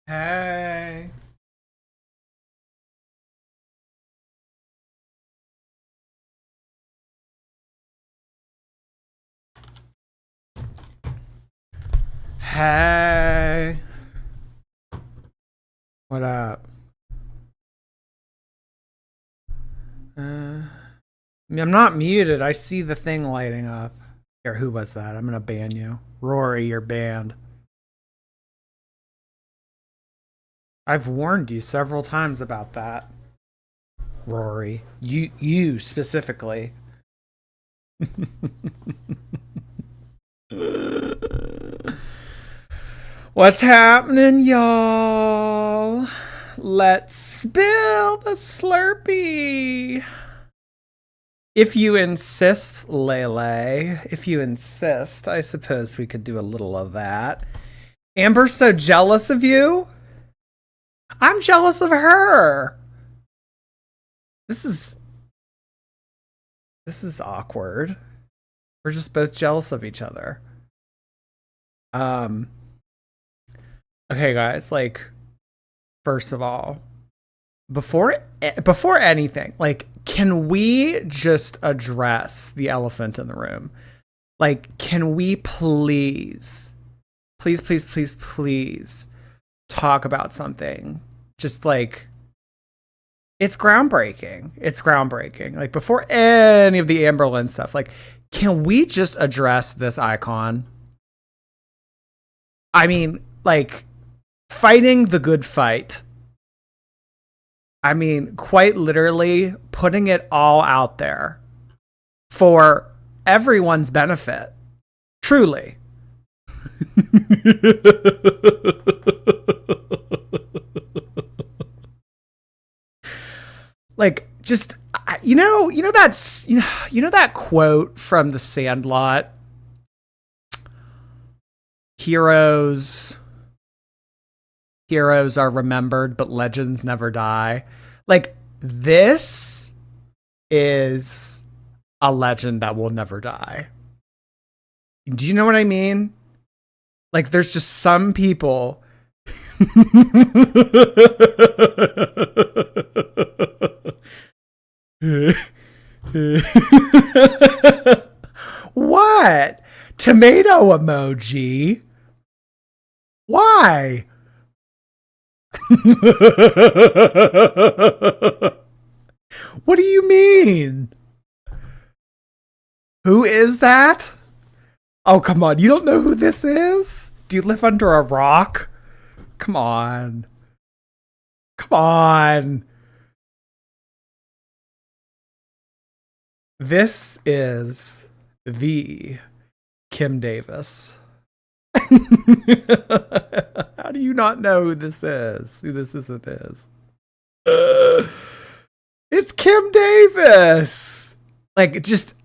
Hey. Hey. What up? I'm not muted. I see the thing lighting up. Here, who was that? I'm gonna ban you. Rory, you're banned. I've warned you several times about that. Rory. You specifically. What's happening, y'all? Let's spill the Slurpee. If you insist, Lele, if you insist, I suppose we could do a little of that. Amber's so jealous of you. I'm jealous of her. This is awkward. We're just both jealous of each other. Okay, guys, like, first of all, before anything, like, can we just address the elephant in the room? Like, can we please talk about something? Just like, it's groundbreaking. It's groundbreaking. Like, before any of the Amberlynn stuff, like, can we just address this icon? I mean, like, fighting the good fight. I mean, quite literally putting it all out there for everyone's benefit. Truly. Like, just, you know that quote from The Sandlot? Heroes are remembered, but legends never die. Like, this is a legend that will never die. Do you know what I mean? Like, there's just some people. What? Tomato emoji? Why? What do you mean? Who is that? Oh, come on. You don't know who this is? Do you live under a rock? Come on. Come on. This is the Kim Davis. How do you not know who this is? Who this isn't is? It's Kim Davis. Like, just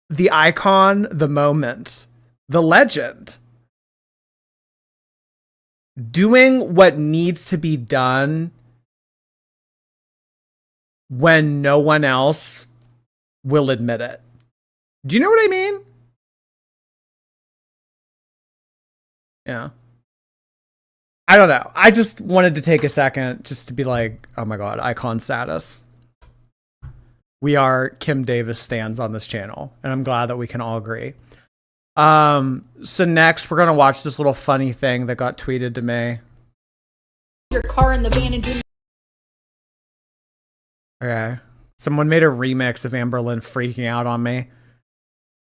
the icon, the moment, the legend. Doing what needs to be done when no one else will admit it. Do you know what I mean? Yeah. I don't know. I just wanted to take a second just to be like, oh my God, icon status. We are Kim Davis stands on this channel, and I'm glad that we can all agree. So next we're gonna watch this little funny thing that got tweeted to me. Your car in the van and doing. Okay. Someone made a remix of Amberlynn freaking out on me.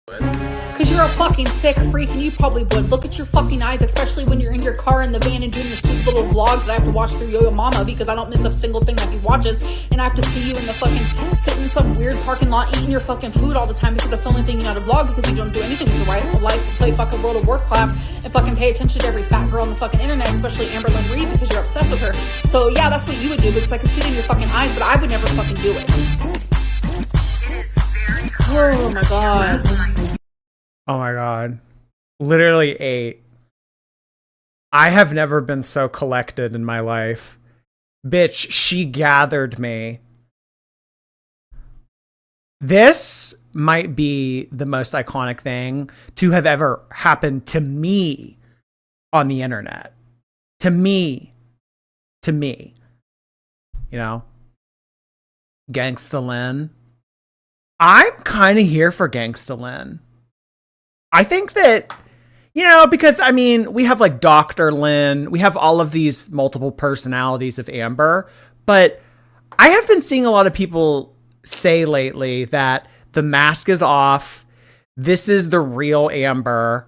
Because you're a fucking sick freak and you probably would. Look at your fucking eyes, especially when you're in your car in the van and doing your stupid little vlogs that I have to watch through Yo-Yo Mama because I don't miss a single thing that he watches. And I have to see you in the fucking, sitting in some weird parking lot eating your fucking food all the time because that's the only thing you know how to vlog because you don't do anything with your life to play fucking World of Warcraft and fucking pay attention to every fat girl on the fucking internet, especially Amberlynn Reed because you're obsessed with her. So yeah, that's what you would do because I could see it in your fucking eyes, but I would never fucking do it. Oh my God. Oh my God. Literally 8. I have never been so collected in my life. Bitch, she gathered me. This might be the most iconic thing to have ever happened to me on the internet. To me. to me. You know? Gangsta Lynn. I'm kind of here for Gangsta Lynn. I think that, you know, because I mean, we have like Dr. Lynn, we have all of these multiple personalities of Amber, but I have been seeing a lot of people say lately that the mask is off. This is the real Amber.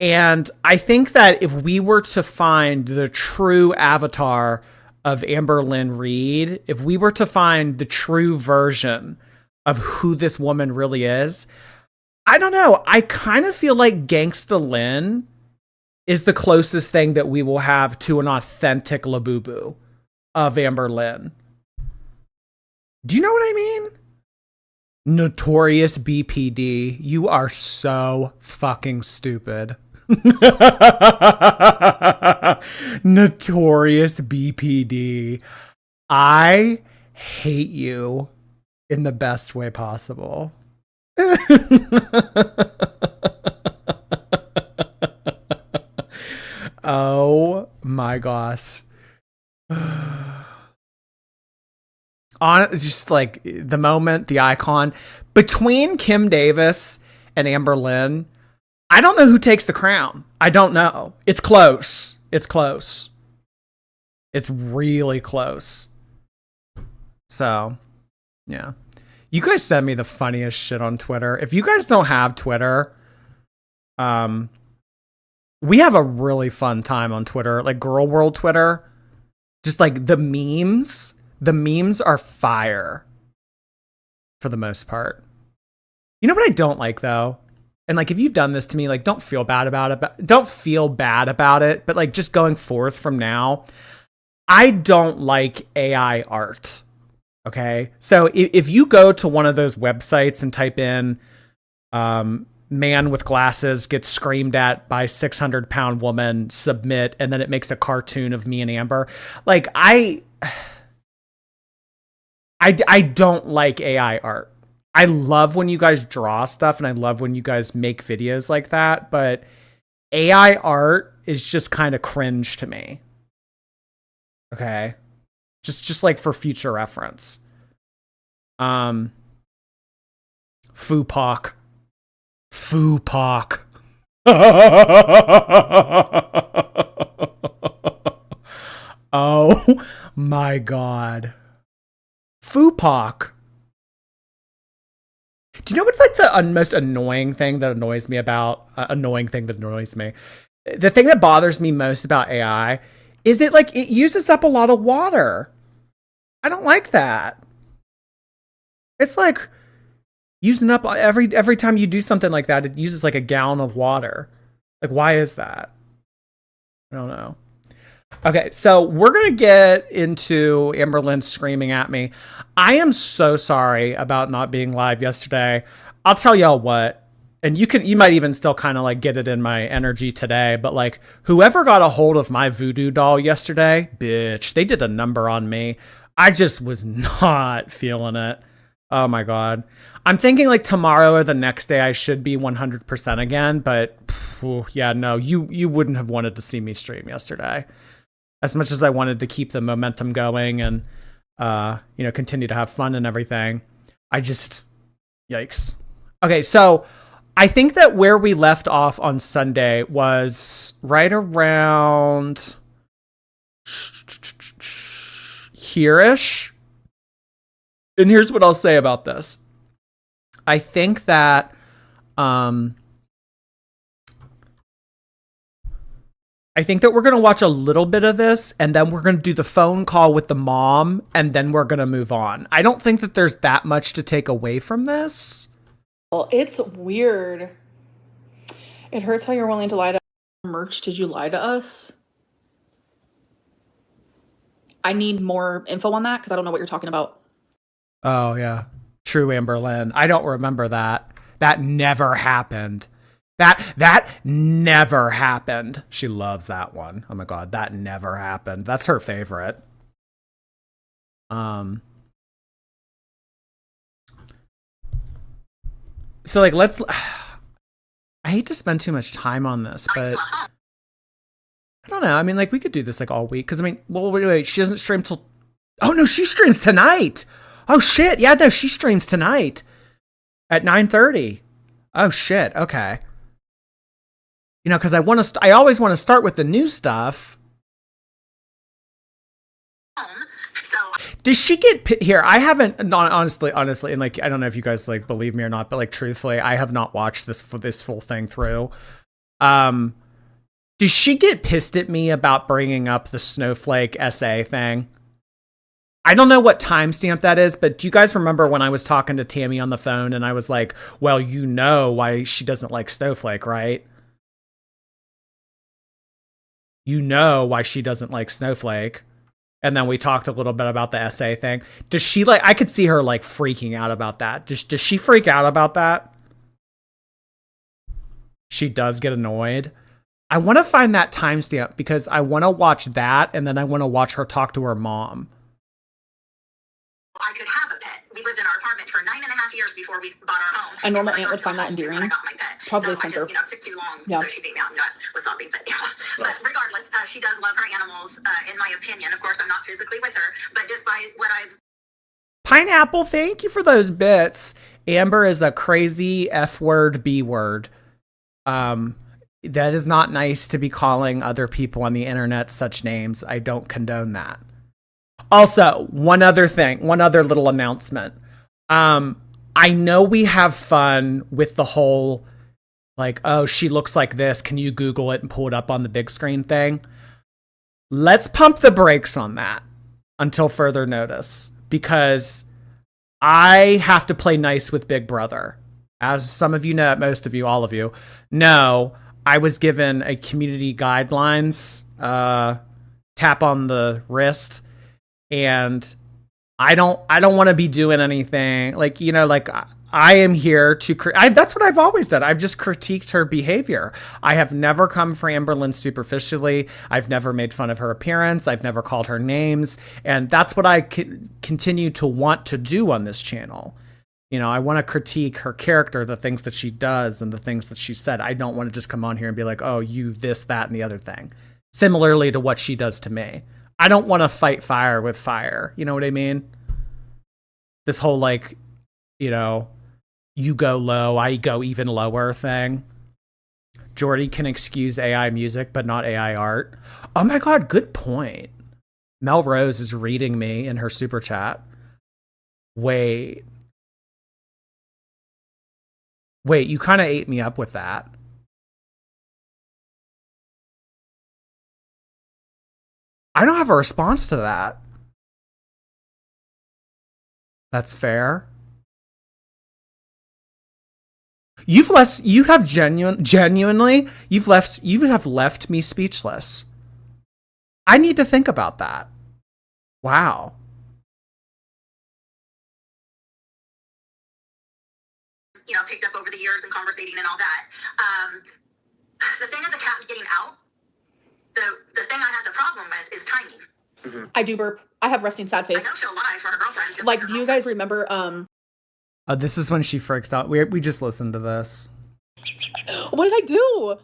And I think that if we were to find the true avatar of Amberlynn Reed, if we were to find the true version of who this woman really is, I don't know. I kind of feel like Gangsta Lynn is the closest thing that we will have to an authentic Labubu of Amberlynn. Do you know what I mean? Notorious BPD. You are so fucking stupid. Notorious BPD. I hate you in the best way possible. Oh my gosh. Just like the moment, the icon between Kim Davis and Amberlynn. I don't know who takes the crown. I don't know. It's close. It's close. It's really close. So, yeah. You guys send me the funniest shit on Twitter. If you guys don't have Twitter, we have a really fun time on Twitter, like Girl World Twitter. Just like the memes. The memes are fire for the most part. You know what I don't like though? And like, if you've done this to me, like, don't feel bad about it. Don't feel bad about it. But like, just going forth from now, I don't like AI art. Okay. So if you go to one of those websites and type in, man with glasses gets screamed at by 600-pound woman, submit, and then it makes a cartoon of me and Amber. Like, I don't like AI art. I love when you guys draw stuff and I love when you guys make videos like that, but AI art is just kind of cringe to me. Okay. Just like for future reference. Fupak. Oh my god. Fupak. Do you know what's like the most annoying thing that annoys me about The thing that bothers me most about AI is it uses up a lot of water. I don't like that. It's like using up every time you do something like that, it uses like a gallon of water. Like, why is that? I don't know. Okay, so we're going to get into Amberlynn screaming at me. I am so sorry about not being live yesterday. I'll tell y'all what, and you might even still kind of like get it in my energy today, but like whoever got a hold of my voodoo doll yesterday, bitch, they did a number on me. I just was not feeling it. Oh my God. I'm thinking like tomorrow or the next day I should be 100% again, but yeah, no, you wouldn't have wanted to see me stream yesterday. As much as I wanted to keep the momentum going and, continue to have fun and everything, yikes. Okay, so I think that where we left off on Sunday was right around here-ish. And here's what I'll say about this. I think that, we're going to watch a little bit of this and then we're going to do the phone call with the mom and then we're going to move on. I don't think that there's that much to take away from this. Well, it's weird. It hurts how you're willing to lie to merch. Did you lie to us? I need more info on that because I don't know what you're talking about. Oh, yeah. True, Amberlynn. I don't remember that. That never happened. That never happened. She loves that one. Oh my God, that never happened. That's her favorite. So like, I hate to spend too much time on this, but I don't know. I mean, like, we could do this like all week. Cause I mean, well, wait, she doesn't stream till, oh no, she streams tonight. Oh shit. Yeah, no, she streams tonight at 9:30. Oh shit. Okay. You know, cause I always want to start with the new stuff. Does she get here? I haven't, not honestly, and like, I don't know if you guys like believe me or not, but like, truthfully, I have not watched this full thing through. Does she get pissed at me about bringing up the Snowflake essay thing? I don't know what timestamp that is, but do you guys remember when I was talking to Tammie on the phone and I was like, well, you know why she doesn't like Snowflake, right? You know why she doesn't like Snowflake. And then we talked a little bit about the essay thing. Does she like, I could see her like freaking out about that. Does she freak out about that? She does get annoyed. I want to find that timestamp because I want to watch that and then I want to watch her talk to her mom. I could have a pet. We lived in our apartment for 9.5 years before we bought our home. A normal aunt would find that endearing. I got my pet. Probably so I just, took too long. Yeah. So she beat me out and was sobbing. But yeah. But regardless, she does love her animals, in my opinion. Of course, I'm not physically with her, but just by what I've. Pineapple, thank you for those bits. Amber is a crazy F word, B word. That is not nice to be calling other people on the internet such names. I don't condone that. Also, one other little announcement. I know we have fun with the whole, like, oh, she looks like this. Can you Google it and pull it up on the big screen thing? Let's pump the brakes on that until further notice, because I have to play nice with Big Brother. As some of you know, most of you, all of you know, I was given a community guidelines tap on the wrist, and I don't want to be doing anything like, you know, like I am here to that's what I've always done. I've just critiqued her behavior. I have never come for Amberlynn superficially. I've never made fun of her appearance. I've never called her names, and that's what I continue to want to do on this channel. You know, I want to critique her character, the things that she does and the things that she said. I don't want to just come on here and be like, oh, you this, that, and the other thing. Similarly to what she does to me. I don't want to fight fire with fire. You know what I mean? This whole, like, you know, you go low, I go even lower thing. Jordy can excuse AI music, but not AI art. Oh my God, good point. Mel Rose is reading me in her super chat. Wait, you kind of ate me up with that. I don't have a response to that. That's fair. You have genuinely, you have left me speechless. I need to think about that. Wow. You know, picked up over the years and conversating and all that. The thing of the cat getting out, the thing I had the problem with is timing. Mm-hmm. I do burp. I have resting sad face. I know she'll lie for her girlfriend. Like, do you guys remember? This is when she freaks out. We just listened to this. What did I do?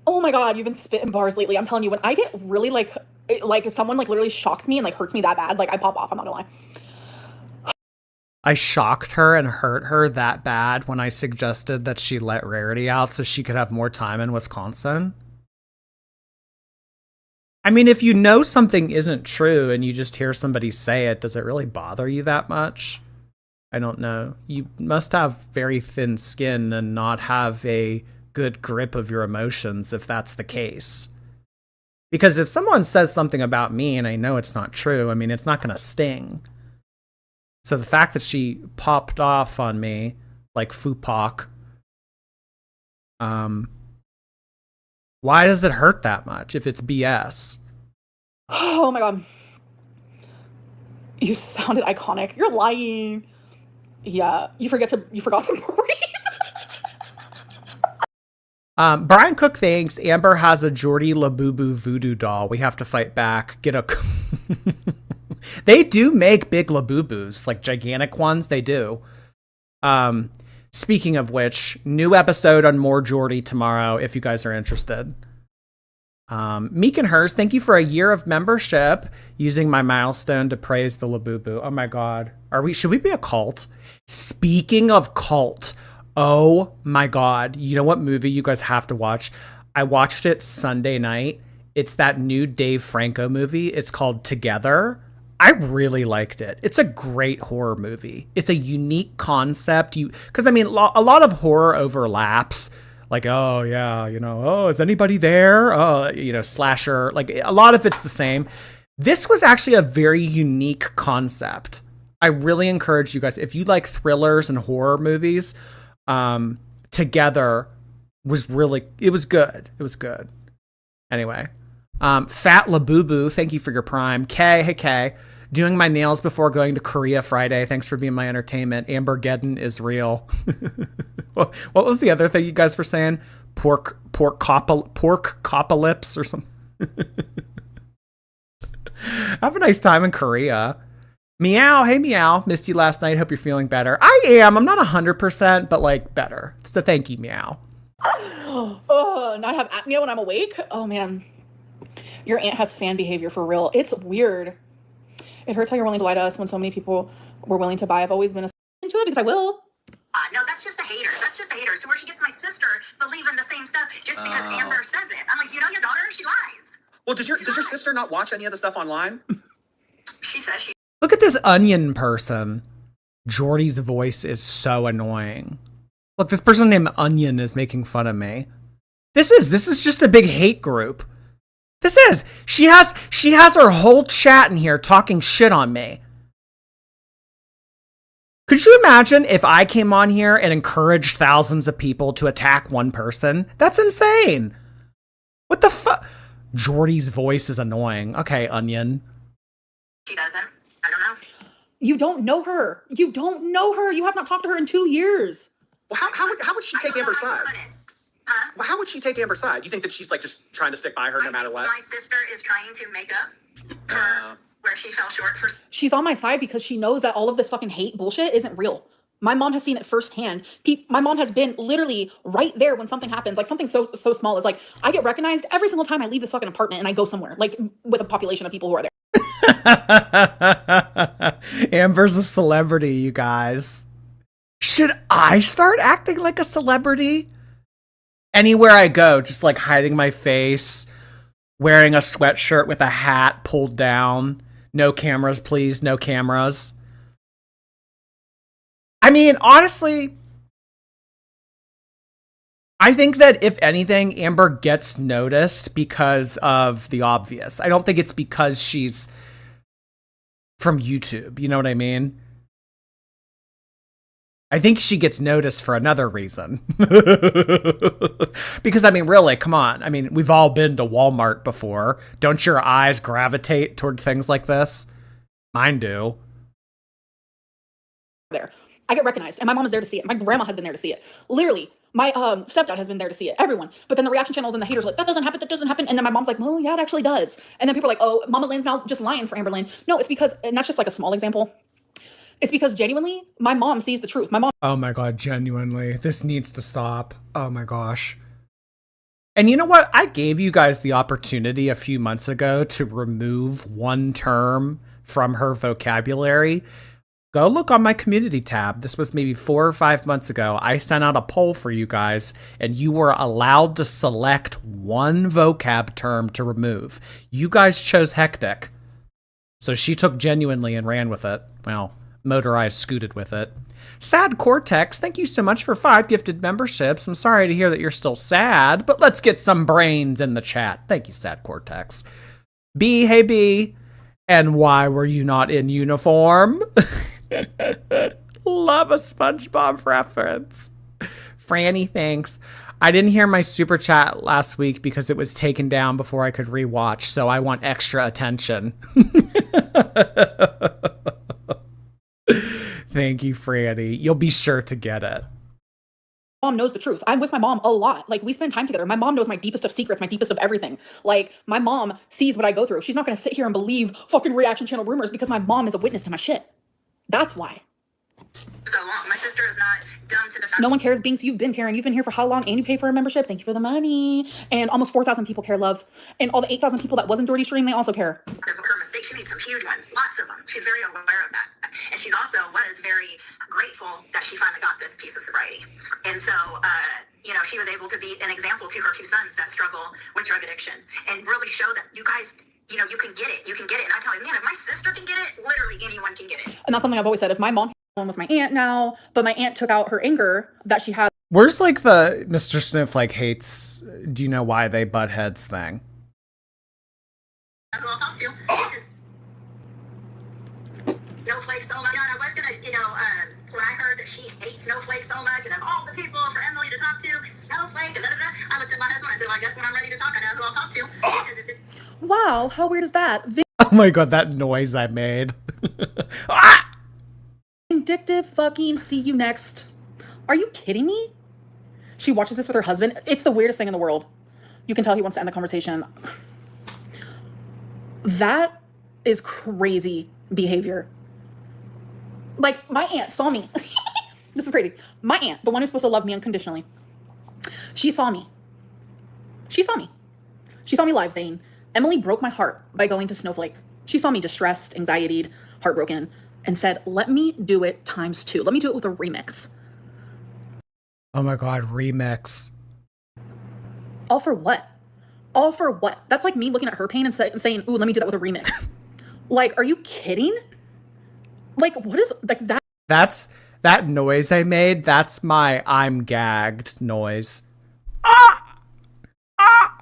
Oh my God, you've been spitting bars lately. I'm telling you, when I get really like if someone like literally shocks me and like hurts me that bad, like I pop off. I'm not gonna lie. I shocked her and hurt her that bad when I suggested that she let Rarity out so she could have more time in Wisconsin. I mean, if you know something isn't true and you just hear somebody say it, does it really bother you that much? I don't know. You must have very thin skin and not have a good grip of your emotions if that's the case. Because if someone says something about me and I know it's not true, I mean, it's not going to sting. So the fact that she popped off on me like Fupak, why does it hurt that much if it's BS? Oh my God. You sounded iconic. You're lying. Yeah, you forgot to breathe. Brian Cook thinks Amber has a Jordy Labubu voodoo doll. We have to fight back. Get a... They do make big Labubus, like gigantic ones. They do. Speaking of which, new episode on More Jordy tomorrow, if you guys are interested. Meek and Hers, thank you for a year of membership, using my milestone to praise the Labubu. Oh my God. Should we be a cult? Speaking of cult, oh my God. You know what movie you guys have to watch? I watched it Sunday night. It's that new Dave Franco movie. It's called Together. I really liked it. It's a great horror movie. It's a unique concept. Because I mean, a lot of horror overlaps. Like, oh yeah, oh, is anybody there? Slasher. Like a lot of it's the same. This was actually a very unique concept. I really encourage you guys, if you like thrillers and horror movies, Together was good. It was good. Anyway, Fat Labubu, thank you for your prime. Kay, hey Kay. Doing my nails before going to Korea Friday. Thanks for being my entertainment. Ambergeddon is real. What was the other thing you guys were saying? Pork copolyps or something. Have a nice time in Korea. Meow. Hey, Meow. Missed you last night. Hope you're feeling better. I am. I'm not 100%, but like better. So thank you, Meow. Oh, not have apnea when I'm awake? Oh, man. Your aunt has fan behavior for real. It's weird. It hurts how you're willing to lie to us when so many people were willing to buy. I've always been into it because I will. No, that's just the haters. That's just the haters. To where she gets my sister believing the same stuff just because Amber says it. I'm like, do you know your daughter? She lies. Well, does your sister not watch any of the stuff online? She says she. Look at this onion person. Jordy's voice is so annoying. Look, this person named Onion is making fun of me. This is just a big hate group. She has her whole chat in here talking shit on me. Could you imagine if I came on here and encouraged thousands of people to attack one person? That's insane. What the fuck? Jordy's voice is annoying. Okay, Onion. She doesn't. I don't know. You don't know her. You have not talked to her in 2 years. Well, how would she take Amber's side? Huh? Well, how would she take Amber's side? You think that she's like just trying to stick by her no matter what? My sister is trying to make up for where she fell short for. She's on my side because she knows that all of this fucking hate bullshit isn't real. My mom has seen it firsthand. My mom has been literally right there when something happens, like something so small as like I get recognized every single time I leave this fucking apartment and I go somewhere, like with a population of people who are there. Amber's a celebrity, you guys. Should I start acting like a celebrity? Anywhere I go, just like hiding my face, wearing a sweatshirt with a hat pulled down. No cameras, please. No cameras. I mean, honestly, I think that if anything, Amber gets noticed because of the obvious. I don't think it's because she's from YouTube. You know what I mean? I think she gets noticed for another reason. Because, I mean, really, come on. I mean, we've all been to Walmart before. Don't your eyes gravitate toward things like this? Mine do. There. I get recognized, and my mom is there to see it. My grandma has been there to see it. Literally, my stepdad has been there to see it. Everyone. But then the reaction channels and the haters are like, that doesn't happen. And then my mom's like, well, yeah, it actually does. And then people are like, oh, Mama Lynn's now just lying for Amberlynn. No, it's because, and that's just like a small example. It's because genuinely, my mom sees the truth. My mom. Oh my God, genuinely. This needs to stop. Oh my gosh. And you know what? I gave you guys the opportunity a few months ago to remove one term from her vocabulary. Go look on my community tab. This was maybe 4 or 5 months ago. I sent out a poll for you guys, and you were allowed to select one vocab term to remove. You guys chose hectic. So she took genuinely and ran with it. Well, motorized scooted with it. Sad Cortex, thank you so much for 5 gifted memberships. I'm sorry to hear that you're still sad, but let's get some brains in the chat. Thank you, Sad Cortex. B, hey B. And why were you not in uniform? Love a SpongeBob reference. Franny, thanks. I didn't hear my super chat last week because it was taken down before I could rewatch, so I want extra attention. Thank you, Franny. You'll be sure to get it. Mom knows the truth. I'm with my mom a lot. Like, we spend time together. My mom knows my deepest of secrets, my deepest of everything. Like, my mom sees what I go through. She's not going to sit here and believe fucking reaction channel rumors because my mom is a witness to my shit. That's why. So long. My sister is not dumb to the fact. No one cares, Binks. You've been caring. You've been here for how long? And you pay for a membership. Thank you for the money. And almost 4,000 people care, love. And all the 8,000 people that wasn't Jordy Stream, they also care. Of her mistake, she made some huge ones, lots of them. She's very aware of that. And she's also was very grateful that she finally got this piece of sobriety. And so, you know, she was able to be an example to her two sons that struggle with drug addiction and really show that you guys, you know, you can get it. You can get it. And I tell you, man, if my sister can get it, literally anyone can get it. And that's something I've always said. If my mom one with my aunt now, but my aunt took out her anger that she had. Where's like the Mr. Snowflake hates, do you know why they butt heads thing? Who I'll talk to. Because Snowflake so much. I was gonna, you know, when I heard that she hates Snowflake so much, and of all the people for Emily to talk to, Snowflake, and I looked at my husband. I said, well, I guess when I'm ready to talk, I know who I'll talk to. Because if it... Wow, how weird is that? Oh my god, that noise I made. Ah! Vindictive fucking see you next. Are you kidding me? She watches this with her husband. It's the weirdest thing in the world. You can tell he wants to end the conversation. That is crazy behavior. Like, my aunt saw me. This is crazy. My aunt, the one who's supposed to love me unconditionally, she saw me. She saw me. She saw me live saying, Emily broke my heart by going to Snowflake. She saw me distressed, anxietied, heartbroken, and said, let me do it ×2. Let me do it with a remix. Oh my god, remix. All for what? All for what? That's like me looking at her pain and saying, ooh, let me do that with a remix. Like, are you kidding? Like, what is, like, that? That's, that noise I made, that's my I'm gagged noise. Ah! Ah!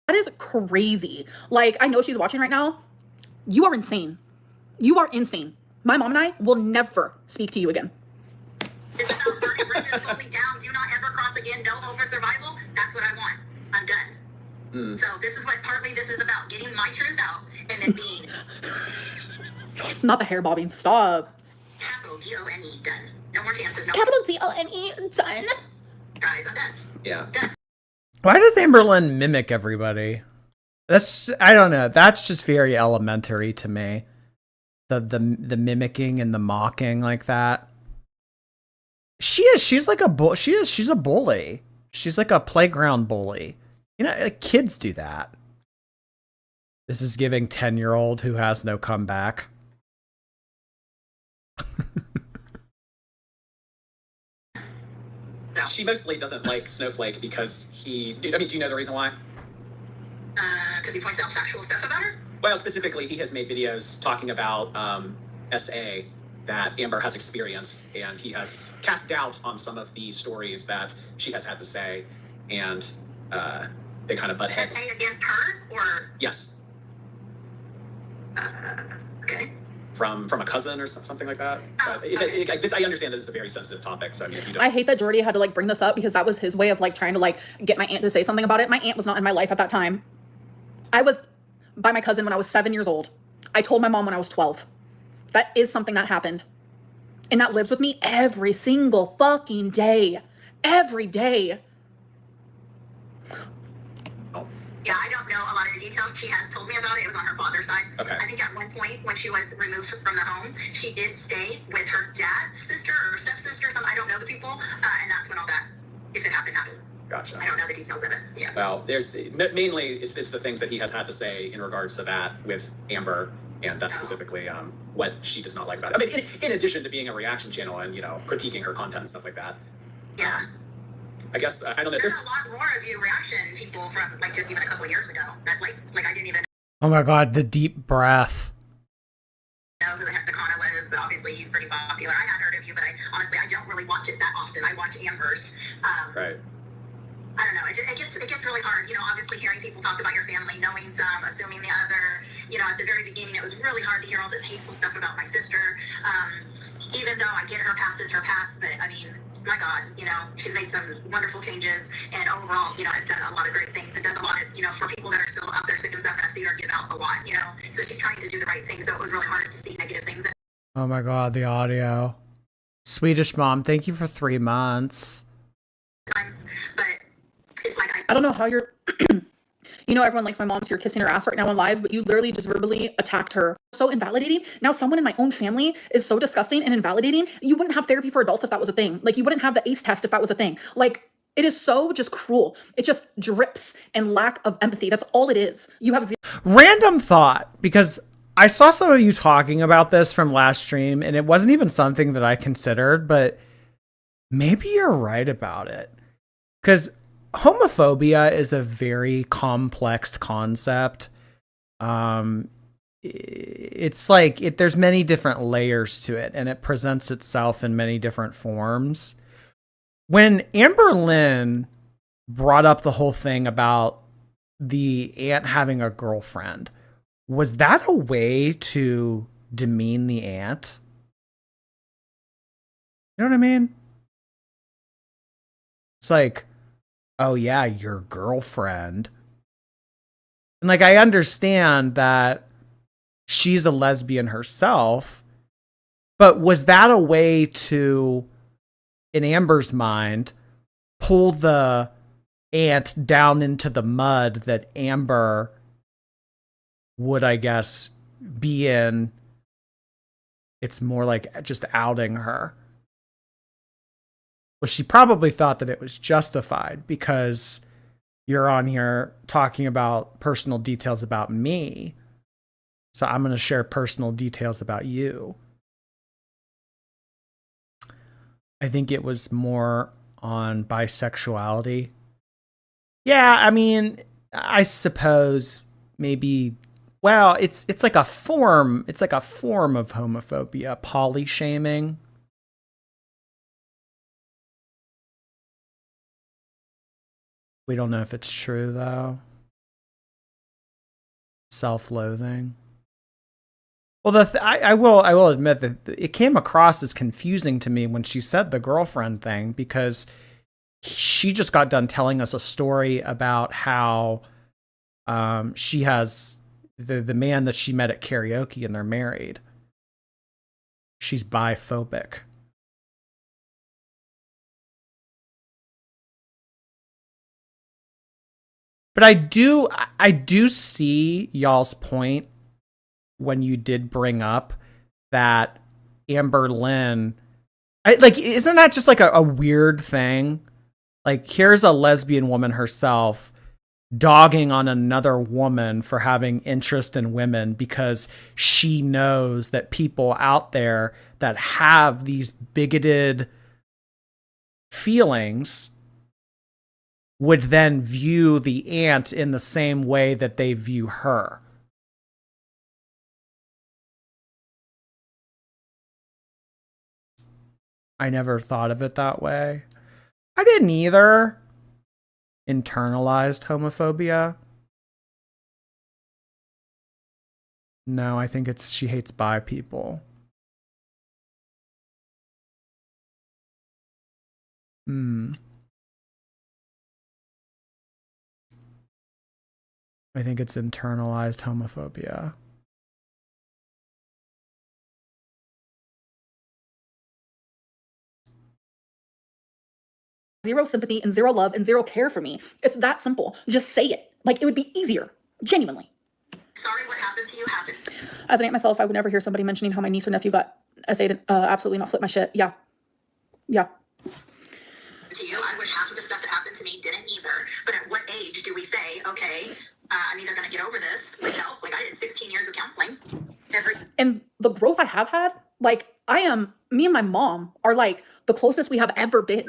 That is crazy. Like, I know she's watching right now. You are insane. You are insane. My mom and I will never speak to you again. It's about burning bridges, fully down, do not ever cross again, no hope for survival. That's what I want. I'm done. So this is what partly this is about, getting my truth out and then being... Not the hair bobbing. Stop. Capital D-O-N-E, done. No more chances. No Capital D-O-N-E, done. Guys, I'm done. Yeah. Done. Why does Amberlynn mimic everybody? That's, I don't know, that's just very elementary to me. The mimicking and the mocking like that. She's like a she's a bully. She's like a playground bully. You know, like kids do that. This is giving 10-year-old who has no comeback. She mostly doesn't like Snowflake because do you know the reason why? Because he points out factual stuff about her? Well, specifically, he has made videos talking about SA that Amber has experienced, and he has cast doubt on some of the stories that she has had to say, and they kind of butt heads. SA against her, or? Yes. Okay. From a cousin or something like that. This, I understand this is a very sensitive topic, so I mean, if you don't... I hate that Jordy had to like bring this up because that was his way of like trying to like get my aunt to say something about it. My aunt was not in my life at that time. I was by my cousin when I was 7 years old. I told my mom when I was 12. That is something that happened. And that lives with me every single fucking day. Every day. Yeah, I don't know a lot of the details. She has told me about it. It was on her father's side. Okay. I think at one point when she was removed from the home, she did stay with her dad's sister or stepsister. I don't know the people. And that's when all that, if it happened. Gotcha. I don't know the details of it. Yeah. Well, there's mainly it's the things that he has had to say in regards to that with Amber, and that's specifically what she does not like about it. I mean, in addition to being a reaction channel and, you know, critiquing her content and stuff like that. Yeah. I guess I don't know. There's a lot more of you reaction people from like just even a couple of years ago that like I didn't even Oh my god, the deep breath. know who the heck Nakana was, but obviously he's pretty popular. I had heard of you, but I honestly don't really watch it that often. I watch Amber's. Right. I don't know. It gets really hard. You know, obviously hearing people talk about your family, knowing some, assuming the other. You know, at the very beginning, it was really hard to hear all this hateful stuff about my sister. Even though I get her past is her past, but I mean, my God, you know, she's made some wonderful changes, and overall, you know, has done a lot of great things. It does a lot of, you know, for people that are still out there sick and stuff. I've seen her give out a lot, you know. So she's trying to do the right thing. So it was really hard to see negative things. Oh my god, the audio. Swedish mom, thank you for 3 months. Times, but it's like I don't know how you're You know, everyone likes my mom, so you're kissing her ass right now on live, but you literally just verbally attacked her. So invalidating. Now someone in my own family is so disgusting and invalidating. You wouldn't have therapy for adults if that was a thing. Like, you wouldn't have the ACE test if that was a thing. Like, it is so just cruel. It just drips and lack of empathy. That's all it is. You have zero. Random thought, because I saw some of you talking about this from last stream, and it wasn't even something that I considered, but maybe you're right about it. Because homophobia is a very complex concept. It's like there's many different layers to it, and it presents itself in many different forms. When Amberlynn brought up the whole thing about the aunt having a girlfriend, was that a way to demean the aunt? You know what I mean? It's like, oh yeah, your girlfriend. And like, I understand that she's a lesbian herself, but was that a way to, in Amber's mind, pull the aunt down into the mud that Amber would, I guess, be in? It's more like just outing her. Well, she probably thought that it was justified because you're on here talking about personal details about me. So I'm going to share personal details about you. I think it was more on bisexuality. Yeah, I mean, I suppose maybe, well, it's like a form, of homophobia, polyshaming. We don't know if it's true though. Self-loathing. Well, I will admit that it came across as confusing to me when she said the girlfriend thing, because she just got done telling us a story about how she has the man that she met at karaoke and they're married. She's biphobic. But I do see y'all's point when you did bring up that Amberlynn, isn't that just like a weird thing? Like, here's a lesbian woman herself dogging on another woman for having interest in women because she knows that people out there that have these bigoted feelings would then view the aunt in the same way that they view her. I never thought of it that way. I didn't either. Internalized homophobia. No, I think it's she hates bi people. I think it's internalized homophobia. Zero sympathy and zero love and zero care for me. It's that simple. Just say it. Like, it would be easier. Genuinely. Sorry, what happened to you happened. As an aunt myself, I would never hear somebody mentioning how my niece or nephew got essayed. Absolutely not. Flip my shit. Yeah. To you, I wish half of the stuff that happened to me didn't either. But at what age do we say, okay, I'm either going to get over this with help? Like, I did 16 years of counseling. And the growth I have had, like, me and my mom are like the closest we have ever been.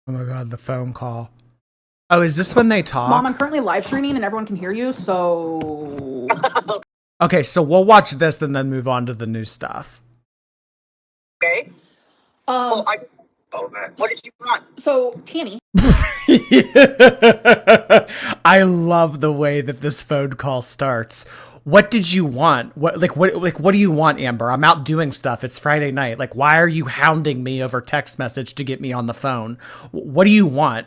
Oh my God, the phone call. Oh, is this when they talk? Mom, I'm currently live streaming and everyone can hear you, so... Okay, so we'll watch this and then move on to the new stuff. Okay. What did you want? So, Tammie. I love the way that this phone call starts. What did you want? What do you want, Amber? I'm out doing stuff. It's Friday night. Like, why are you hounding me over text message to get me on the phone? What do you want?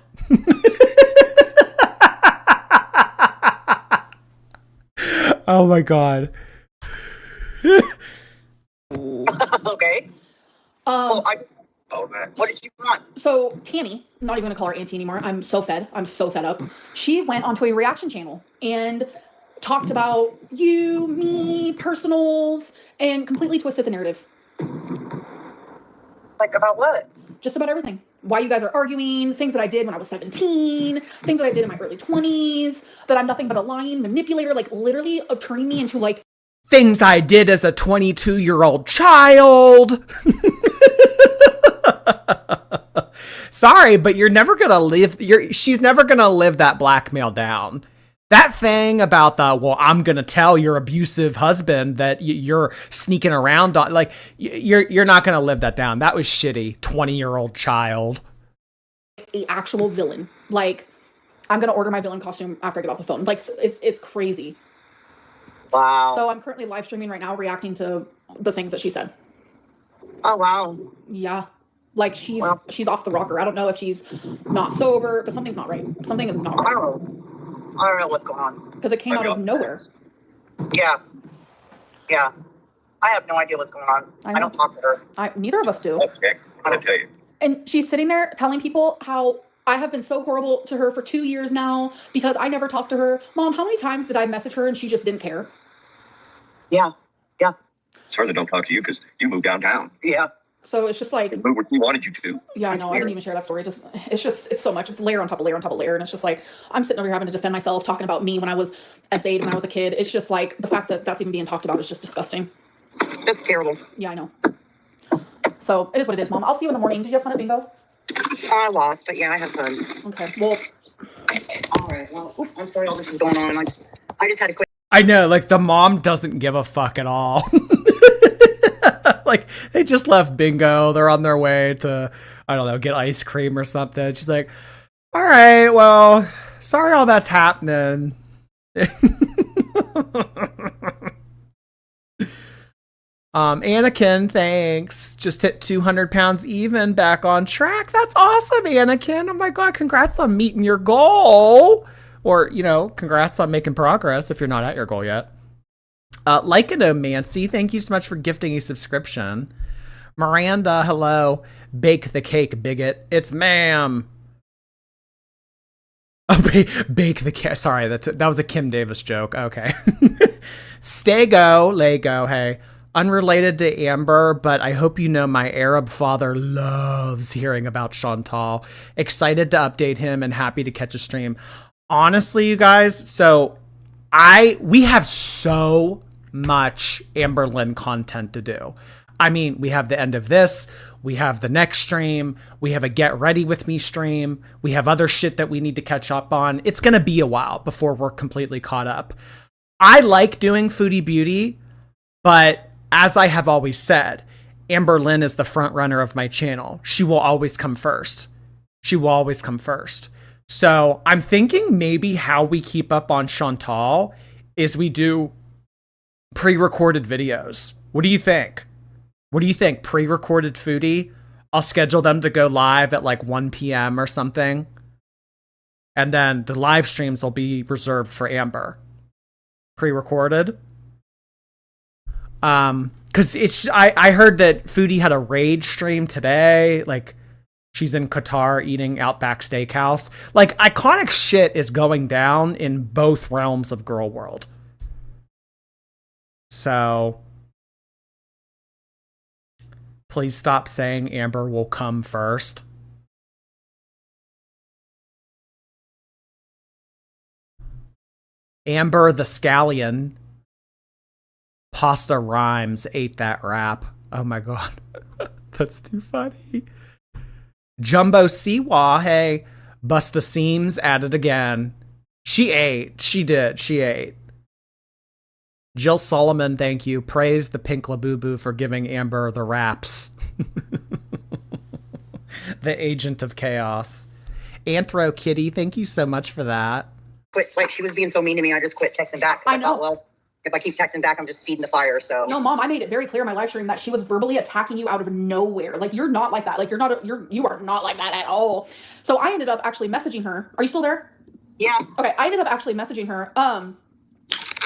Oh my God. Okay. Oh, man. What did you want? So Tammy, I'm not even gonna call her auntie anymore. I'm so fed up. She went onto a reaction channel and talked about you, me, personals, and completely twisted the narrative. Like, about what? Just about everything. Why you guys are arguing, things that I did when I was 17, things that I did in my early 20s, that I'm nothing but a lying manipulator, like literally turning me into like things I did as a 22-year-old child. Sorry, but you're never gonna live. She's never gonna live that blackmail down. That thing about I'm gonna tell your abusive husband that you're sneaking around on, like, you're not gonna live that down. That was shitty. 20-year-old child. A actual villain. Like, I'm gonna order my villain costume after I get off the phone. Like, it's crazy. Wow. So I'm currently live streaming right now, reacting to the things that she said. Oh, wow. Yeah. Like, she's off the rocker. I don't know if she's not sober, but something's not right. Something is not right. I don't know what's going on. Because it came out of nowhere. Yeah. Yeah. I have no idea what's going on. I don't talk to her. Neither of us do. Okay. I'll tell you. And she's sitting there telling people how I have been so horrible to her for 2 years now because I never talked to her. Mom, how many times did I message her and she just didn't care? Yeah. Yeah. It's her that don't talk to you because you moved downtown. Yeah. So it's just like, You moved where she wanted you to. yeah, I know. I didn't even share that story. It's so much. It's layer on top of layer on top of layer. And it's just like, I'm sitting over here having to defend myself, talking about me when I was SA'd when I was a kid. It's just like, the fact that that's even being talked about is just disgusting. That's terrible. Yeah, I know. So it is what it is, Mom. I'll see you in the morning. Did you have fun at bingo? I lost, but yeah, I had fun. Okay. Well, all right. Well, I'm sorry all this is going on. I just had to quit. I know, like, the mom doesn't give a fuck at all. Like, they just left bingo. They're on their way to, I don't know, get ice cream or something. She's like, all right, well, sorry all that's happening. Anakin, thanks. Just hit 200 pounds even, back on track. That's awesome, Anakin. Oh my God, congrats on meeting your goal. Or, congrats on making progress if you're not at your goal yet. Lycanomancy, thank you so much for gifting a subscription. Miranda, hello. Bake the cake, bigot. It's ma'am. Oh, bake the cake. Sorry, that was a Kim Davis joke. Okay. Stego, Lego, hey. Unrelated to Amber, but I hope you know my Arab father loves hearing about Chantal. Excited to update him and happy to catch a stream. Honestly, you guys, so we have so much Amberlynn content to do. I mean, we have the end of this, we have the next stream, we have a get ready with me stream, we have other shit that we need to catch up on. It's gonna be a while before we're completely caught up. I like doing Foodie Beauty, but as I have always said, Amberlynn is the front runner of my channel. She will always come first. So I'm thinking maybe how we keep up on Chantal is we do pre-recorded videos. What do you think? Pre-recorded Foodie? I'll schedule them to go live at like 1 p.m. or something. And then the live streams will be reserved for Amber. Pre-recorded. Cause I heard that Foodie had a rage stream today. Like, she's in Qatar eating Outback Steakhouse. Like, iconic shit is going down in both realms of girl world. So, please stop saying Amber will come first. Amber the Scallion. Pasta Rhymes ate that rap. Oh my God. That's too funny. Jumbo Siwa, hey. Busta Seams at it again. She ate. She did. She ate. Jill Solomon, thank you. Praise the Pink Labubu for giving Amber the raps. The agent of chaos. Anthro Kitty, thank you so much for that. Quit. Like, she was being so mean to me, I just quit texting back. I know. Thought, well, if I keep texting back, I'm just feeding the fire. So no, Mom, I made it very clear in my live stream that she was verbally attacking you out of nowhere. Like, you're not like that. Like, you are not like that at all. So I ended up actually messaging her. Are you still there? Yeah. Okay, I ended up actually messaging her.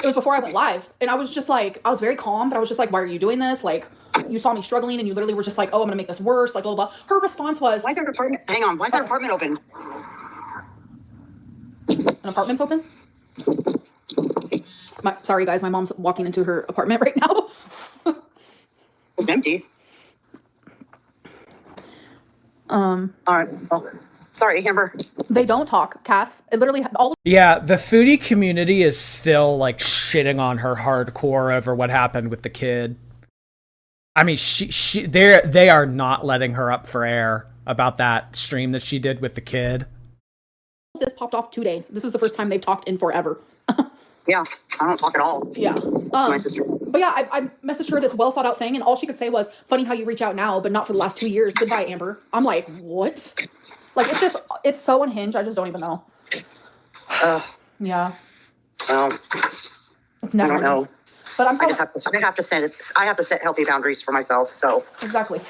It was before I went live, and I was just like, I was very calm, but I was just like, why are you doing this? Like, You saw me struggling and you literally were just like, oh, I'm gonna make this worse, like blah blah. Her response was, Why is their apartment? Hang on. Why is their apartment open? an apartment's open? Sorry guys, my mom's walking into her apartment right now. It's empty. All right. Well, sorry, Amber. They don't talk, Cass. It literally all. Yeah, the foodie community is still like shitting on her hardcore over what happened with the kid. I mean, they are not letting her up for air about that stream that she did with the kid. This popped off today. This is the first time they've talked in forever. Yeah, I don't talk at all. Yeah. My sister. But yeah, I messaged her this well thought out thing, and all she could say was, "Funny how you reach out now, but not for the last 2 years. Goodbye, Amber." I'm like, what? Like, it's so unhinged. I just don't even know. Yeah. Well, It's never. I don't know. But I'm I have to set healthy boundaries for myself. So exactly.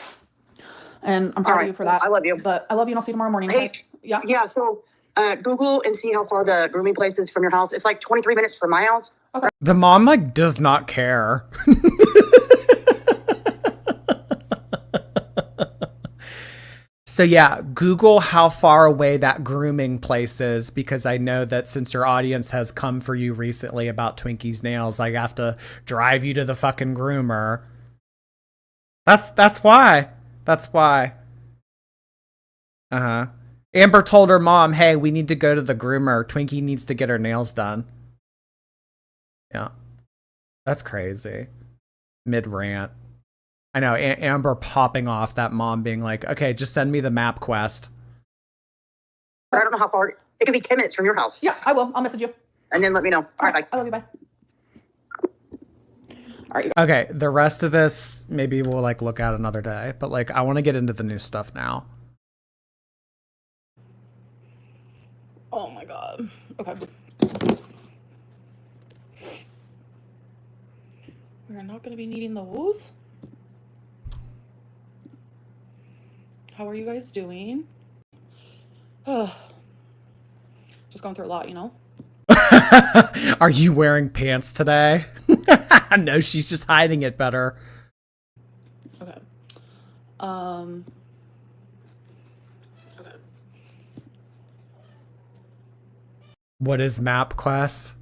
And I'm proud of you for that. I love you. But I love you, and I'll see you tomorrow morning. Hey, Okay? Yeah. Yeah. So Google and see how far the grooming place is from your house. It's like 23 minutes from my house. Okay. The mom like does not care. So yeah, Google how far away that grooming place is, because I know that since your audience has come for you recently about Twinkie's nails, I have to drive you to the fucking groomer. That's why. That's why. Uh-huh. Amber told her mom, hey, we need to go to the groomer. Twinkie needs to get her nails done. Yeah. That's crazy. Mid-rant. I know, Amber popping off, that mom being like, okay, just send me the map quest. But I don't know how far. It could be 10 minutes from your house. Yeah, I will. I'll message you. And then let me know. All right, bye. I love you. Bye. All right. Okay, the rest of this, maybe we'll like look at another day. But like, I want to get into the new stuff now. Oh my God. Okay. We're not going to be needing those. How are you guys doing? Just going through a lot, you know? Are you wearing pants today? No, she's just hiding it better. Okay. Okay. What is MapQuest?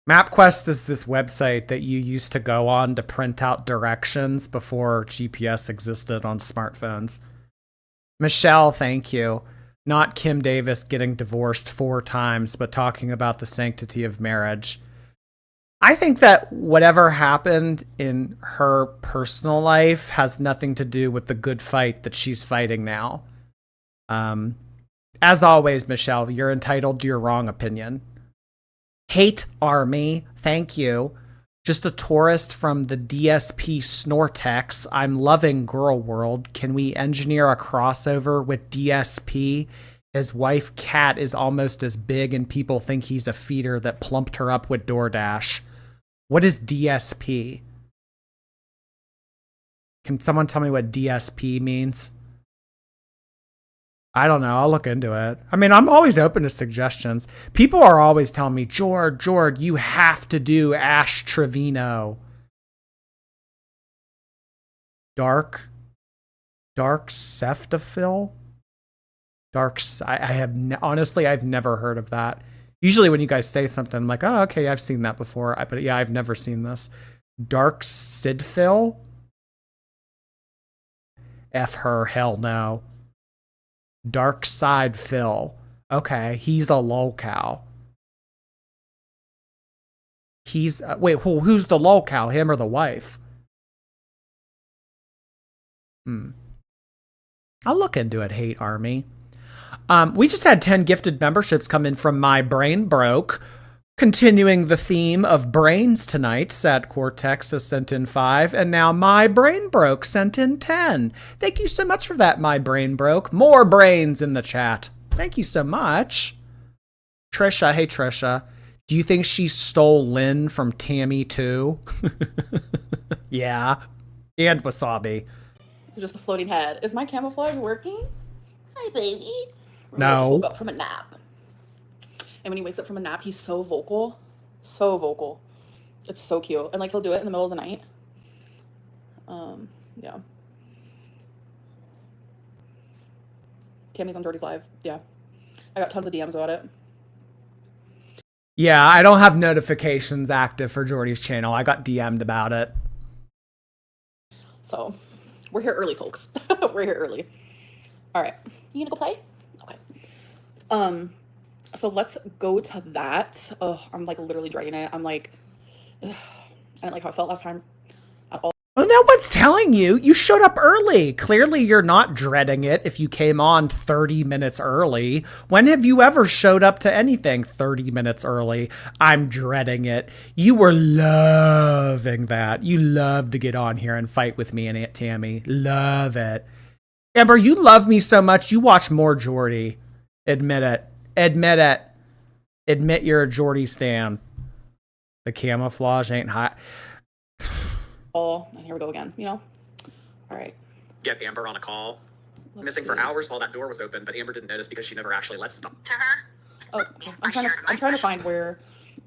MapQuest is this website that you used to go on to print out directions before GPS existed on smartphones. Michelle, thank you. Not Kim Davis getting divorced 4 times, but talking about the sanctity of marriage. I think that whatever happened in her personal life has nothing to do with the good fight that she's fighting now. As always, Michelle, you're entitled to your wrong opinion. Hate Army, thank you. Just a tourist from the DSP Snortex. I'm loving Girl World. Can we engineer a crossover with DSP? His wife, Kat, is almost as big and people think he's a feeder that plumped her up with DoorDash. What is DSP? Can someone tell me what DSP means? I don't know. I'll look into it. I mean, I'm always open to suggestions. People are always telling me, George, you have to do Ash Trevino. Dark Ceftophil? Honestly, I've never heard of that. Usually when you guys say something, I'm like, oh, okay, I've seen that before. But yeah, I've never seen this. Dark Sidphil? F her, hell no. Dark Side Phil. Okay, he's a lolcow. He's wait, who's the lolcow? Him or the wife? I'll look into it, Hate Army. We just had 10 gifted memberships come in from My Brain Broke. Continuing the theme of brains tonight, Sad Cortex has sent in 5, and now My Brain Broke sent in 10. Thank you so much for that, My Brain Broke. More brains in the chat. Thank you so much. Trisha, hey Trisha. Do you think she stole Lynn from Tammie too? Yeah. And Wasabi. Just a floating head. Is my camouflage working? Hi, baby. No. Just woke up from a nap. And when he wakes up from a nap, he's so vocal. So vocal. It's so cute. And like he'll do it in the middle of the night. Yeah. Tammie's on Jordy's live. Yeah. I got tons of DMs about it. Yeah, I don't have notifications active for Jordy's channel. I got DM'd about it. So, we're here early, folks. We're here early. All right. You gonna go play? Okay. So let's go to that. Oh, I'm like literally dreading it. I'm like, ugh, I didn't like how I felt last time at all. Well, no one's telling you. You showed up early. Clearly, you're not dreading it if you came on 30 minutes early. When have you ever showed up to anything 30 minutes early? I'm dreading it. You were loving that. You love to get on here and fight with me and Aunt Tammy. Love it. Amber, you love me so much, you watch more Jordy. Admit it. Admit it. Admit you're a Jordy stan. The camouflage ain't hot. Oh, and here we go again, you know? All right. Get Amber on a call. Let's Missing see. for hours while that door was open, but Amber didn't notice because she never actually lets the dog. To her. Oh, okay. I'm trying to find where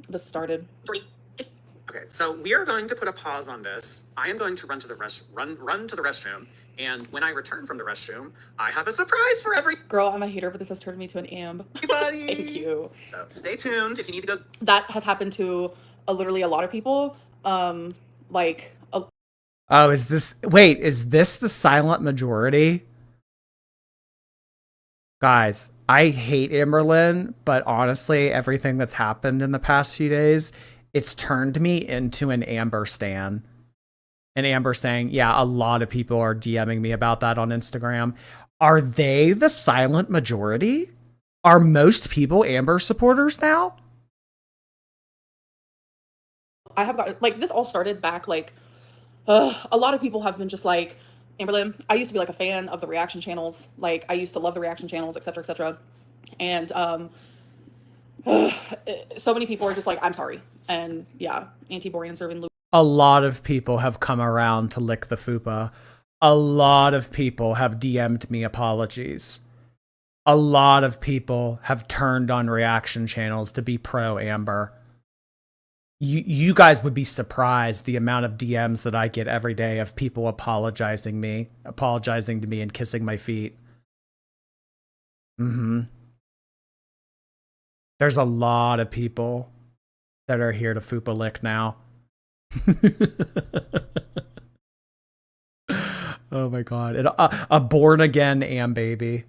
this started. Okay, so we are going to put a pause on this. I am going to run to the restroom, and when I return from the restroom, I have a surprise for everybody. Girl, I'm a hater, but this has turned me to an amb. Thank you. So stay tuned if you need to go. That has happened to literally a lot of people. Like, Oh, is this the silent majority? Guys, I hate Amberlynn, but honestly, everything that's happened in the past few days, it's turned me into an Amber stan. And Amber saying, yeah, a lot of people are DMing me about that on Instagram. Are they the silent majority? Are most people Amber supporters now? I have got, like, this all started back, like, a lot of people have been just like, Amberlynn, I used to be like a fan of the reaction channels. Like, I used to love the reaction channels, etc., etc. And so many people are just like, I'm sorry. And yeah, anti-Borean serving Luke. A lot of people have come around to lick the fupa. A lot of people have DM'd me apologies. A lot of people have turned on reaction channels to be pro Amber. You guys would be surprised the amount of DMs that I get every day of people apologizing to me and kissing my feet. There's a lot of people that are here to fupa lick now. Oh my god. A born again Am baby.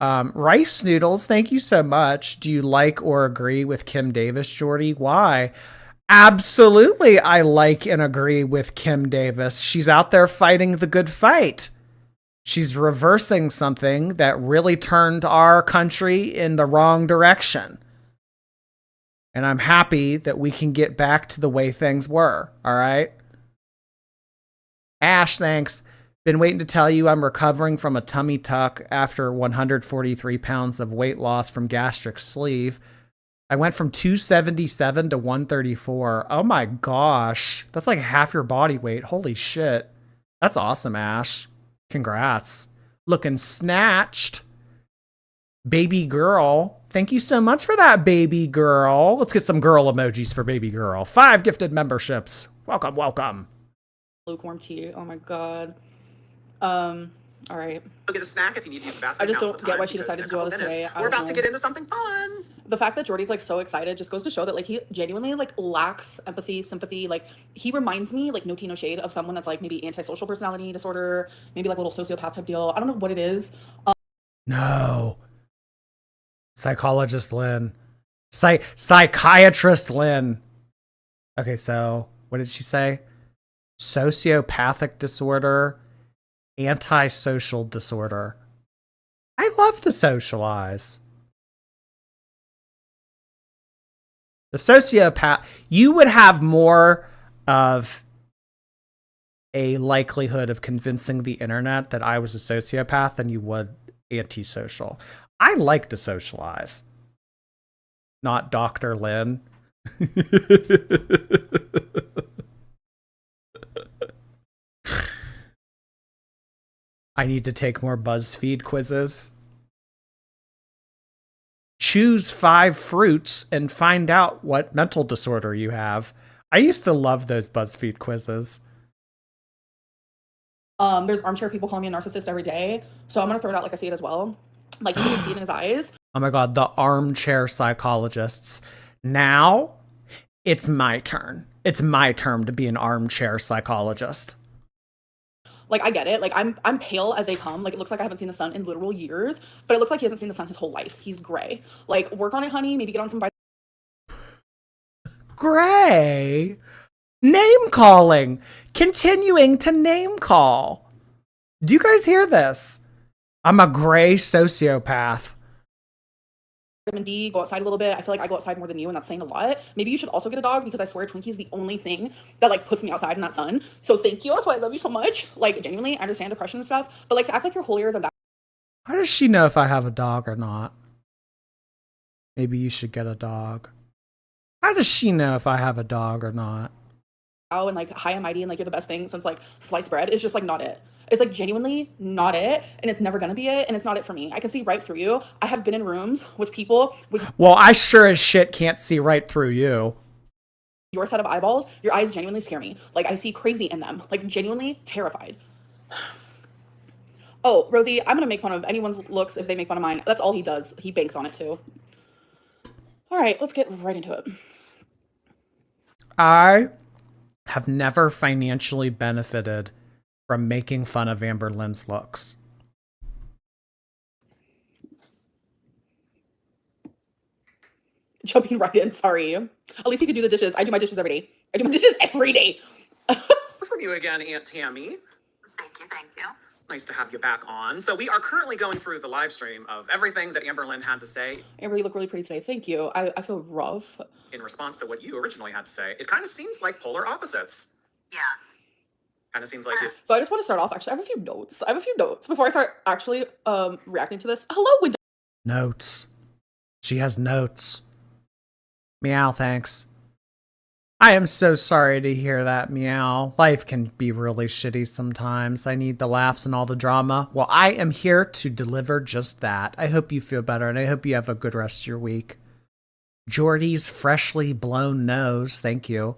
Rice Noodles, thank you so much. Do you like or agree with Kim Davis, Jordy? Why? Absolutely, I like and agree with Kim Davis. She's out there fighting the good fight. She's reversing something that really turned our country in the wrong direction. And I'm happy that we can get back to the way things were, all right? Ash, thanks. Been waiting to tell you I'm recovering from a tummy tuck after 143 pounds of weight loss from gastric sleeve. I went from 277 to 134. Oh my gosh. That's like half your body weight. Holy shit. That's awesome, Ash. Congrats. Looking snatched. Baby girl. Thank you so much for that, baby girl. Let's get some girl emojis for baby girl. 5 gifted memberships. Welcome, welcome. Lukewarm tea. Oh my god. All right. Go get a snack if you need to use the bathroom. I just Now's don't the get time, why she because decided in to do all a this couple today. minutes, I we're don't about to know. get into something fun. The fact that Jordy's like so excited just goes to show that like he genuinely like lacks empathy, sympathy. Like he reminds me, like no tea, no shade, of someone that's like maybe antisocial personality disorder, maybe like a little sociopath type deal. I don't know what it is. No. Psychologist Lynn. Psychiatrist Lynn. Okay, so what did she say? Sociopathic disorder, antisocial disorder. I love to socialize. The sociopath, you would have more of a likelihood of convincing the internet that I was a sociopath than you would antisocial. I like to socialize. Not Dr. Lynn. I need to take more BuzzFeed quizzes. Choose 5 fruits and find out what mental disorder you have. I used to love those BuzzFeed quizzes. There's armchair people calling me a narcissist every day, so I'm gonna throw it out like I see it as well. Like, you can just see it in his eyes. Oh my God, the armchair psychologists. Now it's my turn. It's my turn to be an armchair psychologist. Like, I get it. Like, I'm pale as they come. Like, it looks like I haven't seen the sun in literal years, but it looks like he hasn't seen the sun his whole life. He's gray. Like, work on it, honey. Maybe get on some vitamin. Gray? Name calling. Continuing to name call. Do you guys hear this? I'm a gray sociopath. Vitamin D, go outside a little bit. I feel like I go outside more than you, and that's saying a lot. Maybe you should also get a dog, because I swear Twinkie's the only thing that like puts me outside in that sun. So thank you. That's why I love you so much. Like, genuinely, I understand depression and stuff, but like, to act like you're holier than that. How does she know if I have a dog or not? Maybe you should get a dog. How does she know if I have a dog or not? And like high and mighty and like you're the best thing since like sliced bread is just like not it. It's like genuinely not it, and it's never gonna be it, and it's not it for me. I can see right through you. I have been in rooms with people with Well, I sure as shit can't see right through you. your set of eyeballs. Your eyes genuinely scare me. Like, I see crazy in them. Like, genuinely terrified. Oh, Rosie, I'm gonna make fun of anyone's looks if they make fun of mine. That's all he does. He banks on it too. All right, let's get right into it. I have never financially benefited from making fun of Amberlynn's looks. Jumping right in, sorry. At least he could do the dishes. I do my dishes every day. I do my dishes every day. From you again, Aunt Tammy. Thank you, thank you. Nice to have you back on. So we are currently going through the live stream of everything that Amberlynn had to say Amber, you look really pretty today. Thank you. I feel rough. in response to what you originally had to say. It kind of seems like polar opposites. Yeah. Kind of seems like it. So I just want to start off, actually, I have a few notes before I start actually reacting to this. Hello, window. Notes. She has notes. Meow, thanks. I am so sorry to hear that, Meow. Life can be really shitty sometimes. I need the laughs and all the drama. Well, I am here to deliver just that. I hope you feel better, and I hope you have a good rest of your week. Jordy's freshly blown nose, thank you.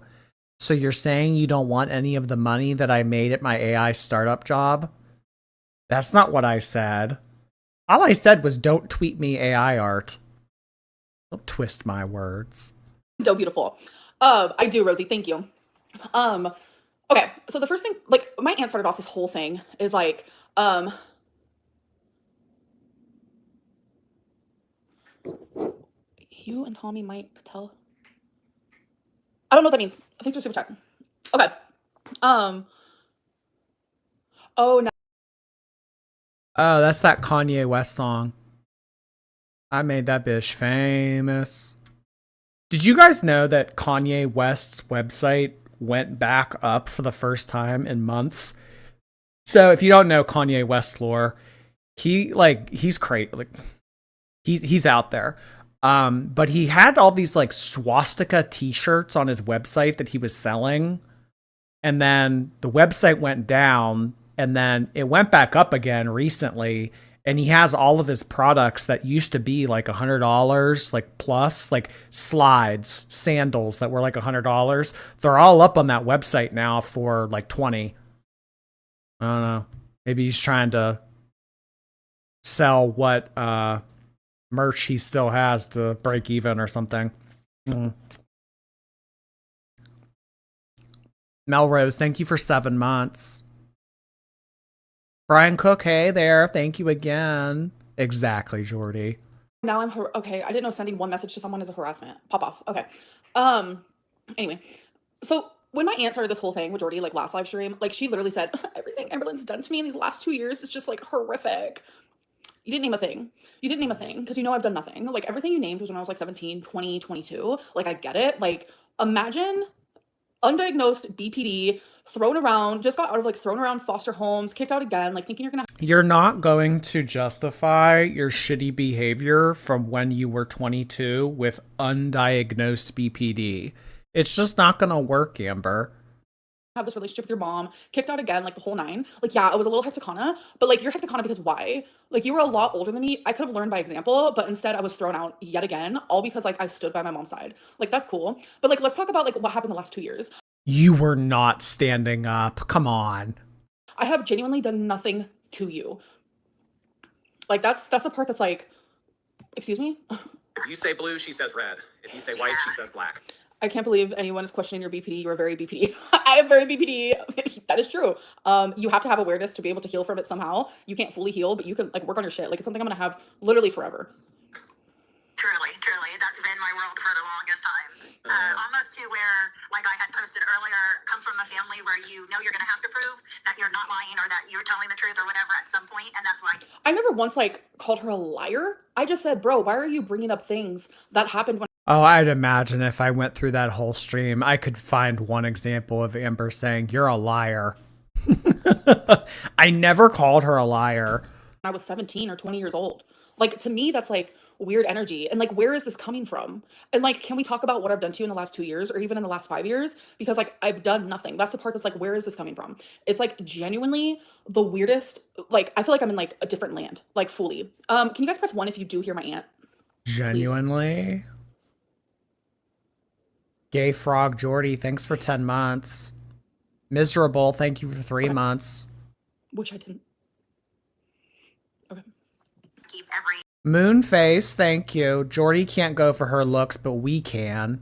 So you're saying you don't want any of the money that I made at my AI startup job? That's not what I said. All I said was don't tweet me AI art. Don't twist my words. So beautiful. I do, Rosie. Thank you. Okay. So the first thing, like, my aunt started off this whole thing is like, you and Tommy might tell. I don't know what that means. Thanks for super chat. Okay. Oh, no. Oh, that's that Kanye West song. I made that bitch famous. Did you guys know that Kanye West's website went back up for the first time in months? So if you don't know Kanye West lore, he's crazy. Like he's out there. But he had all these like swastika t-shirts on his website that he was selling. And then the website went down, and then it went back up again recently. And he has all of his products that used to be like $100, like plus, like slides, sandals that were like $100. They're all up on that website now for like 20. I don't know. Maybe he's trying to sell what merch he still has to break even or something. Melrose, thank you for 7 months. Brian Cook, hey there. Thank you again. Exactly, Jordy. Now I'm okay. I didn't know sending one message to someone is a harassment. Pop off. Okay. Anyway, so when my aunt started this whole thing with Jordy, like last live stream, like she literally said, everything Amberlynn's done to me in these last 2 years is just like horrific. You didn't name a thing. You didn't name a thing because you know I've done nothing. Like everything you named was when I was like 17, 20, 22. Like I get it. Like imagine undiagnosed BPD, thrown around, just got out of like thrown around foster homes, kicked out again, like thinking you're not going to justify your shitty behavior from when you were 22 with undiagnosed BPD. It's just not going to work, Amber. Have this relationship with your mom, kicked out again, like the whole nine. Like, yeah, I was a little hecticana, but like you're hecticana because why? Like you were a lot older than me. I could have learned by example, but instead I was thrown out yet again, all because like I stood by my mom's side. Like that's cool. But like let's talk about like what happened the last 2 years. You were not standing up. Come on. I have genuinely done nothing to you. Like, that's the part that's like, excuse me? If you say blue, she says red. If you say white, she says black. I can't believe anyone is questioning your BPD. You are very BPD. I am very BPD. That is true. You have to have awareness to be able to heal from it somehow. You can't fully heal, but you can, like, work on your shit. Like, it's something I'm gonna have literally forever. Truly, that's been my world for the longest time. Almost to where, like I had posted earlier, come from a family where you know you're going to have to prove that you're not lying or that you're telling the truth or whatever at some point, and that's why. I never once, like, called her a liar. I just said, bro, why are you bringing up things that happened when... Oh, I'd imagine if I went through that whole stream, I could find one example of Amber saying, "You're a liar." I never called her a liar. I was 17 or 20 years old. Like, to me, that's like weird energy. And like, where is this coming from? And like, can we talk about what I've done to you in the last 2 years or even in the last 5 years? Because like, I've done nothing. That's the part that's like, where is this coming from? It's like genuinely the weirdest. Like, I feel like I'm in like a different land, like fully. Can you guys press 1 if you do hear my aunt? Genuinely? Please. Gay Frog Jordy, thanks for 10 months. Miserable, thank you for 3 months. Which I didn't. Okay. Keep every... Moonface, thank you. Jordy can't go for her looks, but we can.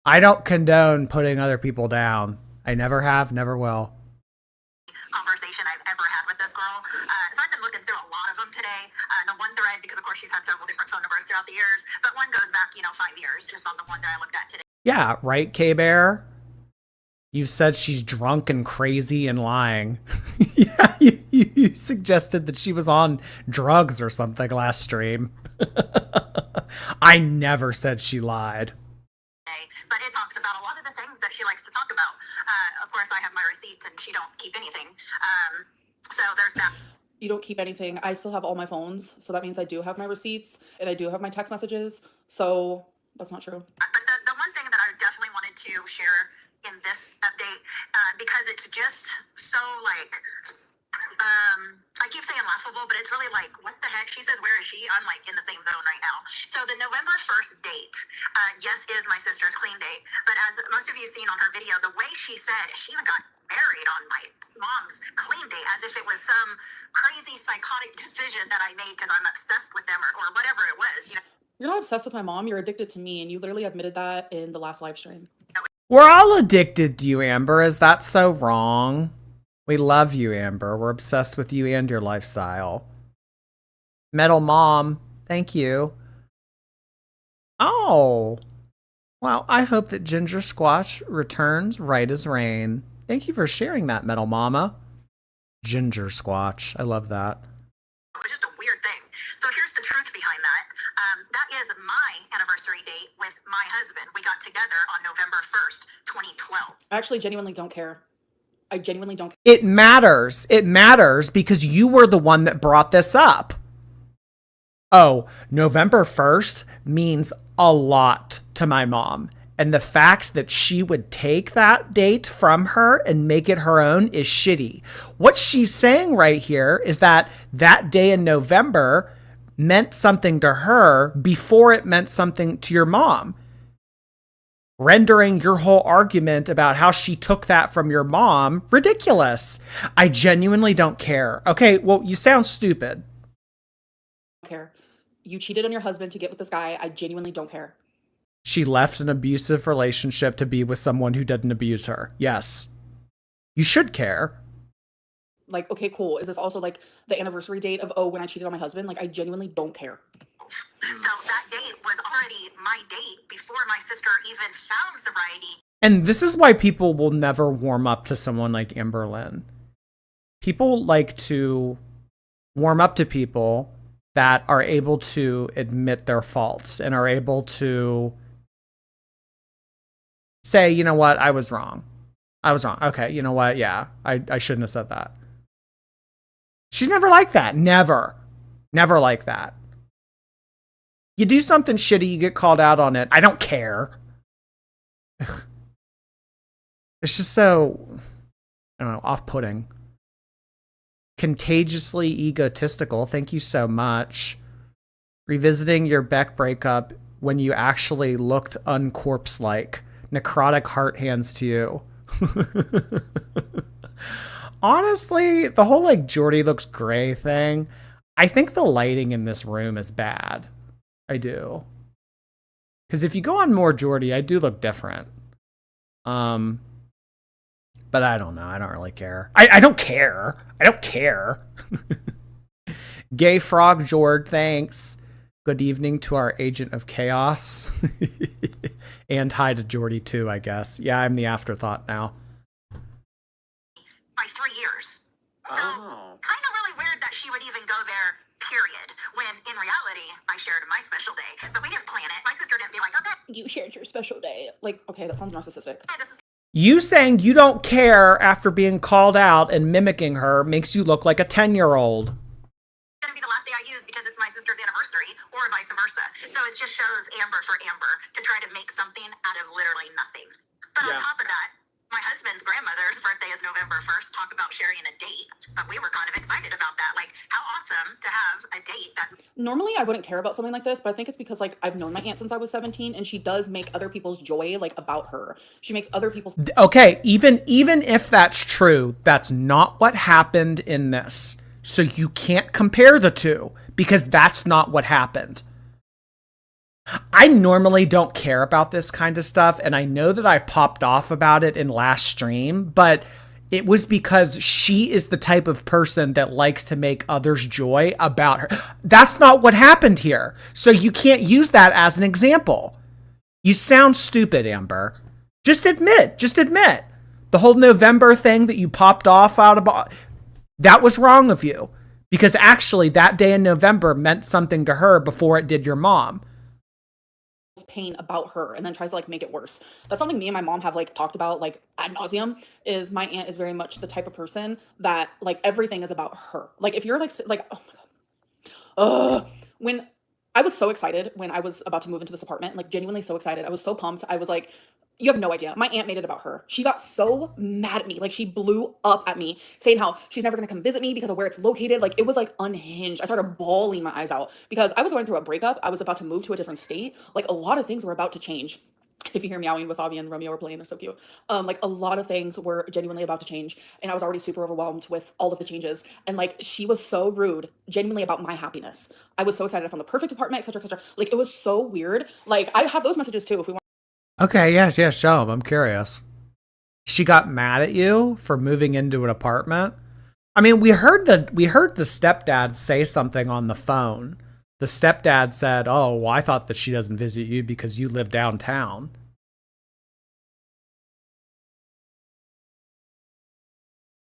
I don't condone putting other people down. I never have, never will. Conversation I've ever had with this girl. So I've been looking through a lot of them today. The one thread, because of course she's had several different phone numbers throughout the years, but one goes back, 5 years, just on the one that I looked at today. Yeah, right, K-Bear? You said she's drunk and crazy and lying. Yeah, you suggested that she was on drugs or something last stream. I never said she lied. But it talks about a lot of the things that she likes to talk about. Of course, I have my receipts and she don't keep anything. So there's that. You don't keep anything. I still have all my phones. So that means I do have my receipts and I do have my text messages. So that's not true. But the one thing that I definitely wanted to share in this update, because it's just so like, I keep saying laughable, but it's really like, what the heck? She says, where is she? I'm like in the same zone right now. So the November 1st date, yes, is my sister's clean date. But as most of you seen on her video, the way she said she even got married on my mom's clean date, as if it was some crazy psychotic decision that I made because I'm obsessed with them or whatever it was. You're not obsessed with my mom. You're addicted to me. And you literally admitted that in the last live stream. We're all addicted to you, Amber. Is that so wrong? We love you, Amber. We're obsessed with you and your lifestyle. Metal Mom, thank you. Oh. Well, I hope that Ginger Squash returns right as rain. Thank you for sharing that, Metal Mama. Ginger Squash. I love that. It was just a weird thing. So here's the truth behind that. That is my anniversary date with my husband. We got together on November 1st, 2012. I actually genuinely don't care. I genuinely don't care. It matters. It matters because you were the one that brought this up. Oh, November 1st means a lot to my mom. And the fact that she would take that date from her and make it her own is shitty. What she's saying right here is that that day in November meant something to her before it meant something to your mom. Rendering your whole argument about how she took that from your mom ridiculous. I genuinely don't care. Okay, well, you sound stupid. I don't care. You cheated on your husband to get with this guy. I genuinely don't care. She left an abusive relationship to be with someone who didn't abuse her. Yes. You should care. Like, okay, cool. Is this also like the anniversary date of, oh, when I cheated on my husband? Like, I genuinely don't care. So that date was already my date before my sister even found sobriety. And this is why people will never warm up to someone like Amberlynn. People like to warm up to people that are able to admit their faults and are able to say, you know what, I was wrong. I was wrong. Okay, you know what? Yeah, I shouldn't have said that. She's never like that. Never. Never like that. You do something shitty, you get called out on it. I don't care. Ugh. It's just so, I don't know, off-putting. Contagiously egotistical. Thank you so much. Revisiting your Beck breakup when you actually looked uncorpse-like. Necrotic heart hands to you. Honestly, the whole like Jordy looks gray thing, I think the lighting in this room is bad. I do. Because if you go on more Jordy, I do look different. But I don't know. I don't really care. I don't care. I don't care. Gay Frog Jord, thanks. Good evening to our agent of chaos. And hi to Jordy too, I guess. Yeah, I'm the afterthought now. By 3 years. So, kind of really weird that she would even go there, period. When, in reality, I shared my special day. But we didn't plan it. My sister didn't be like, okay. You shared your special day. Like, okay, that sounds narcissistic. This is You saying you don't care after being called out and mimicking her makes you look like a 10-year-old. going to be the last day I use because it's my sister's anniversary, or vice versa. So it just shows Amber for Amber to try to make something out of literally nothing. But on top of that, my husband's grandmother's birthday is November 1st. Talk about sharing a date. But we were kind of excited about that. Like, how awesome to have a date that... Normally, I wouldn't care about something like this, but I think it's because, like, I've known my aunt since I was 17, and she does make other people's joy, like, about her. She makes other people's... Okay, even if that's true, that's not what happened in this. So you can't compare the two, because that's not what happened. I normally don't care about this kind of stuff, and I know that I popped off about it in last stream, but it was because she is the type of person that likes to make others joy about her. That's not what happened here. So you can't use that as an example. You sound stupid, Amber. Just admit. The whole November thing that you popped off out about, that was wrong of you. Because actually that day in November meant something to her before it did your mom. Pain about her and then tries to like make it worse. That's something me and my mom have like talked about like ad nauseum. Is my aunt is very much the type of person that like everything is about her. Like if you're like oh my god, when I was so excited when I was about to move into this apartment, like genuinely so excited. I was so pumped. I was like, you have no idea. My aunt made it about her. She got so mad at me. Like she blew up at me saying how she's never going to come visit me because of where it's located. Like it was like unhinged. I started bawling my eyes out because I was going through a breakup. I was about to move to a different state. Like a lot of things were about to change. If you hear meowing, Wasabi and Romeo were playing, they're so cute. Like a lot of things were genuinely about to change, and I was already super overwhelmed with all of the changes. And like she was so rude, genuinely about my happiness. I was so excited. I found the perfect apartment, etc., etc. Like it was so weird. Like I have those messages too. If we want. Okay, yeah, show 'em. I'm curious. She got mad at you for moving into an apartment. I mean, we heard the stepdad say something on the phone. The stepdad said, "Oh, well, I thought that she doesn't visit you because you live downtown."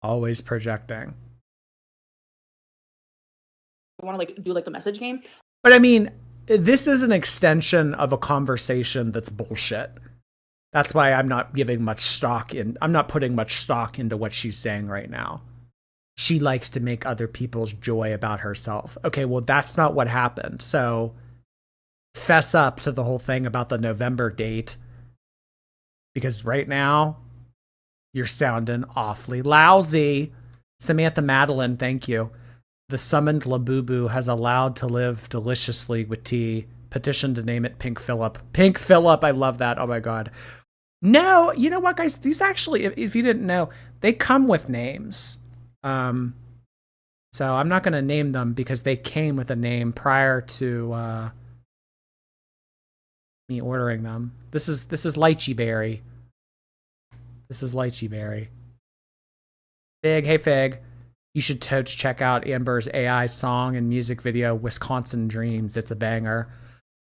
Always projecting. We want to like do like the message game. But I mean, this is an extension of a conversation that's bullshit. That's why I'm not putting much stock into what she's saying right now. She likes to make other people's joy about herself. Okay, well, that's not what happened. So fess up to the whole thing about the November date. Because right now, you're sounding awfully lousy. Samantha Madeline, thank you. The summoned Labubu has allowed to live deliciously with tea. Petition to name it Pink Phillip. Pink Phillip, I love that. Oh my god. No, you know what, guys? These actually, if you didn't know, they come with names. So I'm not going to name them because they came with a name prior to me ordering them. This is Lychee Berry. This is Lychee Berry. Fig, hey Fig. You should totes check out Amber's AI song and music video, Wisconsin Dreams. It's a banger.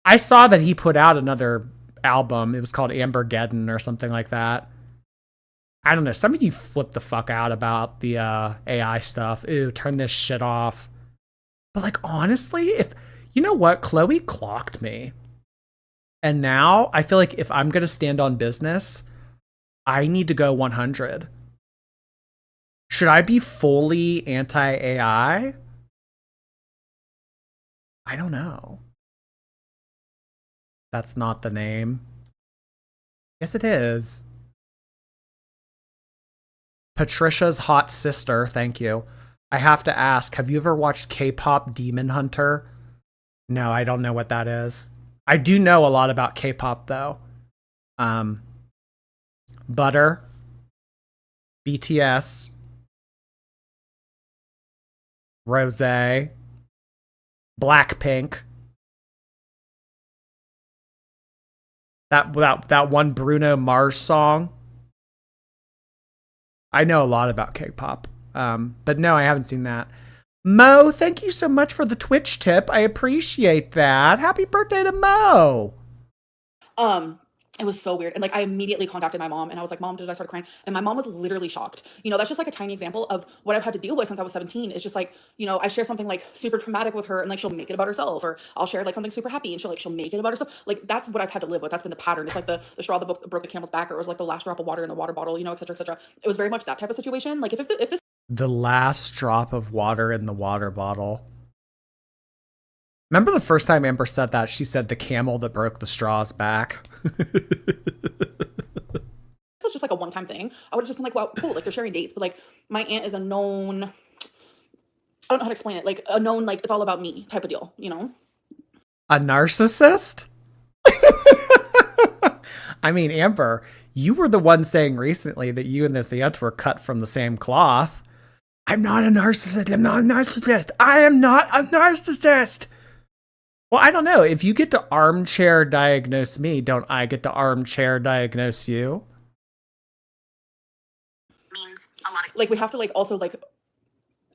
I saw that he put out another album. It was called Ambergeddon or something like that. I don't know. Some of you flip the fuck out about the AI stuff. Ew, turn this shit off. But like, honestly, you know what? Chloe clocked me. And now I feel like if I'm going to stand on business, I need to go 100. Should I be fully anti-AI? I don't know. That's not the name. Yes, it is. Patricia's hot sister, thank you. I have to ask, have you ever watched K-pop Demon Hunter? No, I don't know what that is. I do know a lot about K-pop though. Butter, BTS, Rose, Blackpink. That one Bruno Mars song. I know a lot about K-pop. But no, I haven't seen that. Mo, thank you so much for the Twitch tip. I appreciate that. Happy birthday to Mo. It was so weird. And like, I immediately contacted my mom and I was like, Mom, did I start crying? And my mom was literally shocked. You know, that's just like a tiny example of what I've had to deal with since I was 17. It's just like, you know, I share something like super traumatic with her and like, she'll make it about herself, or I'll share like something super happy and she'll make it about herself. Like, that's what I've had to live with. That's been the pattern. It's like the straw that broke the camel's back, or it was like the last drop of water in the water bottle, you know, et cetera, et cetera. It was very much that type of situation. Like if this The last drop of water in the water bottle. Remember the first time Amber said that? She said the camel that broke the straw's back. was just like a one-time thing, I would have just been like, wow, cool, like they're sharing dates. But like, my aunt is a known, I don't know how to explain it, like a known, like it's all about me type of deal, you know? A narcissist? I mean, Amber, you were the one saying recently that you and this aunt were cut from the same cloth. I'm not a narcissist. I'm not a narcissist. I am not a narcissist. Well, I don't know. If you get to armchair diagnose me, don't I get to armchair diagnose you? Means a lot of Like, we have to like also like,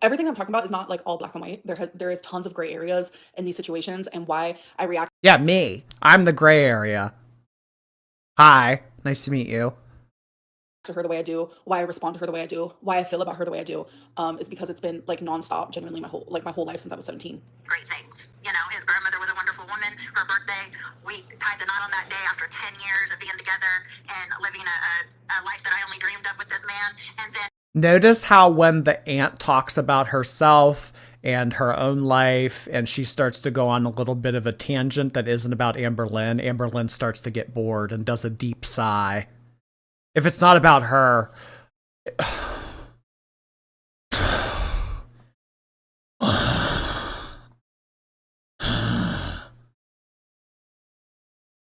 everything I'm talking about is not like all black and white. There is tons of gray areas in these situations, and why I react Yeah, me. I'm the gray area. Hi. Nice to meet you. to her the way I do, why I respond to her the way I do, why I feel about her the way I do, is because it's been like nonstop, genuinely my whole life since I was 17. great things. You know, his grandmother was a wonderful woman. Her birthday, we tied the knot on that day after 10 years of being together and living a life that I only dreamed of with this man. And then Notice how when the aunt talks about herself and her own life, and she starts to go on a little bit of a tangent that isn't about Amberlynn, Amberlynn starts to get bored and does a deep sigh. If it's not about her...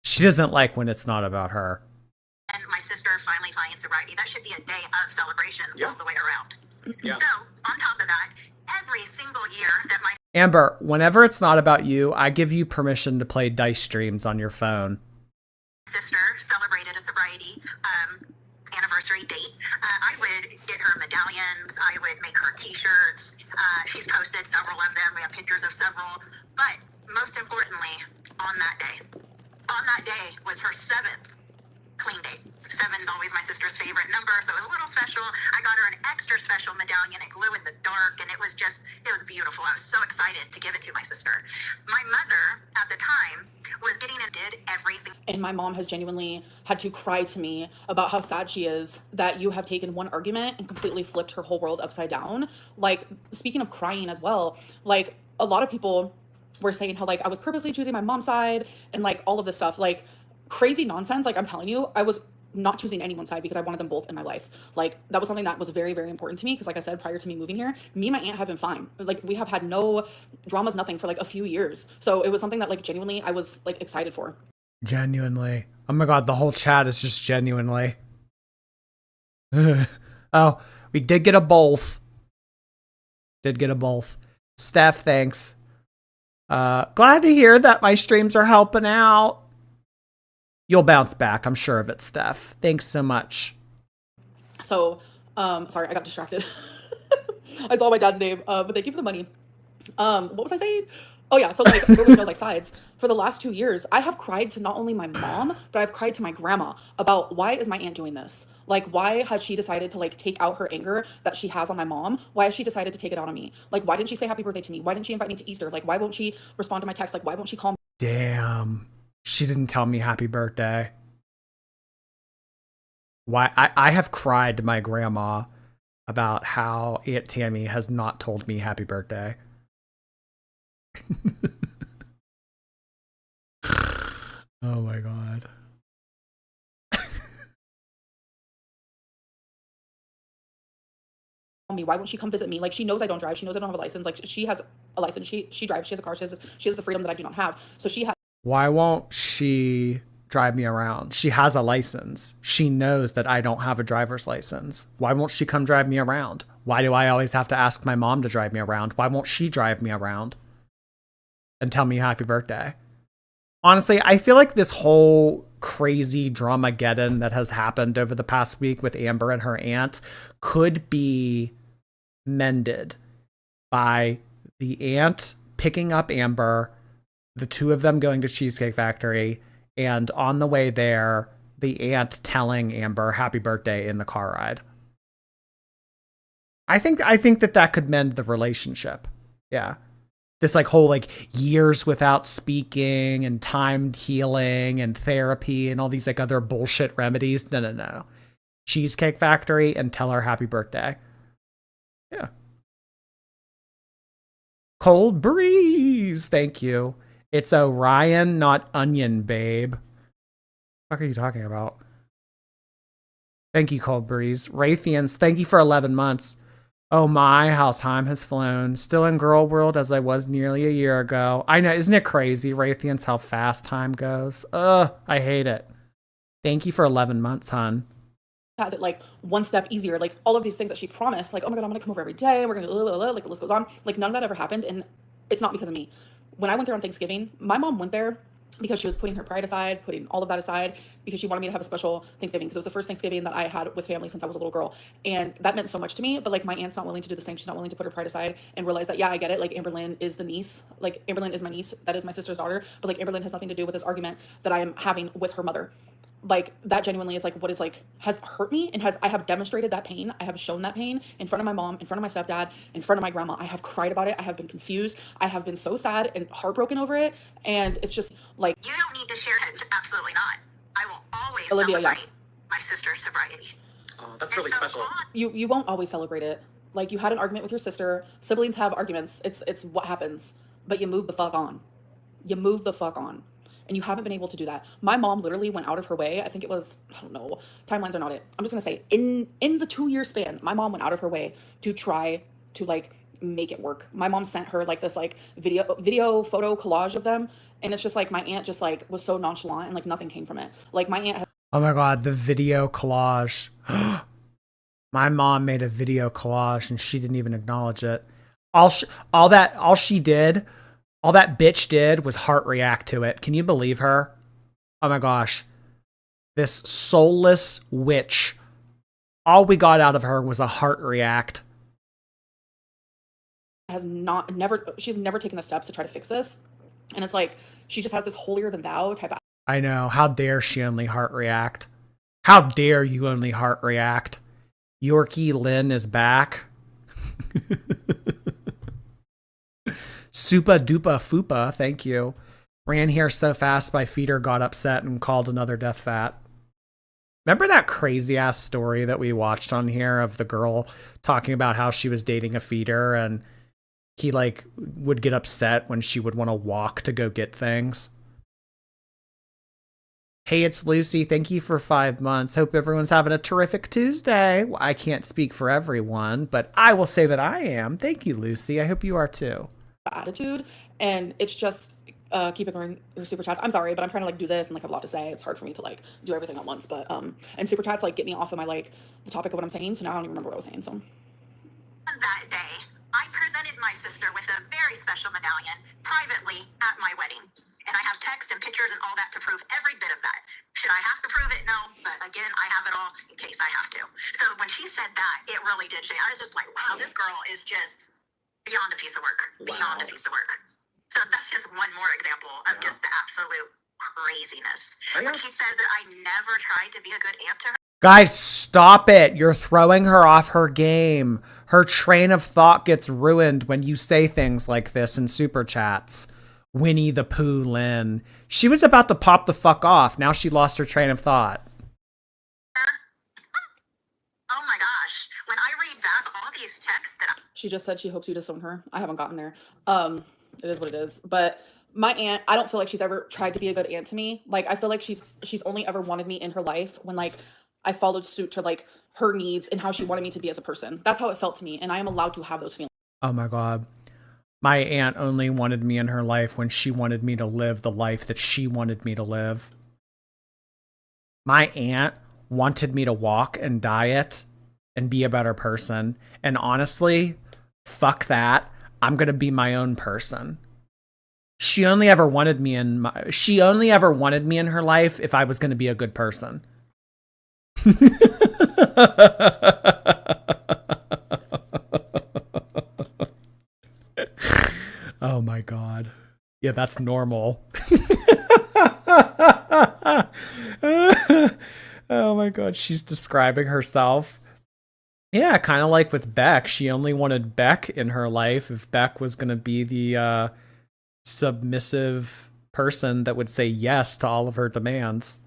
She doesn't like when it's not about her. and my sister finally finding sobriety. That should be a day of celebration all the way around. Yeah. So, on top of that, every single year that my Amber, whenever it's not about you, I give you permission to play dice streams on your phone. sister celebrated a sobriety anniversary date, I would get her medallions. I would make her t-shirts. She's posted several of them. We have pictures of several. But most importantly, on that day was her 7th clean date. 7 is always my sister's favorite number, so it was a little special. I got her an extra special medallion. It glue in the dark, and it was beautiful. I was so excited to give it to my sister. My mother at the time was getting and did every single. And my mom has genuinely had to cry to me about how sad she is that you have taken one argument and completely flipped her whole world upside down. Like, speaking of crying as well, like a lot of people were saying how like I was purposely choosing my mom's side and like all of this stuff, like crazy nonsense. Like, I'm telling you, I was not choosing anyone's side because I wanted them both in my life. Like, that was something that was very, very important to me because, like I said, prior to me moving here, me and my aunt have been fine. Like, we have had no dramas, nothing for like a few years. So it was something that like genuinely I was like excited for. Genuinely. Oh my god, the whole chat is just genuinely. Oh, we did get a both. Steph, thanks. Glad to hear that my streams are helping out. You'll bounce back, I'm sure of it, Steph. Thanks so much. So, sorry, I got distracted. I saw my dad's name, but thank you for the money. What was I saying? Oh yeah, so like there was no like sides. For the last 2 years, I have cried to not only my mom, but I've cried to my grandma about why is my aunt doing this? Like, why has she decided to like take out her anger that she has on my mom? Why has she decided to take it out on me? Like, why didn't she say happy birthday to me? Why didn't she invite me to Easter? Like, why won't she respond to my text? Like, why won't she call me? Damn. She didn't tell me happy birthday. Why I have cried to my grandma about how Aunt Tammy has not told me happy birthday. Oh my god. Me? Why won't she come visit me? Like, she knows I don't drive. She knows I don't have a license. Like, she has a license. She drives. She has a car. She has the freedom that I do not have. So she has. Why won't she drive me around? She has a license. She knows that I don't have a driver's license. Why won't she come drive me around? Why do I always have to ask my mom to drive me around? Why won't she drive me around and tell me happy birthday? Honestly, I feel like this whole crazy dramageddon that has happened over the past week with Amber and her aunt could be mended by the aunt picking up Amber, the two of them going to Cheesecake Factory, and on the way there, the aunt telling Amber happy birthday in the car ride. I think that could mend the relationship. Yeah. This like whole like years without speaking and timed healing and therapy and all these like other bullshit remedies. No. Cheesecake Factory and tell her happy birthday. Yeah. Cold breeze. Thank you. It's Orion, not onion, babe. What are you talking about? Thank you, Cold Breeze. Raythians, thank you for 11 months. Oh my, how time has flown. Still in girl world as I was nearly a year ago. I know, isn't it crazy, Raythians, how fast time goes? Ugh, I hate it. Thank you for 11 months, hon. Has it like one step easier, like all of these things that she promised, like, oh my God, I'm gonna come over every day, we're gonna like the list goes on. Like none of that ever happened, and it's not because of me. When I went there on Thanksgiving, my mom went there because she was putting her pride aside, putting all of that aside, because she wanted me to have a special Thanksgiving, because it was the first Thanksgiving that I had with family since I was a little girl. And that meant so much to me. But like my aunt's not willing to do the same. She's not willing to put her pride aside and realize that, yeah, I get it. Like Amberlynn is the niece. Like Amberlynn is my niece. That is my sister's daughter. But like Amberlynn has nothing to do with this argument that I am having with her mother. Like that genuinely is like what is like has hurt me, and I have demonstrated that pain. I have shown that pain in front of my mom, in front of my stepdad, in front of my grandma. I have cried about it. I have been confused. I have been so sad and heartbroken over it. And it's just like, you don't need to share it. Absolutely not. I will always Olivia, celebrate my sister's sobriety. Oh, that's really special. You won't always celebrate it. Like you had an argument with your sister. Siblings have arguments. It's what happens. But you move the fuck on. You move the fuck on. And you haven't been able to do that. My mom literally went out of her way. I think it was, I don't know, timelines are not it. I'm just gonna say in the 2-year span, my mom went out of her way to try to like make it work. My mom sent her like this like video photo collage of them. And it's just like my aunt just like was so nonchalant and like nothing came from it. Like my aunt Oh my God, the video collage. My mom made a video collage and she didn't even acknowledge it. All that bitch did was heart react to it. Can you believe her? Oh my gosh. This soulless witch. All we got out of her was a heart react. she's never taken the steps to try to fix this. And it's like, she just has this holier than thou type of. I know. How dare she only heart react? How dare you only heart react? Yorkie Lynn is back. Supa dupa fupa, thank you. Ran here so fast my feeder got upset and called another death fat. Remember that crazy ass story that we watched on here of the girl talking about how she was dating a feeder and he like would get upset when she would want to walk to go get things? Hey, it's Lucy. Thank you for 5 months. Hope everyone's having a terrific Tuesday. Well, I can't speak for everyone, but I will say that I am. Thank you, Lucy. I hope you are too. Attitude, and it's just keep ignoring your super chats. I'm sorry, but I'm trying to like do this and like have a lot to say. It's hard for me to like do everything at once, but and super chats like get me off of my like the topic of what I'm saying, so now I don't even remember what I was saying. So That day, I presented my sister with a very special medallion privately at my wedding. And I have text and pictures and all that to prove every bit of that. Should I have to prove it? No. But again, I have it all in case I have to. So when she said that, it really did shake. I was just like, wow, this girl is just beyond a piece of work. Beyond a piece of work. So that's just one more example of just the absolute craziness. When she says that I never tried to be a good aunt to her. Guys, stop it. You're throwing her off her game. Her train of thought gets ruined when you say things like this in super chats. Winnie the Pooh Lynn. She was about to pop the fuck off. Now she lost her train of thought. Oh my gosh. When I read back all these texts that she just said she hopes you disown her. I haven't gotten there. It is what it is. But my aunt, I don't feel like she's ever tried to be a good aunt to me. Like I feel like she's only ever wanted me in her life when like I followed suit to like her needs and how she wanted me to be as a person. That's how it felt to me, and I am allowed to have those feelings. Oh my God. My aunt only wanted me in her life when she wanted me to live the life that she wanted me to live. My aunt wanted me to walk and diet and be a better person. And honestly, fuck that. I'm going to be my own person. She only ever wanted me in her life if I was going to be a good person. Oh my God. Yeah, that's normal. Oh my God. She's describing herself. Yeah, kind of like with Beck. She only wanted Beck in her life if Beck was going to be the submissive person that would say yes to all of her demands.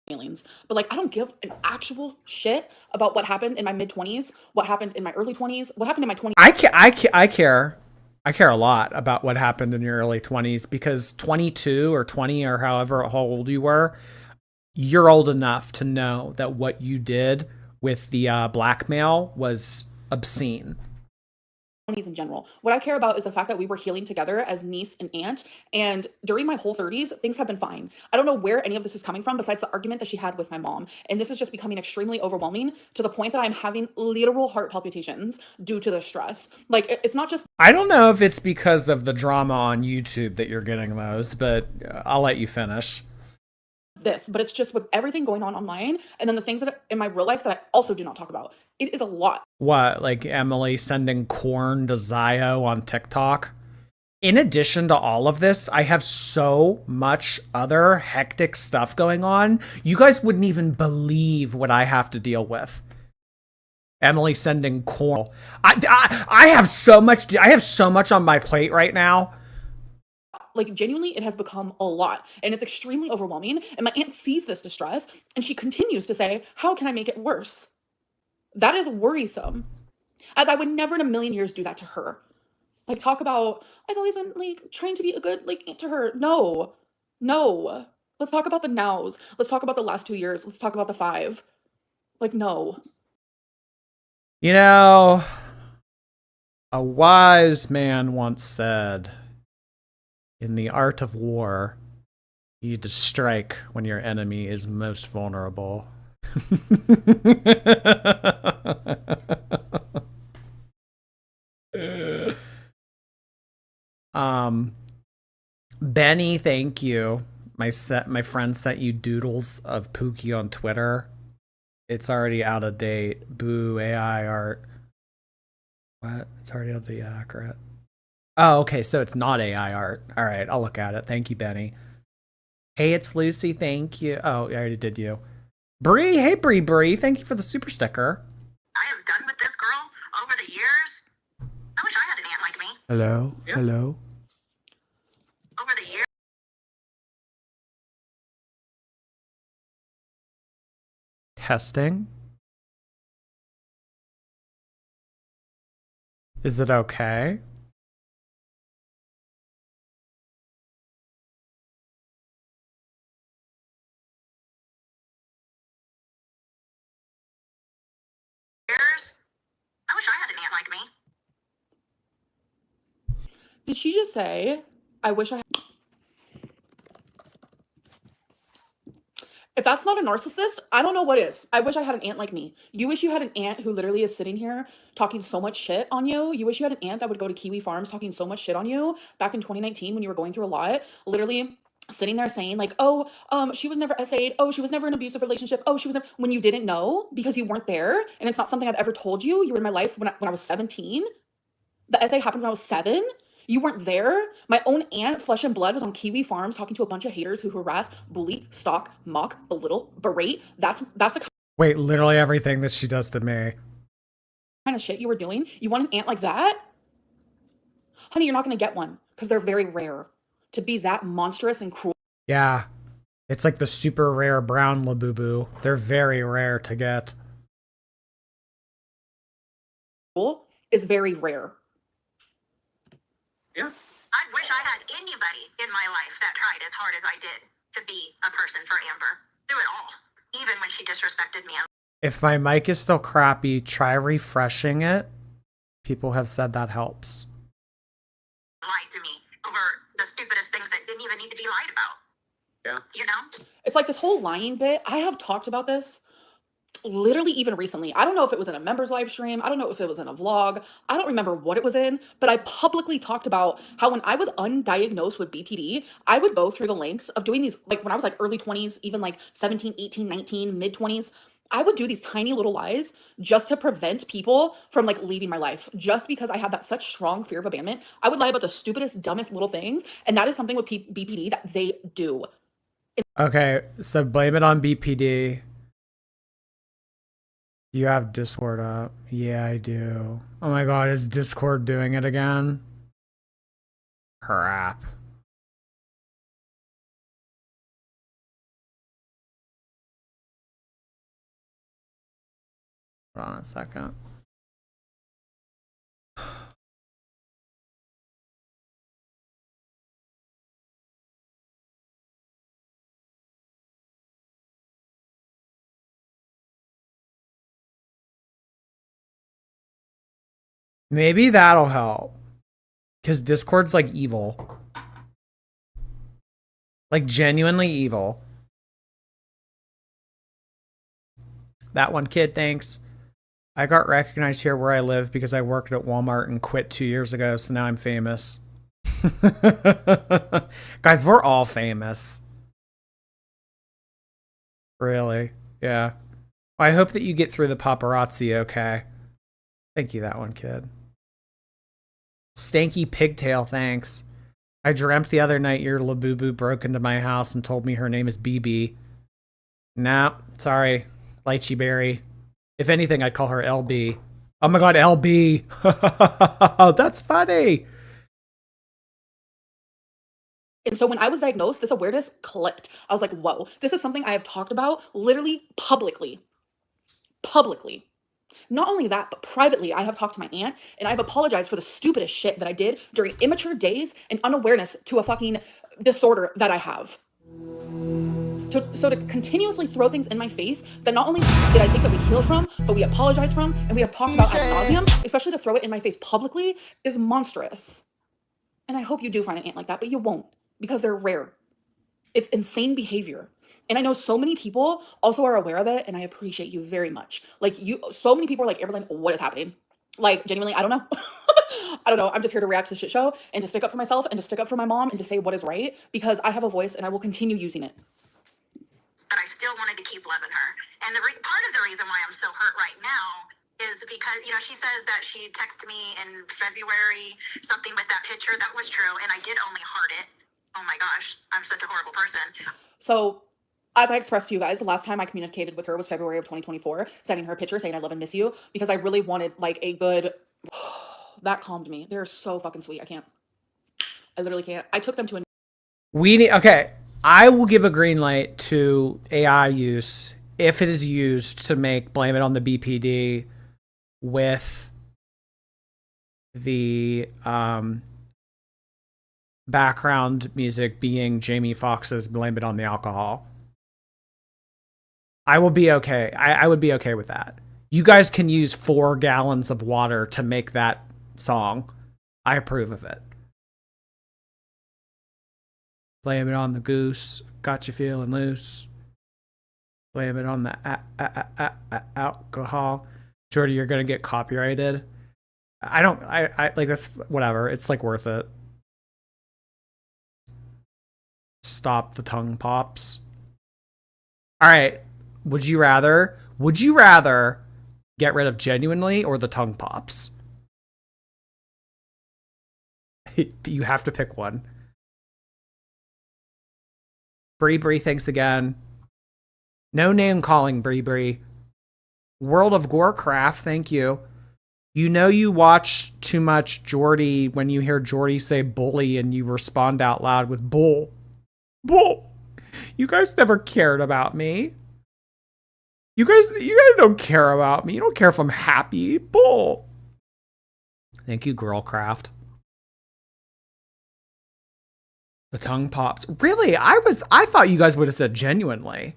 Feelings, but like I don't give an actual shit about what happened in my mid-20s, what happened in my early 20s, what happened in my 20s. I care a lot about what happened in your early 20s because 22 or 20 or however how old you were, you're old enough to know that what you did with the blackmail was obscene. In general, what I care about is the fact that we were healing together as niece and aunt, and during my whole 30s things have been fine. I don't know where any of this is coming from besides the argument that she had with my mom, and this is just becoming extremely overwhelming to the point that I'm having literal heart palpitations due to the stress. Like it's not just, I don't know if it's because of the drama on YouTube that you're getting those, but I'll let you finish. This, but it's just with everything going on online and then the things that in my real life that I also do not talk about. It is a lot. What, like Emily sending corn to Zio on TikTok? In addition to all of this, I have so much other hectic stuff going on. You guys wouldn't even believe what I have to deal with. Emily sending corn. I have so much on my plate right now. Like genuinely, it has become a lot and it's extremely overwhelming. And my aunt sees this distress and she continues to say, how can I make it worse? That is worrisome, as I would never in a million years do that to her. Like talk about, I've always been like trying to be a good like aunt to her. No. Let's talk about the nows. Let's talk about the last 2 years. Let's talk about the 5. Like, no. You know, a wise man once said, in the art of war, you need to strike when your enemy is most vulnerable. Benny, thank you. My friend sent you doodles of Pookie on Twitter. It's already out of date. Boo, AI art. What? It's already out of date, accurate. Oh, okay, so it's not AI art. All right, I'll look at it. Thank you, Benny. Hey, it's Lucy. Thank you. Oh, I already did you. Bree, hey, Bree. Thank you for the super sticker. I am done with this girl over the years. I wish I had an aunt like me. Hello? Yeah. Hello? Over the years. Testing? Is it okay? I wish I had an aunt like me. Did she just say, I wish I had... If that's not a narcissist, I don't know what is. I wish I had an aunt like me. You wish you had an aunt who literally is sitting here talking so much shit on you. You wish you had an aunt that would go to Kiwi Farms talking so much shit on you back in 2019 when you were going through a lot. Literally sitting there saying like, oh, she was never SA'd. Oh, she was never in an abusive relationship. Oh, she was never... When you didn't know because you weren't there and it's not something I've ever told you. You were in my life when I was 17. The SA happened when I was 7. You weren't there. My own aunt, flesh and blood, was on Kiwi Farms talking to a bunch of haters who harass, bully, stalk, mock, belittle, berate. That's the Wait, literally everything that she does to me. kind of shit you were doing. You want an aunt like that? Honey, you're not going to get one because they're very rare. To be that monstrous and cruel. Yeah. It's like the super rare brown Labubu. They're very rare to get. Is very rare. Yeah. I wish I had anybody in my life that tried as hard as I did to be a person for Amber. Through it all. Even when she disrespected me. If my mic is still crappy, try refreshing it. People have said that helps. Lied to me over the stupidest things that didn't even need to be lied about. Yeah. You know? It's like this whole lying bit. I have talked about this literally even recently. I don't know if it was in a members live stream. I don't know if it was in a vlog. I don't remember what it was in, but I publicly talked about how when I was undiagnosed with BPD, I would go through the links of doing these, like when I was like early 20s, even like 17, 18, 19, mid 20s. I would do these tiny little lies just to prevent people from like leaving my life, just because I had that such strong fear of abandonment. I would lie about the stupidest, dumbest little things. And that is something with BPD that they do. Okay, so blame it on BPD. You have Discord up. Yeah, I do. Oh my god, is Discord doing it again? Crap. Hold on a second. Maybe that'll help. Because Discord's like evil. Like genuinely evil. That one kid, thanks. I got recognized here where I live because I worked at Walmart and quit 2 years ago, so now I'm famous. Guys, we're all famous. Really? Yeah. I hope that you get through the paparazzi okay. Thank you, that one kid. Stanky pigtail, thanks. I dreamt the other night your Labubu broke into my house and told me her name is BB. Nah, sorry. Lychee Berry. If anything, I'd call her LB. Oh my god, LB! That's funny! And so when I was diagnosed, this awareness clicked. I was like, whoa, this is something I have talked about literally publicly. Publicly. Not only that, but privately, I have talked to my aunt and I've apologized for the stupidest shit that I did during immature days and unawareness to a fucking disorder that I have. So to continuously throw things in my face that not only did I think that we healed from, but we apologized from, and we have talked about ad nauseum, especially to throw it in my face publicly, is monstrous. And I hope you do find an aunt like that, but you won't, because they're rare. It's insane behavior. And I know so many people also are aware of it, and I appreciate you very much. Like, so many people are like, Amberlynn, what is happening? Like, genuinely, I don't know. I don't know. I'm just here to react to the shit show and to stick up for myself and to stick up for my mom and to say what is right, because I have a voice and I will continue using it. But I still wanted to keep loving her. And part of the reason why I'm so hurt right now is because, you know, she says that she texted me in February, something with that picture. That was true. And I did only heart it. Oh my gosh, I'm such a horrible person. So, as I expressed to you guys, the last time I communicated with her was February of 2024, sending her a picture saying I love and miss you, because I really wanted like a good... That calmed me. They're so fucking sweet. I can't. I literally can't. I took them to a... We need... Okay. I will give a green light to AI use if it is used to make blame it on the BPD with the background music being Jamie Foxx's Blame It on the Alcohol. I will be okay. I would be okay with that. You guys can use 4 gallons of water to make that song. I approve of it. Blame it on the goose. Got you feeling loose. Blame it on the alcohol. Jordy, you're going to get copyrighted. I like, that's whatever. It's like worth it. Stop the tongue pops. All right. Would you rather get rid of genuinely or the tongue pops? You have to pick one. Bree, thanks again. No name calling, Bree. World of Warcraft, thank you. You know you watch too much Jordy when you hear Jordy say bully and you respond out loud with bull. Bull. You guys never cared about me. You guys don't care about me. You don't care if I'm happy. Bull. Thank you, Girlcraft. The tongue pops. Really? I thought you guys would have said genuinely.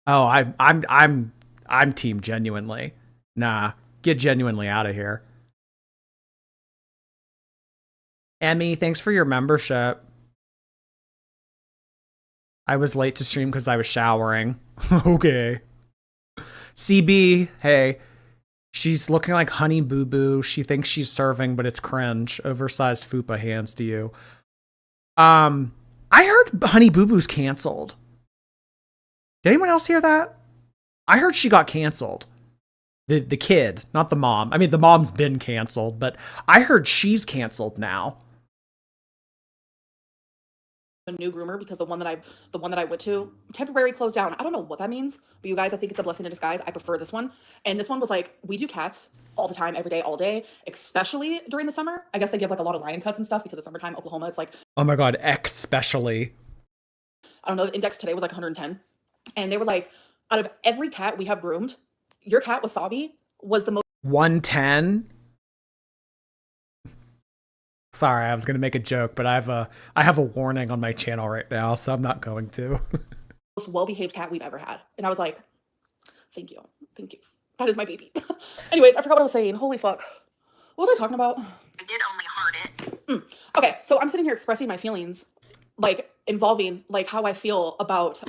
Oh, I'm team genuinely. Nah, get genuinely out of here. Emmy, thanks for your membership. I was late to stream because I was showering. Okay. CB, hey, she's looking like Honey Boo Boo. She thinks she's serving, but it's cringe. Oversized fupa hands to you. I heard Honey Boo Boo's canceled. Did anyone else hear that? I heard she got canceled. The kid, not the mom. I mean, the mom's been canceled, but I heard she's canceled now. A new groomer because the one that I went to temporarily closed down. I don't know what that means, but you guys, I think it's a blessing in disguise. I prefer this one. And this one was like, we do cats all the time, every day, all day, especially during the summer. I guess they give like a lot of lion cuts and stuff because it's summertime, Oklahoma. It's like, oh my God, especially. I don't know, the index today was like 110. And they were like, out of every cat we have groomed, your cat Wasabi was the most 110. Sorry, I was going to make a joke, but I have a warning on my channel right now, so I'm not going to. most well-behaved cat we've ever had. And I was like, thank you. That is my baby. Anyways, I forgot what I was saying. Holy fuck. What was I talking about? I did only heart it. Okay, so I'm sitting here expressing my feelings, like involving like how I feel about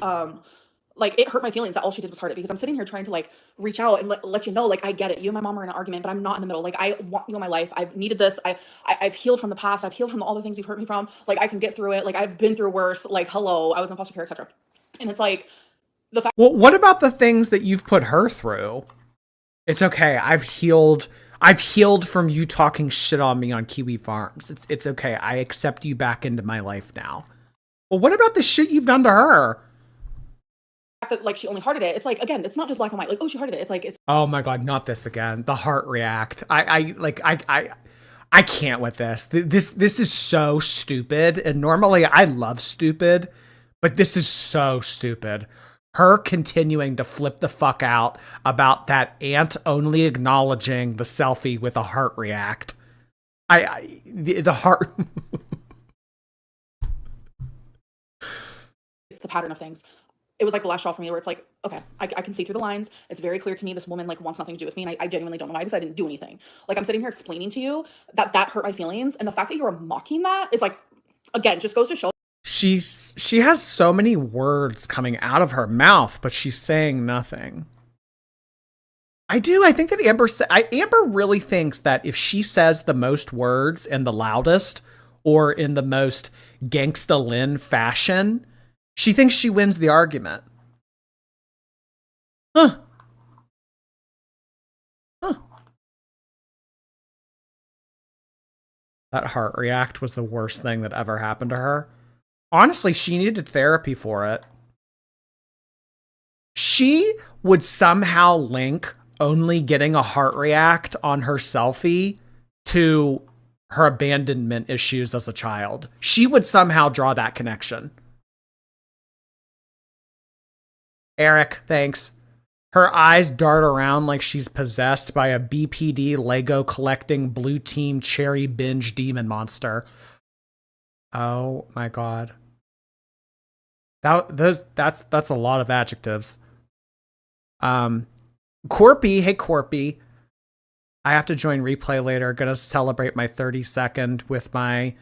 like it hurt my feelings that all she did was hurt it, because I'm sitting here trying to like reach out and let you know, like, I get it. You and my mom are in an argument, but I'm not in the middle. Like, I want you in my life. I've needed this. I've healed from the past. I've healed from all the things you've hurt me from. Like, I can get through it. Like, I've been through worse. Like, hello, I was in foster care, etc. And it's like the fact. Well, what about the things that you've put her through? It's okay. I've healed from you talking shit on me on Kiwi Farms. It's okay. I accept you back into my life now. Well, what about the shit you've done to her? That like she only hearted it. It's like, again, it's not just black and white. Like, oh, she hearted it. It's like, it's, oh my God, not this again. The heart react. I can't with this. This is so stupid. And normally I love stupid, but this is so stupid. Her continuing to flip the fuck out about that aunt only acknowledging the selfie with a heart react. The heart. it's the pattern of things. It was like the last straw for me where it's like, okay, I can see through the lines. It's very clear to me this woman like wants nothing to do with me, and I genuinely don't know why, because I didn't do anything. Like, I'm sitting here explaining to you that hurt my feelings, and the fact that you are mocking that is like, again, just goes to show. She has so many words coming out of her mouth, but she's saying nothing. I think that Amber really thinks that if she says the most words and the loudest, or in the most Gangsta Lynn fashion, she thinks she wins the argument. Huh. That heart react was the worst thing that ever happened to her. Honestly, she needed therapy for it. She would somehow link only getting a heart react on her selfie to her abandonment issues as a child. She would somehow draw that connection. Eric, thanks. Her eyes dart around like she's possessed by a BPD Lego collecting blue team cherry binge demon monster. Oh my God. That's a lot of adjectives. Corpy, hey Corpy. I have to join replay later. Gonna celebrate my 32nd with my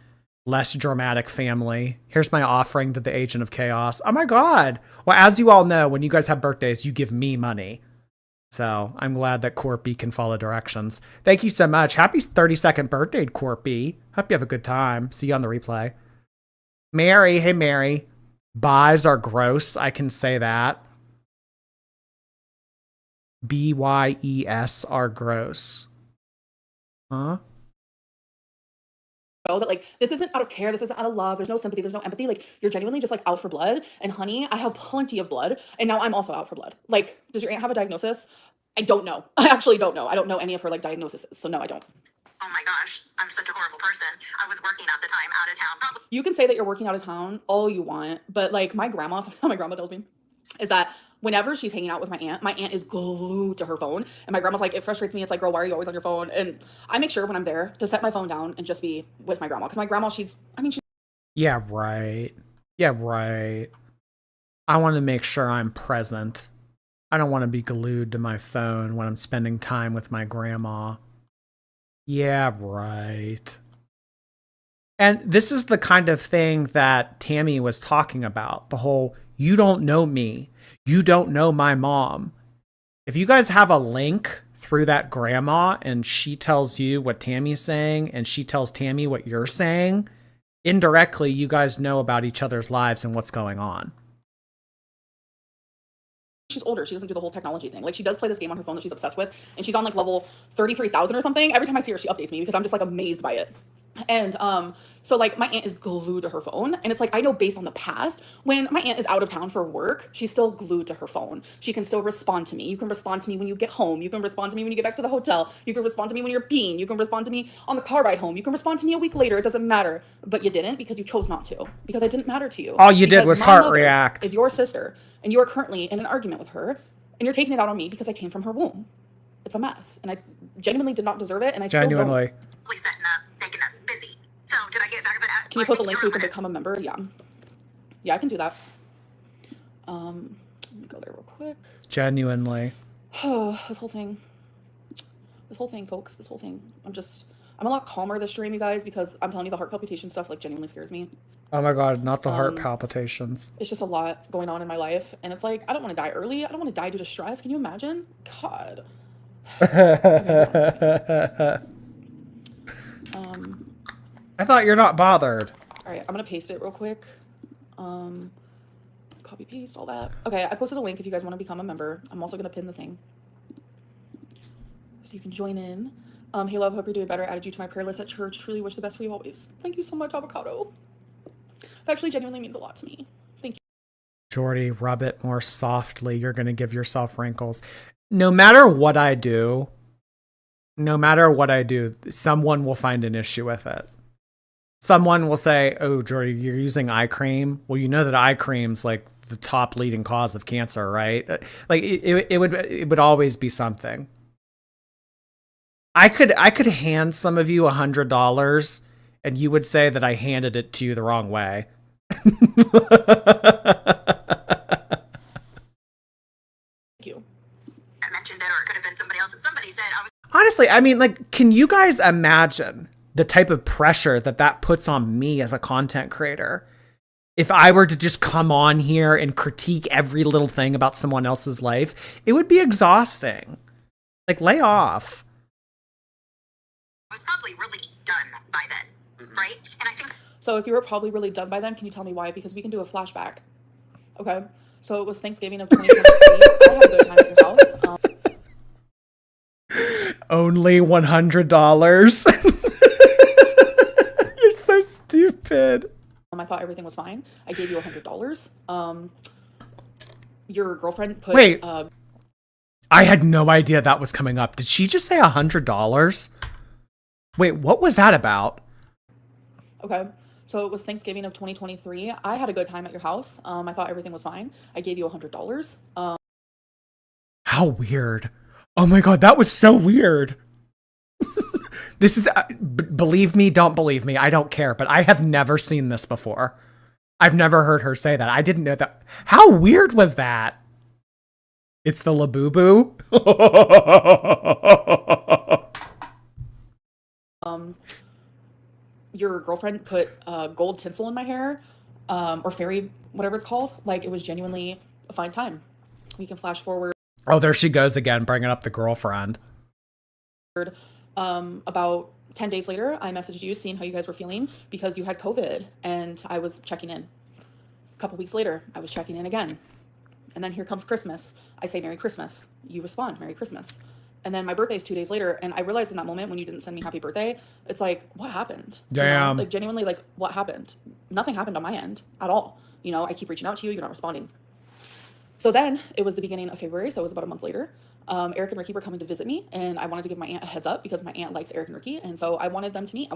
less dramatic family. Here's my offering to the Agent of Chaos. Oh my God. Well, as you all know, when you guys have birthdays, you give me money. So I'm glad that Corpy can follow directions. Thank you so much. Happy 32nd birthday, Corpy. Hope you have a good time. See you on the replay. Mary, hey Mary. Buys are gross. I can say that. BYES are gross. Huh? That like, this isn't out of care, this isn't out of love, there's no sympathy, there's no empathy, like, you're genuinely just like out for blood. And honey, I have plenty of blood, and now I'm also out for blood. Like, does your aunt have a diagnosis? I don't know. I actually don't know. I don't know any of her like diagnoses, so no, I don't. Oh my gosh, I'm such a horrible person. I was working at the time out of town. Probably. You can say that you're working out of town all you want, but like my grandma, something my grandma tells me is that whenever she's hanging out with my aunt is glued to her phone. And my grandma's like, it frustrates me. It's like, girl, why are you always on your phone? And I make sure when I'm there to set my phone down and just be with my grandma. Because my grandma, she's. Yeah, right. Yeah, right. I want to make sure I'm present. I don't want to be glued to my phone when I'm spending time with my grandma. Yeah, right. And this is the kind of thing that Tammie was talking about. The whole, you don't know me. You don't know my mom. If you guys have a link through that grandma and she tells you what Tammie's saying and she tells Tammie what you're saying, indirectly, you guys know about each other's lives and what's going on. She's older. She doesn't do the whole technology thing. Like, she does play this game on her phone that she's obsessed with, and she's on like level 33,000 or something. Every time I see her, she updates me because I'm just like amazed by it. And so like my aunt is glued to her phone, and it's like, I know based on the past, when my aunt is out of town for work, she's still glued to her phone. She can still respond to me. You can respond to me when you get home. You can respond to me when you get back to the hotel. You can respond to me when you're peeing. You can respond to me on the car ride home. You can respond to me a week later. It doesn't matter. But you didn't, because you chose not to, because I didn't matter to you. All you did was heart mother react. Is your sister, and you are currently in an argument with her, and you're taking it out on me because I came from her womb. It's a mess, and I genuinely did not deserve it, and I still don't. Setting up, making up, busy. So did I get back to that? Can you post a link so you can become a member? Yeah. Yeah, I can do that. Let me go there real quick. Genuinely. This whole thing, folks, I'm a lot calmer this stream, you guys, because I'm telling you, the heart palpitation stuff like genuinely scares me. Oh my God, not the heart palpitations. It's just a lot going on in my life, and it's like, I don't want to die early. I don't want to die due to stress. Can you imagine? God. I thought you're not bothered. All right, I'm gonna paste it real quick. Copy paste all that. Okay, I posted a link if you guys want to become a member. I'm also gonna pin the thing so you can join in. Hey love, hope you're doing better. Added you to my prayer list at church. Truly wish the best for you always. Thank you so much, avocado. That actually genuinely means a lot to me. Thank you. Jordy, rub it more softly. You're gonna give yourself wrinkles. No matter what I do, someone will find an issue with it. Someone will say, oh, Jordy, you're using eye cream. Well, you know that eye cream's like the top leading cause of cancer, right? Like it would always be something. I could hand some of you $100 and you would say that I handed it to you the wrong way. Thank you. I mentioned it, or it could have been somebody else. Somebody said I was. Honestly, I mean, like, can you guys imagine the type of pressure that puts on me as a content creator? If I were to just come on here and critique every little thing about someone else's life, it would be exhausting. Like, lay off. I was probably really done by then, right? And I think. So if you were probably really done by then, can you tell me why? Because we can do a flashback. Okay. So it was Thanksgiving of 2023. I had a good time at your house. Only $100. You're so stupid. I thought everything was fine. I gave you $100. Your girlfriend put. Wait. I had no idea that was coming up. Did she just say $100? Wait, what was that about? Okay. So it was Thanksgiving of 2023. I had a good time at your house. I thought everything was fine. I gave you $100. How weird. Oh my God, that was so weird. This is, believe me, don't believe me, I don't care, but I have never seen this before. I've never heard her say that. I didn't know that. How weird was that? It's the Labubu. Your girlfriend put gold tinsel in my hair, or fairy, whatever it's called. Like, it was genuinely a fine time. We can flash forward. Oh, there she goes again, bringing up the girlfriend. About 10 days later, I messaged you seeing how you guys were feeling because you had COVID, and I was checking in. A couple weeks later, I was checking in again. And then here comes Christmas. I say Merry Christmas. You respond, Merry Christmas. And then my birthday's 2 days later, and I realized in that moment when you didn't send me happy birthday, it's like, what happened? Damn. You know? Like, genuinely, like, what happened? Nothing happened on my end at all. You know, I keep reaching out to you, you're not responding. So then it was the beginning of February, so it was about a month later. Eric and Ricky were coming to visit me, and I wanted to give my aunt a heads up because my aunt likes Eric and Ricky, and so I wanted them to meet.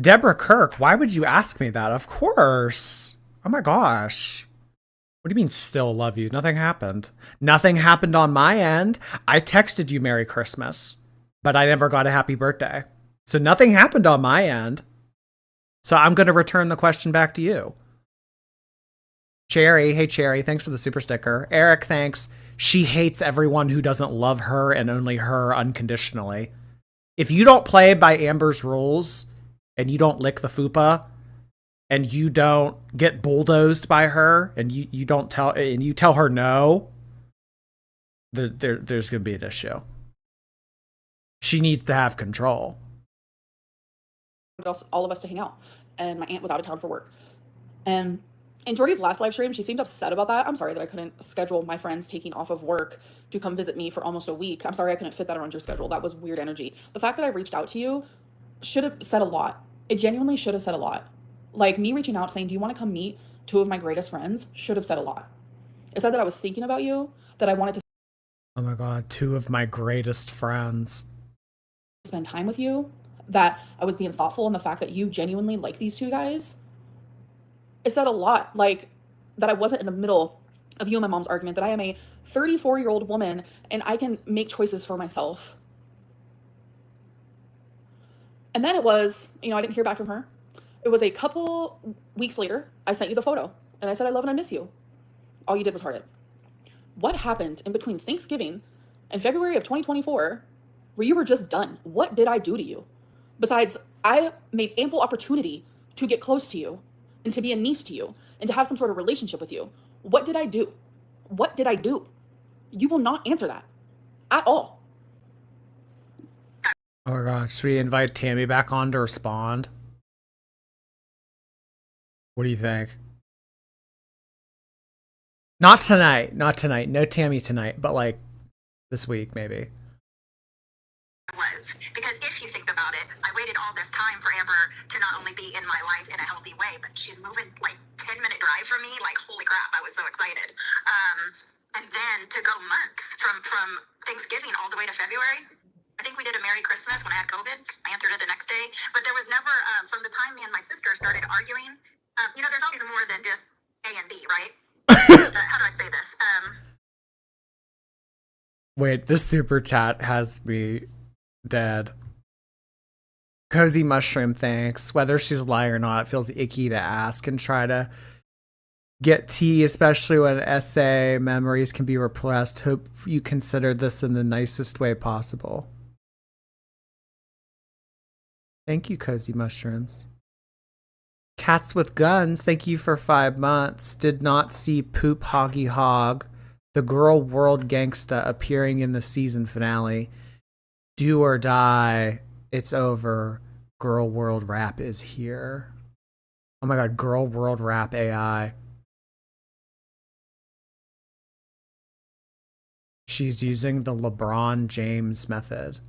Deborah Kirk, why would you ask me that? Of course. Oh my gosh. What do you mean still love you? Nothing happened. Nothing happened on my end. I texted you Merry Christmas, but I never got a happy birthday. So nothing happened on my end. So I'm going to return the question back to you. Cherry, hey Cherry, thanks for the super sticker. Eric, thanks. She hates everyone who doesn't love her and only her unconditionally. If you don't play by Amber's rules and you don't lick the fupa and you don't get bulldozed by her and you don't tell and you tell her no, there's gonna be an issue. She needs to have control. All of us to hang out, and my aunt was out of town for work. And in Jordy's last live stream, she seemed upset about that. I'm sorry that I couldn't schedule my friends taking off of work to come visit me for almost a week. I'm sorry I couldn't fit that around your schedule. That was weird energy. The fact that I reached out to you should have said a lot. It genuinely should have said a lot. Like, me reaching out saying, do you want to come meet two of my greatest friends, should have said a lot. It said that I was thinking about you, that I wanted to Oh my God, two of my greatest friends. spend time with you, that I was being thoughtful, and the fact that you genuinely like these two guys. It said a lot. Like, that I wasn't in the middle of you and my mom's argument, that I am a 34-year-old woman and I can make choices for myself. And then it was, I didn't hear back from her. It was a couple weeks later, I sent you the photo and I said, I love and I miss you. All you did was heart it. What happened in between Thanksgiving and February of 2024 where you were just done? What did I do to you? Besides, I made ample opportunity to get close to you and to be a niece to you and to have some sort of relationship with you. What did I do? What did I do? You will not answer that at all. Oh my God, should we invite Tammie back on to respond? What do you think? Not tonight. No Tammie tonight, but like this week maybe. Was because if you think about it, I waited all this time for Amber to not only be in my life in a healthy way, but she's moving like 10-minute drive from me. Like, holy crap, I was so excited. And then to go months from Thanksgiving all the way to February. I think we did a Merry Christmas when I had COVID. I answered it the next day, but there was never from the time me and my sister started arguing. There's always more than just A and B, right? How do I say this? Wait, this super chat has me dead. Cozy Mushroom, thanks. Whether she's lying or not, it feels icky to ask and try to get tea, especially when essay memories can be repressed. Hope you consider this in the nicest way possible. Thank you, Cozy Mushrooms. Cats with Guns, thank you for 5 months. Did not see Poop Hoggy Hog, the girl world gangsta, appearing in the season finale. Do or die. It's over. Girl World Rap is here. Oh my God, Girl World Rap AI. She's using the LeBron James method.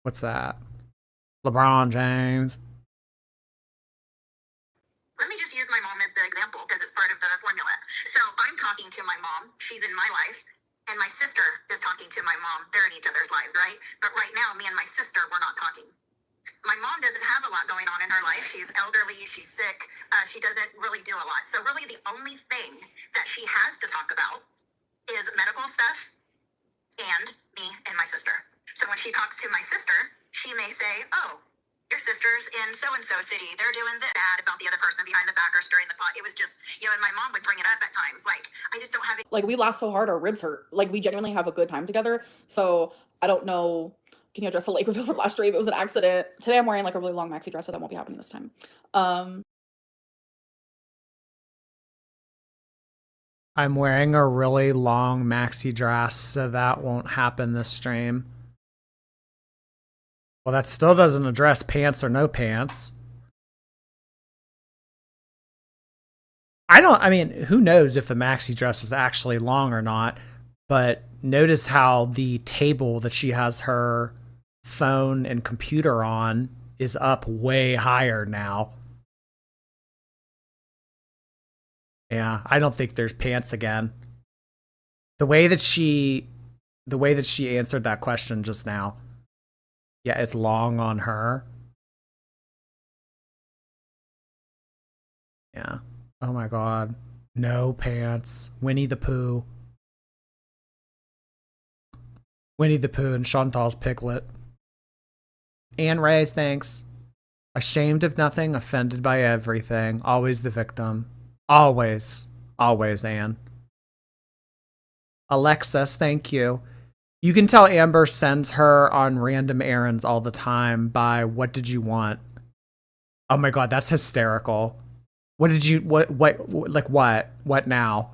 What's that? LeBron James. Let me just use my mom as the example because it's part of the formula. So I'm talking to my mom. She's in my life. And my sister is talking to my mom. They're in each other's lives, right? But right now, me and my sister, we're not talking. My mom doesn't have a lot going on in her life. She's elderly. She's sick. She doesn't really do a lot. So really the only thing that she has to talk about is medical stuff and me and my sister. So when she talks to my sister, she may say, oh, your sister's in so-and-so city. They're doing this bad about the other person behind the back or stirring the pot. It was just, and my mom would bring it up at times. Like, I just don't have it. Like, we laugh so hard our ribs hurt. Like, we genuinely have a good time together. So I don't know. Can you address the lake reveal from last stream? It was an accident. Today I'm wearing like a really long maxi dress, so that won't be happening this time. I'm wearing a really long maxi dress, so that won't happen this stream. Well, that still doesn't address pants or no pants. I mean, who knows if the maxi dress is actually long or not, but notice how the table that she has her phone and computer on is up way higher now. Yeah, I don't think there's pants again. The way that she answered that question just now. Yeah, it's long on her. Yeah. Oh my God. No pants. Winnie the Pooh. Winnie the Pooh and Chantal's Piglet. Anne Reyes, thanks. Ashamed of nothing, offended by everything. Always the victim. Always. Always, Anne. Alexis, thank you. You can tell Amber sends her on random errands all the time by what did you want? Oh my God, that's hysterical. What did you, like what now?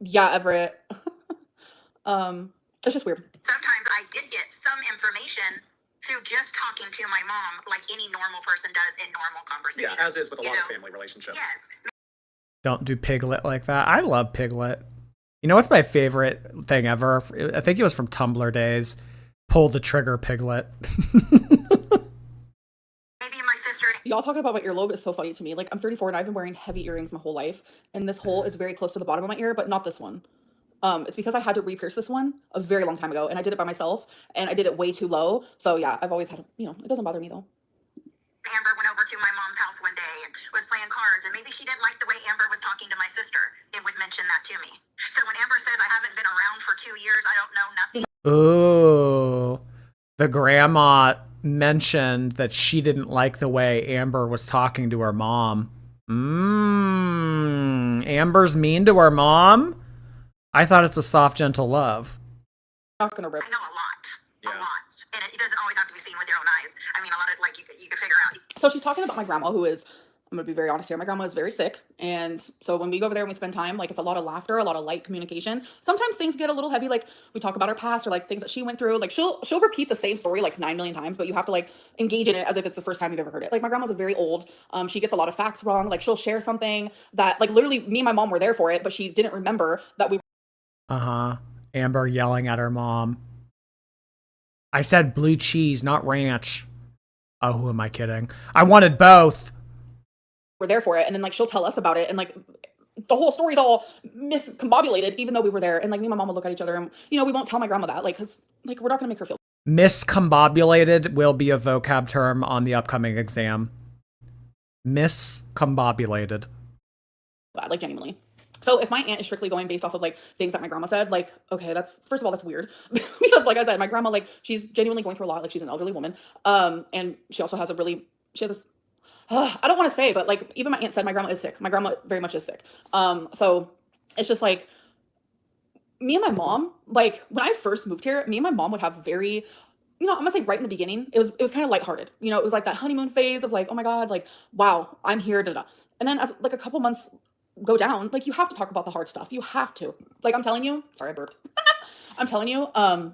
Yeah, Everett. It's just weird. Sometimes I did get some information through just talking to my mom, like any normal person does in normal conversation. Yeah, as is with a lot of family relationships. Yes. Don't do Piglet like that. I love Piglet. You know what's my favorite thing ever? I think it was from Tumblr days. Pull the trigger, Piglet. Maybe my sister. Y'all talking about my earlobe is so funny to me. Like, I'm 34 and I've been wearing heavy earrings my whole life, and this hole is very close to the bottom of my ear, but not this one. It's because I had to re-pierce this one a very long time ago, and I did it by myself, and I did it way too low. So yeah, I've always had, it doesn't bother me though. Amber went over to my mom's house one day and was playing cards, and maybe she didn't like the way Amber was talking to my sister. It would mention that to me. So when Amber says I haven't been around for 2 years, I don't know nothing. Ooh, the grandma mentioned that she didn't like the way Amber was talking to her mom. Amber's mean to her mom? I thought it's a soft, gentle love. Not gonna rip. I know a lot. And it doesn't always have to be seen with your own eyes. I mean, a lot of, like, you can figure out. So she's talking about my grandma, who is, I'm gonna be very honest here, my grandma is very sick, and so when we go over there and we spend time, like, it's a lot of laughter, a lot of light communication. Sometimes things get a little heavy, like we talk about her past or like things that she went through. Like she'll repeat the same story like 9 million times, but you have to like engage in it as if it's the first time you've ever heard it. Like, my grandma's very old. She gets a lot of facts wrong. Like, she'll share something that, like, literally me and my mom were there for it, but she didn't remember that we. Amber yelling at her mom. I said blue cheese, not ranch. Oh, who am I kidding? I wanted both. We're there for it, and then like she'll tell us about it, and like the whole story's all miscombobulated, even though we were there. And like me and my mom will look at each other, and we won't tell my grandma that, like, because like we're not gonna make her feel. Miscombobulated will be a vocab term on the upcoming exam. Miscombobulated. Bad, like, genuinely. So if my aunt is strictly going based off of like things that my grandma said, like, okay, that's, first of all, that's weird because like I said, my grandma, like, she's genuinely going through a lot. Like, she's an elderly woman, and she also has this. I don't want to say, but like even my aunt said my grandma is sick. My grandma very much is sick. So it's just like me and my mom, like when I first moved here, me and my mom would have very, I'm gonna say right in the beginning, it was kind of lighthearted. It was like that honeymoon phase of like, oh my God, like, wow, I'm here, da da. And then as like a couple months go down, like, you have to talk about the hard stuff. You have to. Like, I'm telling you, sorry, I burped. I'm telling you, my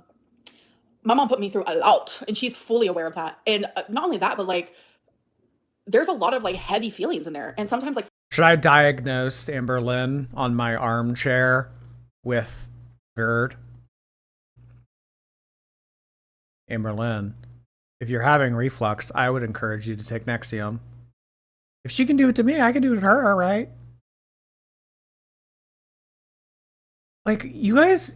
mom put me through a lot, and she's fully aware of that. And not only that, but like, there's a lot of like heavy feelings in there. And sometimes like. Should I diagnose Amberlynn on my armchair with GERD? Amberlynn, if you're having reflux, I would encourage you to take Nexium. If she can do it to me, I can do it to her, right? Like, you guys.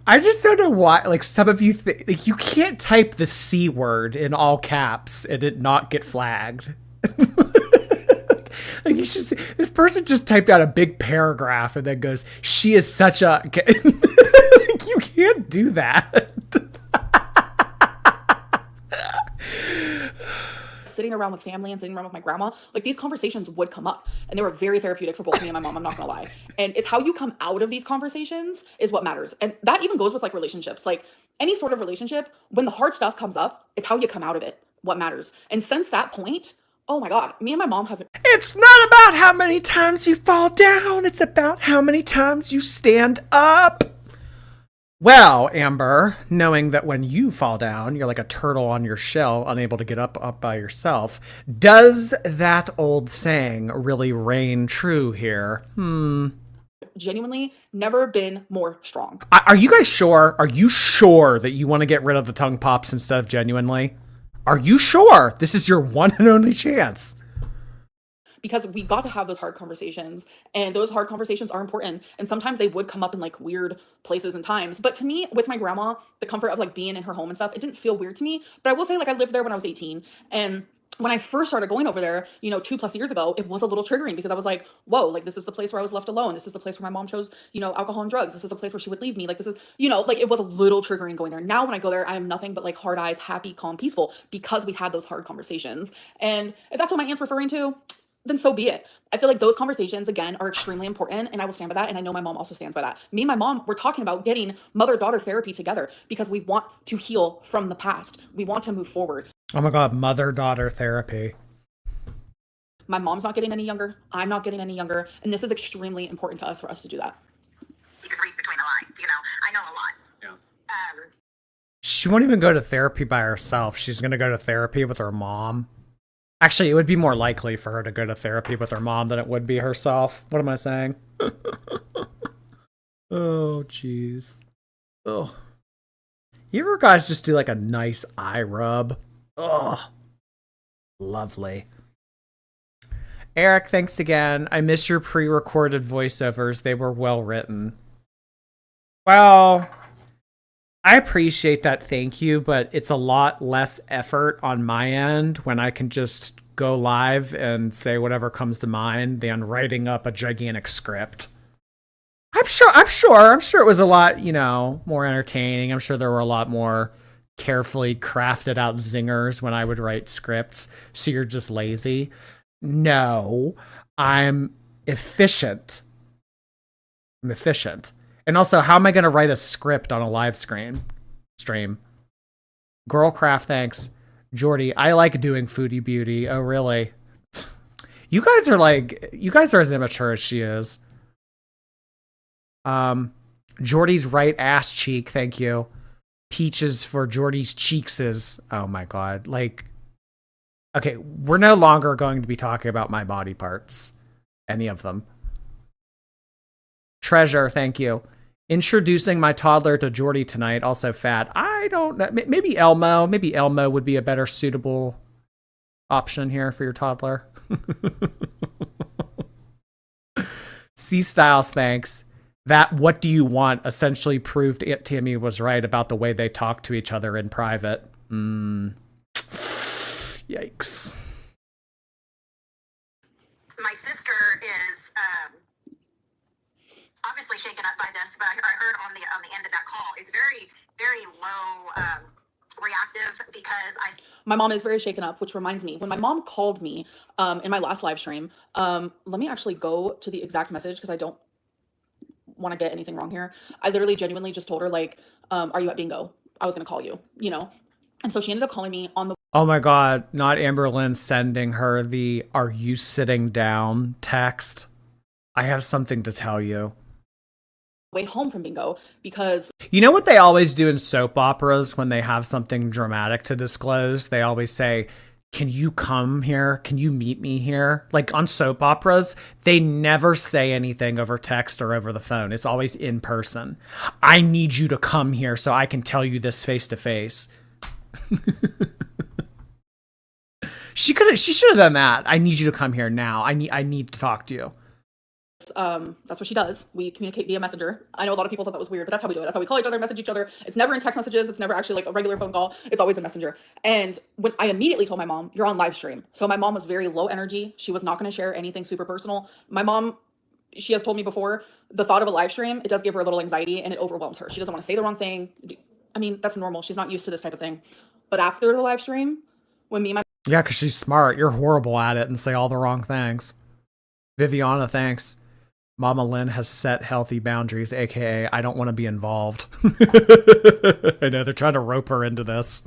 I just don't know why, like, some of you think, like, you can't type the C word in all caps and it not get flagged. Like, you should see, this person just typed out a big paragraph and then goes, she is such a, like, you can't do that. Sitting around with family and sitting around with my grandma, like, these conversations would come up, and they were very therapeutic for both me and my mom. I'm not gonna lie. And it's how you come out of these conversations is what matters. And that even goes with like relationships, like any sort of relationship. When the hard stuff comes up, it's how you come out of it what matters. And since that point, oh my God, me and my mom have. It's not about how many times you fall down. It's about how many times you stand up. Well, Amber, knowing that when you fall down, you're like a turtle on your shell, unable to get up by yourself, does that old saying really reign true here? Genuinely never been more strong. Are you guys sure? Are you sure that you want to get rid of the tongue pops instead of genuinely? Are you sure? This is your one and only chance. Because we got to have those hard conversations, and those hard conversations are important. And sometimes they would come up in like weird places and times. But to me, with my grandma, the comfort of like being in her home and stuff, it didn't feel weird to me. But I will say, like, I lived there when I was 18. And when I first started going over there, 2+ years ago, it was a little triggering because I was like, whoa, like, this is the place where I was left alone. This is the place where my mom chose, alcohol and drugs. This is a place where she would leave me. Like, this is, like, it was a little triggering going there. Now when I go there, I am nothing but like hard eyes, happy, calm, peaceful, because we had those hard conversations. And if that's what my aunt's referring to, then so be it. I feel like those conversations, again, are extremely important, and I will stand by that, and I know my mom also stands by that. Me and my mom, we're talking about getting mother-daughter therapy together because we want to heal from the past. We want to move forward. Oh my God, mother-daughter therapy. My mom's not getting any younger. I'm not getting any younger, and this is extremely important to us for us to do that. You can read between the lines, you know. I know a lot. Yeah. She won't even go to therapy by herself. She's going to go to therapy with her mom. Actually, it would be more likely for her to go to therapy with her mom than it would be herself. What am I saying? Oh, jeez. Ugh. You ever guys just do like a nice eye rub? Ugh. Lovely. Eric, thanks again. I miss your pre-recorded voiceovers. They were well written. Well, I appreciate that, thank you, but it's a lot less effort on my end when I can just go live and say whatever comes to mind than writing up a gigantic script. I'm sure it was a lot, you know, more entertaining. I'm sure there were a lot more carefully crafted out zingers when I would write scripts. So you're just lazy. No, I'm efficient. I'm efficient. And also, how am I going to write a script on a live stream? Girlcraft, thanks. Jordy, I like doing Foodie Beauty. Oh, really? You guys are as immature as she is. Jordy's right ass cheek, thank you. Peaches for Jordy's cheekses. Oh my God. Like, okay, we're no longer going to be talking about my body parts. Any of them. Treasure, thank you. Introducing my toddler to Jordy tonight, also fat. I don't know. Maybe Elmo. Maybe Elmo would be a better suitable option here for your toddler. C-Styles, thanks. That what do you want essentially proved Aunt Tammy was right about the way they talk to each other in private. Yikes. My sister is obviously shaken up by this, but I heard on the end of that call, it's very, very low reactive because my mom is very shaken up, which reminds me, when my mom called me in my last live stream, let me actually go to the exact message because I don't want to get anything wrong here. I literally genuinely just told her, like, are you at bingo? I was going to call you, you know? And so she ended up calling me on the Oh my God, not Amberlynn sending her the "Are you sitting down" text. I have something to tell you. way home from bingo because You know what they always do in soap operas when they have something dramatic to disclose? They always say, can you come here? Can you meet me here? Like on soap operas, they never say anything over text or over the phone. It's always in person. I need you to come here so I can tell you this face to face. She should have done that. I need you to come here now. I need to talk to you. that's what she does. We communicate via messenger. I know a lot of people thought that was weird, but that's how we do it. That's how we call each other, message each other. It's never in text messages. It's never actually like a regular phone call. It's always a messenger. And when I immediately told my mom, you're on live stream. So my mom was very low energy. She was not going to share anything super personal. My mom, she has told me before, the thought of a live stream, it does give her a little anxiety and it overwhelms her. She doesn't want to say the wrong thing. I mean, that's normal. She's not used to this type of thing. But after the live stream, when me and my Yeah, because she's smart. You're horrible at it and say all the wrong things. Viviana, thanks. Mama Lynn has set healthy boundaries, aka I don't want to be involved. I know, they're trying to rope her into this.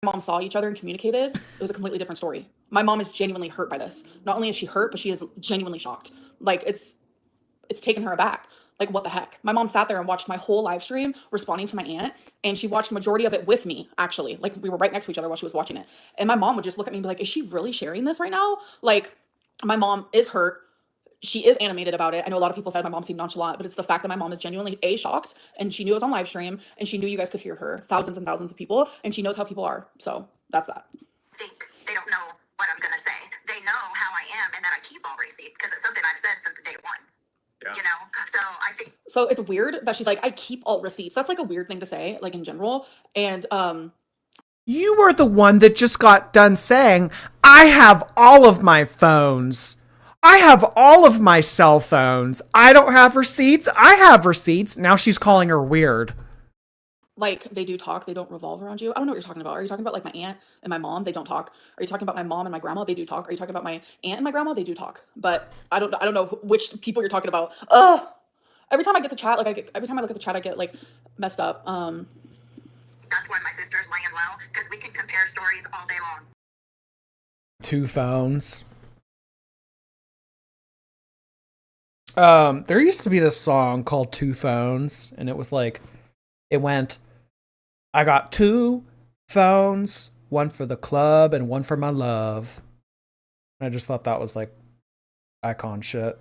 mom saw each other and communicated, it was a completely different story. My mom is genuinely hurt by this. Not only is she hurt, but she is genuinely shocked. Like, it's taken her aback. Like, what the heck? My mom sat there and watched my whole live stream responding to my aunt, and she watched the majority of it with me, actually. Like, we were right next to each other while she was watching it. And my mom would just look at me and be like, is she really sharing this right now? Like, my mom is hurt. She is animated about it. I know a lot of people said my mom seemed nonchalant, but it's the fact that my mom is genuinely shocked, and she knew it was on live stream, and she knew you guys could hear her, thousands and thousands of people, and she knows how people are. So that's that. I think they don't know what I'm going to say. They know how I am and that I keep all receipts because it's something I've said since day one. Yeah. You know, so I think. So it's weird that she's like, I keep all receipts. That's like a weird thing to say, like in general. And you were the one that just got done saying, I have all of my phones. I have all of my cell phones. I don't have receipts. I have receipts. Now she's calling her weird. Like, they do talk, they don't revolve around you. I don't know what you're talking about. Are you talking about like my aunt and my mom? They don't talk. Are you talking about my mom and my grandma? They do talk. Are you talking about my aunt and my grandma? They do talk. But I don't know which people you're talking about. Ugh. Every time I get the chat, like every time I look at the chat, I get like messed up. That's why my sister's laying low, because we can compare stories all day long. 2 phones. There used to be this song called 2 Phones, and it was like, it went, I got 2 phones, one for the club and one for my love. And I just thought that was like icon shit.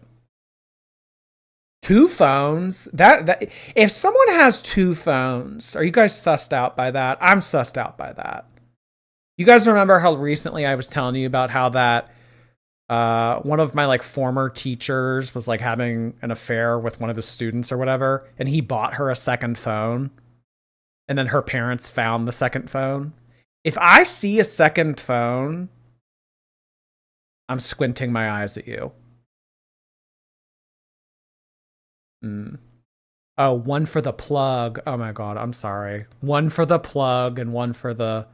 2 phones? That if someone has 2 phones, are you guys sussed out by that? I'm sussed out by that. You guys remember how recently I was telling you about how that one of my like former teachers was like having an affair with one of his students or whatever, and he bought her a second phone, and then her parents found the second phone. If I see a second phone, I'm squinting my eyes at you. Oh, one for the plug. Oh my god, I'm sorry. One for the plug and one for the...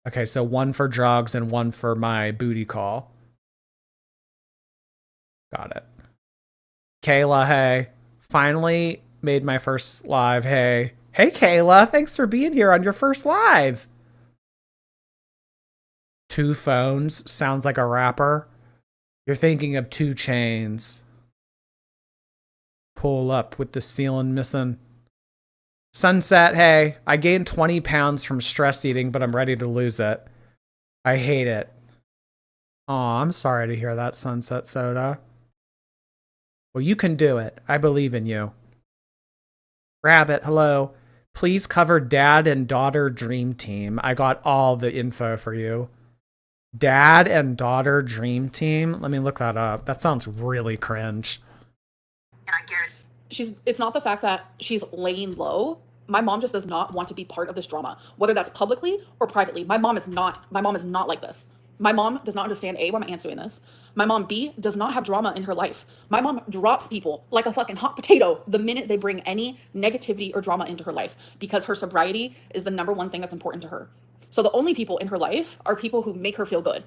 Okay, so one for drugs and one for my booty call. Got it. Kayla, hey. Finally made my first live, hey. Hey, Kayla, thanks for being here on your first live. 2 phones sounds like a rapper. You're thinking of 2 Chainz. Pull up with the ceiling missing. Sunset, hey, I gained 20 pounds from stress eating, but I'm ready to lose it. I hate it. Aw, I'm sorry to hear that, Sunset Soda. Well, you can do it. I believe in you. Rabbit, hello. Please cover Dad and Daughter Dream Team. I got all the info for you. Dad and Daughter Dream Team? Let me look that up. That sounds really cringe. And I guarantee it's not the fact that she's laying low. My mom just does not want to be part of this drama, whether that's publicly or privately. My mom is not like this. My mom does not understand A, why my aunt's doing this. My mom, B, does not have drama in her life. My mom drops people like a fucking hot potato the minute they bring any negativity or drama into her life, because her sobriety is the #1 thing that's important to her. So the only people in her life are people who make her feel good.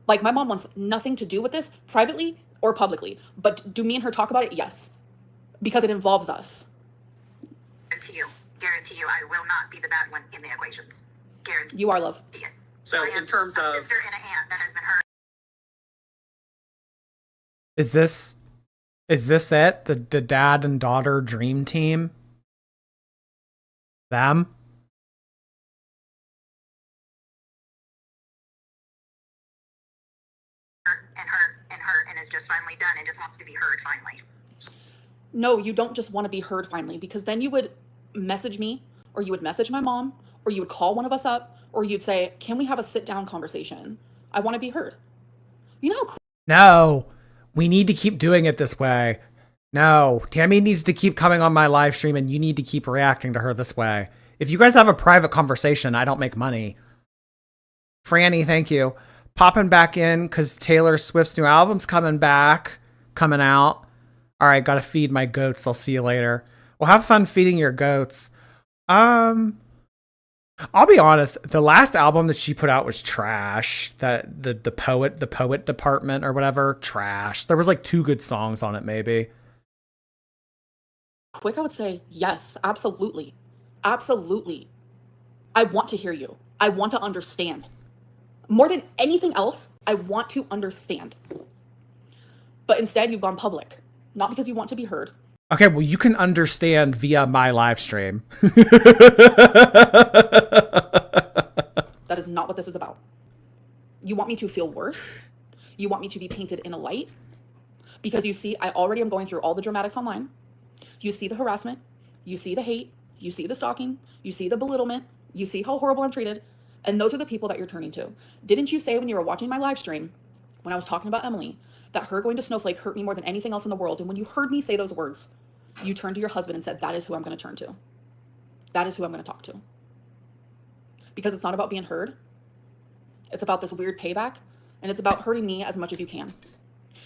Like, my mom wants nothing to do with this, privately or publicly. But do me and her talk about it? Yes. Because it involves us. Guarantee you, I will not be the bad one in the equations. Guarantee. You are, love. It. So in terms a of... sister and a aunt that has been hurt. Is this it? The Dad and Daughter Dream Team? Them? And is just finally done and just wants to be heard finally. No, you don't just want to be heard finally, because then you would message me, or you would message my mom, or you would call one of us up, or you'd say, can we have a sit-down conversation? I want to be heard. You know how cool. No, we need to keep doing it this way. No, Tammy needs to keep coming on my live stream, and you need to keep reacting to her this way. If you guys have a private conversation, I don't make money. Franny, thank you. Popping back in because Taylor Swift's new album's coming out. All right, gotta feed my goats. I'll see you later. Well, have fun feeding your goats. I'll be honest. The last album that she put out was trash. That the poet department or whatever, trash. There was like 2 good songs on it, maybe. Quick, I would say yes, absolutely, absolutely. I want to hear you. I want to understand. More than anything else, I want to understand. But instead, you've gone public. Not because you want to be heard. Okay, well, you can understand via my live stream. That is not what this is about. You want me to feel worse? You want me to be painted in a light? Because you see, I already am going through all the dramatics online. You see the harassment. You see the hate. You see the stalking. You see the belittlement. You see how horrible I'm treated. And those are the people that you're turning to. Didn't you say when you were watching my live stream, when I was talking about Emily, that her going to Snowflake hurt me more than anything else in the world? And when you heard me say those words, you turned to your husband and said, that is who I'm going to turn to. That is who I'm going to talk to. Because it's not about being heard. It's about this weird payback. And it's about hurting me as much as you can.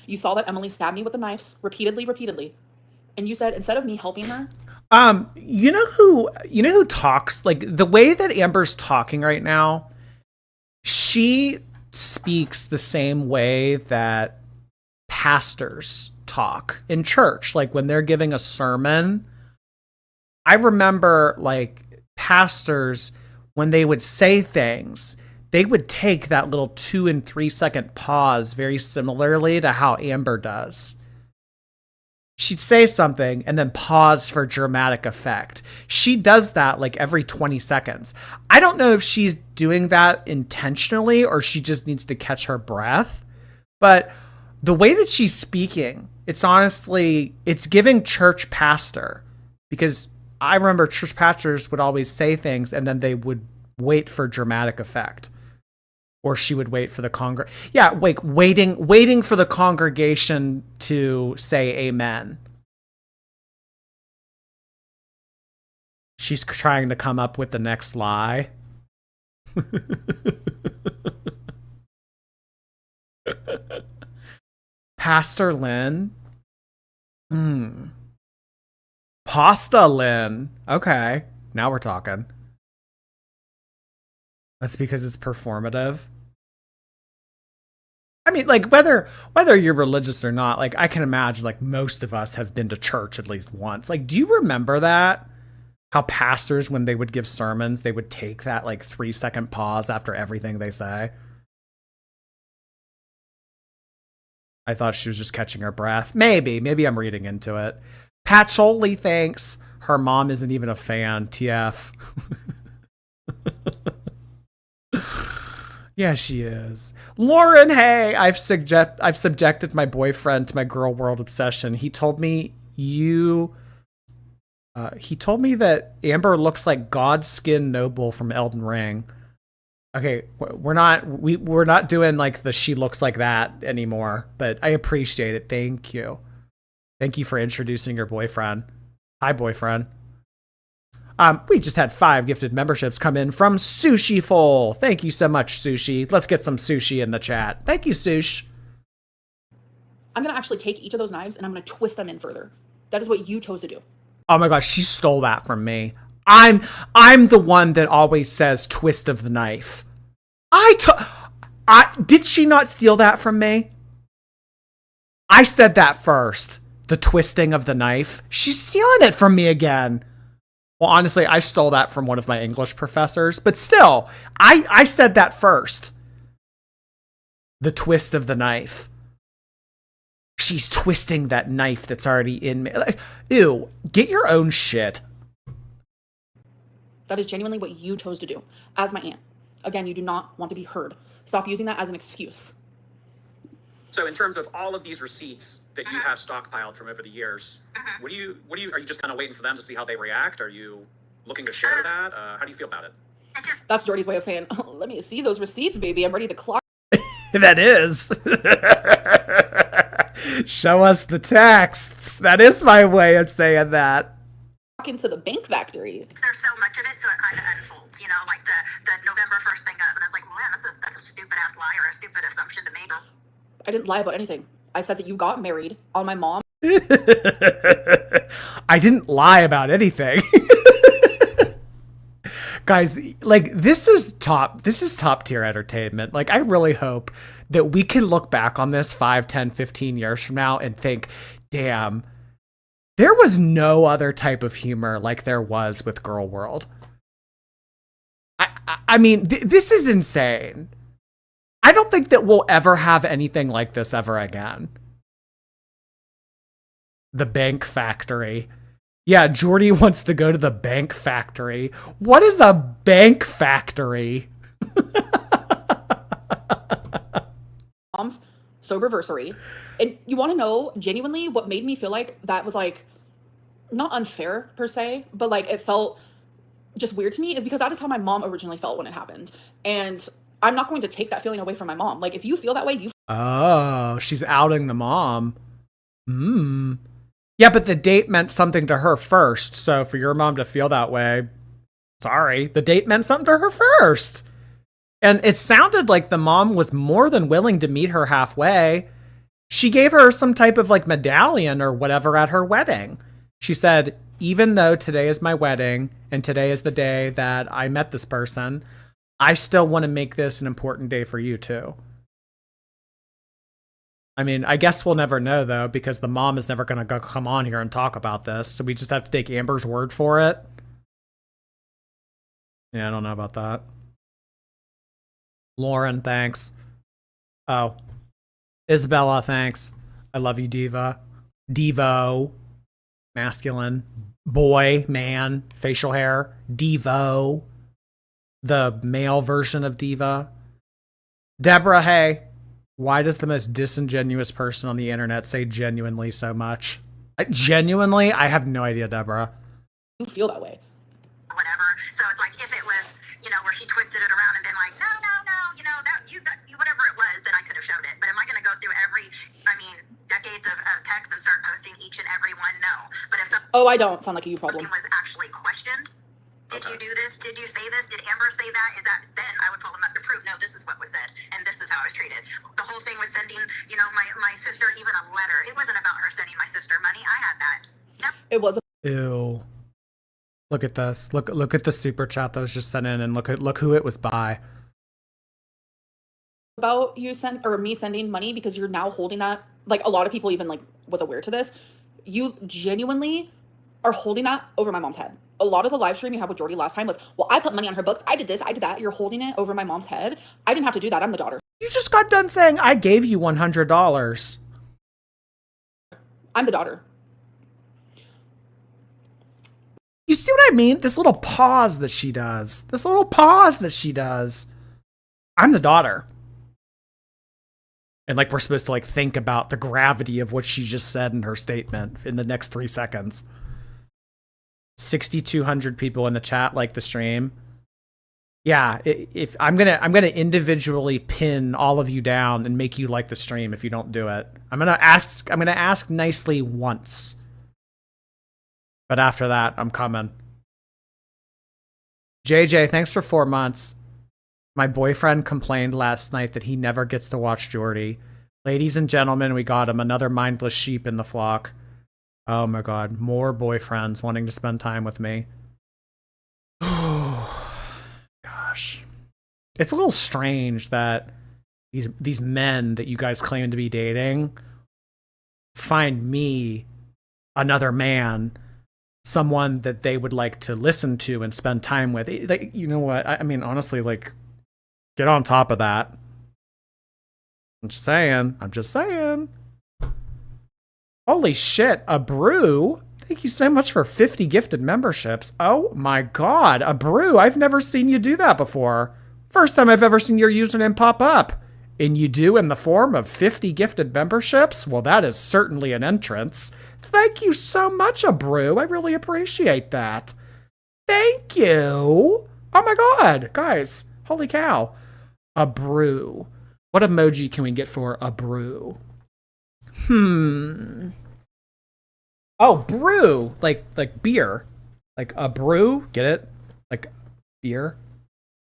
You saw that Emily stabbed me with the knives repeatedly. And you said, instead of me helping her, You know who talks like the way that Amber's talking right now? She speaks the same way that pastors talk in church. Like when they're giving a sermon, I remember like pastors, when they would say things, they would take that little 2 and 3 second pause very similarly to how Amber does. She'd say something and then pause for dramatic effect. She does that like every 20 seconds. I don't know if she's doing that intentionally or she just needs to catch her breath, but the way that she's speaking, it's giving church pastor, because I remember church pastors would always say things and then they would wait for dramatic effect. Or she would wait for the waiting for the congregation to say amen. She's trying to come up with the next lie. Pastor Lynn? Pasta Lynn. Okay, now we're talking. That's because it's performative. I mean, like, whether you're religious or not, like, I can imagine, like, most of us have been to church at least once. Like, do you remember that? How pastors, when they would give sermons, they would take that, like, 3 second pause after everything they say? I thought she was just catching her breath. Maybe I'm reading into it. Patchouli thinks her mom isn't even a fan. TF. Yeah, she is. Lauren, hey, I've subjected my boyfriend to my girl world obsession. He told me that Amber looks like Godskin Noble from Elden Ring. Okay, we're not doing like the she looks like that anymore, but I appreciate it. Thank you. Thank you for introducing your boyfriend. Hi, boyfriend. We just had 5 gifted memberships come in from Sushi Full. Thank you so much, Sushi. Let's get some sushi in the chat. Thank you, Sush. I'm going to actually take each of those knives and I'm going to twist them in further. That is what you chose to do. Oh my gosh, she stole that from me. I'm the one that always says twist of the knife. Did she not steal that from me? I said that first. The twisting of the knife. She's stealing it from me again. Well, honestly, I stole that from one of my English professors, but still, I said that first. The twist of the knife. She's twisting that knife that's already in me. Like, ew, get your own shit. That is genuinely what you chose to do as my aunt. Again, you do not want to be heard. Stop using that as an excuse. So in terms of all of these receipts that you have stockpiled from over the years, are you just kind of waiting for them to see how they react? Are you looking to share that? How do you feel about it? That's Jordy's way of saying, oh, let me see those receipts, baby. I'm ready to clock. That is. Show us the texts. That is my way of saying that. Into the bank factory. There's so much of it, so it kind of unfolds, you know, like the November 1st thing up, and I was like, well, man, that's a stupid ass lie or a stupid assumption to make. I didn't lie about anything. I said that you got married on my mom. I didn't lie about anything. Guys, like, this is top tier entertainment. Like, I really hope that we can look back on this 5, 10, 15 years from now and think, damn, there was no other type of humor like there was with Girl World. I mean, this is insane. I don't think that we'll ever have anything like this ever again. The bank factory. Yeah, Jordy wants to go to the bank factory. What is a bank factory? Mom's soberversary. And you want to know genuinely what made me feel like that was like not unfair per se, but like it felt just weird to me is because that is how my mom originally felt when it happened. And I'm not going to take that feeling away from my mom. Like, if you feel that way, you... Oh, she's outing the mom. Yeah, but the date meant something to her first. So for your mom to feel that way, sorry, the date meant something to her first. And it sounded like the mom was more than willing to meet her halfway. She gave her some type of like medallion or whatever at her wedding. She said, even though today is my wedding and today is the day that I met this person, I still want to make this an important day for you too. I mean, I guess we'll never know though, because the mom is never going to come on here and talk about this. So we just have to take Amber's word for it. Yeah, I don't know about that. Lauren, thanks. Oh. Isabella, thanks. I love you, Diva. Devo. Masculine. Boy, man, facial hair. Devo. The male version of Diva. Deborah, hey. Why does the most disingenuous person on the internet say genuinely so much? Genuinely? I have no idea, Deborah. You feel that way. Whatever. So it's like, if it was, you know, where she twisted it around and been like, no, you know, that you got, whatever it was, then I could have showed it. But am I going to go through decades of text and start posting each and every one? No. But if something Oh, I don't sound like a you problem. was actually questioned, did you do this? Did you say this? Did Amber say that? Is that, then I would pull them up to prove, no, this is what was said, and this is how I was treated. The whole thing was sending, you know, my sister even a letter. It wasn't about her sending my sister money. I had that. Yep. It was. Ew. Look at this. Look at the super chat that was just sent in, and look who it was by. About you me sending money, because you're now holding that. Like, a lot of people even like was aware to this. You genuinely are holding that over my mom's head. A lot of the live stream you had with Jordy last time was, well, I put money on her books. I did this. I did that. You're holding it over my mom's head. I didn't have to do that. I'm the daughter. You just got done saying I gave you $100. I'm the daughter. You see what I mean? This little pause that she does. I'm the daughter. And like, we're supposed to like think about the gravity of what she just said in her statement in the next 3 seconds. 6,200 people in the chat like the stream. Yeah, if I'm gonna individually pin all of you down and make you like the stream if you don't do it. I'm gonna ask nicely once. But after that, I'm coming. JJ, thanks for 4 months. My boyfriend complained last night that he never gets to watch Jordy. Ladies and gentlemen, we got him another mindless sheep in the flock. Oh my god, more boyfriends wanting to spend time with me. Oh, gosh. It's a little strange that these men that you guys claim to be dating find me, another man, someone that they would like to listen to and spend time with. Like, you know what? I mean, honestly, like, get on top of that. I'm just saying. Holy shit, a brew. Thank you so much for 50 gifted memberships. Oh my god, a brew. I've never seen you do that before. First time I've ever seen your username pop up. And you do in the form of 50 gifted memberships? Well, that is certainly an entrance. Thank you so much, a brew. I really appreciate that. Thank you. Oh my god, guys. Holy cow. A brew. What emoji can we get for a brew? Oh, brew. Like beer. Like a brew. Get it? Like beer.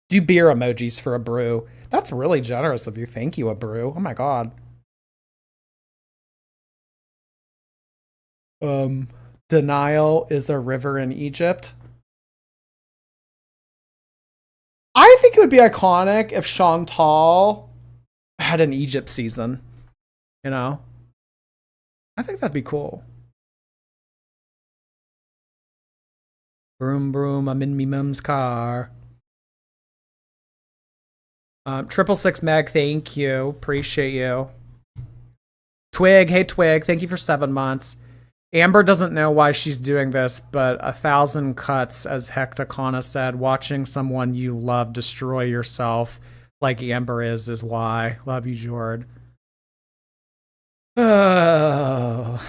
Do beer emojis for a brew. That's really generous of you. Thank you, a brew. Oh my god. Denial is a river in Egypt. I think it would be iconic if Chantal had an Egypt season. You know? I think that'd be cool. Broom, broom, I'm in me mum's car. 666 Meg, thank you. Appreciate you. Twig, hey Twig, thank you for 7 months. Amber doesn't know why she's doing this, but 1,000 cuts, as Hectacona said. Watching someone you love destroy yourself like Amber is why. Love you, Jord. Oh.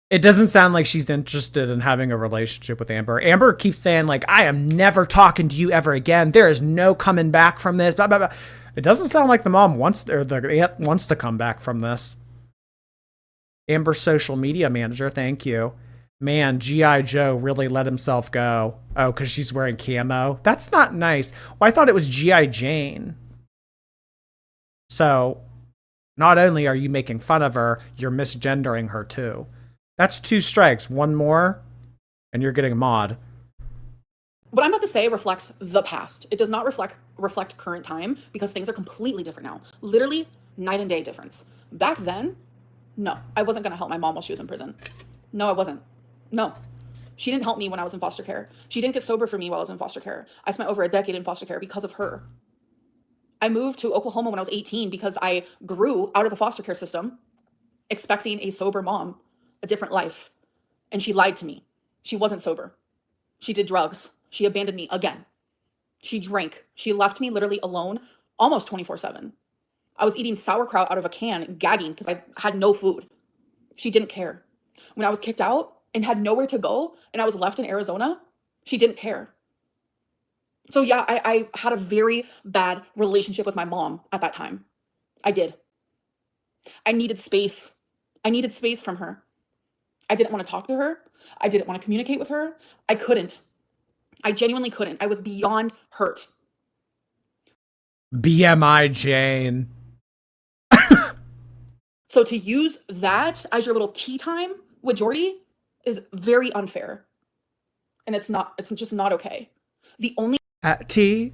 It doesn't sound like she's interested in having a relationship with Amber. Amber keeps saying, like, I am never talking to you ever again. There is no coming back from this. Blah, blah, blah. It doesn't sound like the mom wants, or the aunt wants to come back from this. Amber's social media manager, thank you. Man, G.I. Joe really let himself go. Oh, because she's wearing camo? That's not nice. Well, I thought it was G.I. Jane. So, not only are you making fun of her, you're misgendering her too. That's 2 strikes. One more, and you're getting a mod. What I'm about to say reflects the past. It does not reflect current time because things are completely different now. Literally night and day difference. Back then, no, I wasn't going to help my mom while she was in prison. No, I wasn't. No. She didn't help me when I was in foster care. She didn't get sober for me while I was in foster care. I spent over a decade in foster care because of her. I moved to Oklahoma when I was 18 because I grew out of the foster care system expecting a sober mom, a different life. And she lied to me. She wasn't sober. She did drugs. She abandoned me again. She drank. She left me literally alone almost 24/7. I was eating sauerkraut out of a can, gagging because I had no food. She didn't care. When I was kicked out and had nowhere to go and I was left in Arizona, she didn't care. So yeah, I had a very bad relationship with my mom at that time. I did. I needed space. I needed space from her. I didn't want to talk to her. I didn't want to communicate with her. I couldn't. I genuinely couldn't. I was beyond hurt. BMI Jane. So to use that as your little tea time with Jordy is very unfair. And it's just not okay. The only At tea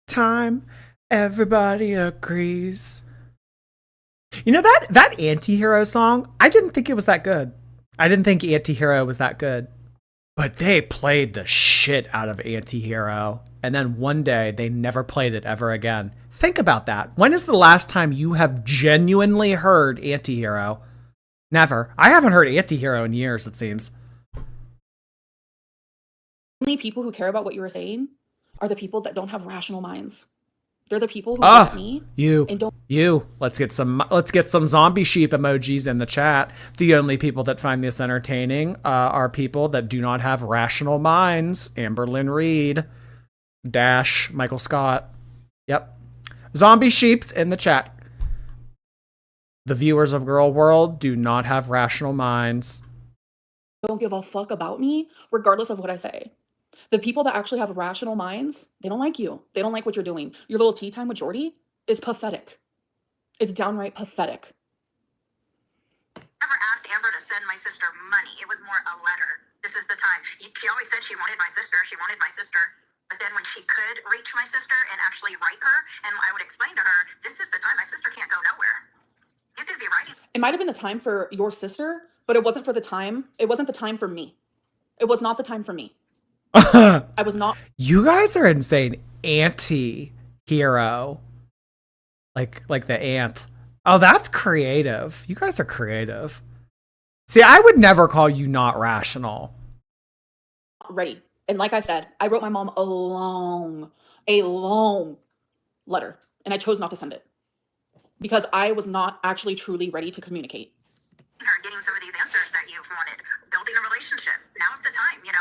time, everybody agrees. You know that Anti-Hero song? I didn't think it was that good. I didn't think Anti-Hero was that good. But they played the shit out of Anti-Hero. And then one day, they never played it ever again. Think about that. When is the last time you have genuinely heard Anti-Hero? Never. I haven't heard Anti-Hero in years, it seems. only people who care about what you were saying are the people that don't have rational minds. They're the people who look at me and don't. Let's get some zombie sheep emojis in the chat. The only people that find this entertaining are people that do not have rational minds. Amberlynn Reed -- Michael Scott. Yep. Zombie sheeps in the chat. The viewers of Girl World do not have rational minds. Don't give a fuck about me, regardless of what I say. The people that actually have rational minds, they don't like you. They don't like what you're doing. Your little tea time with Jordy is pathetic. It's downright pathetic. Never asked Amber to send my sister money. It was more a letter. This is the time. She always said she wanted my sister. She wanted my sister. But then when she could reach my sister and actually write her, and I would explain to her, this is the time. My sister can't go nowhere. You could be writing. It might have been the time for your sister, but it wasn't for the time. It wasn't the time for me. It was not the time for me. I was not. You guys are insane. Anti-hero. Like the ant. Oh, that's creative. You guys are creative. See, I would never call you not rational. Ready. And like I said, I wrote my mom a long letter, and I chose not to send it because I was not actually truly ready to communicate. Her getting some of these answers that you've wanted, building a relationship. Now's the time, and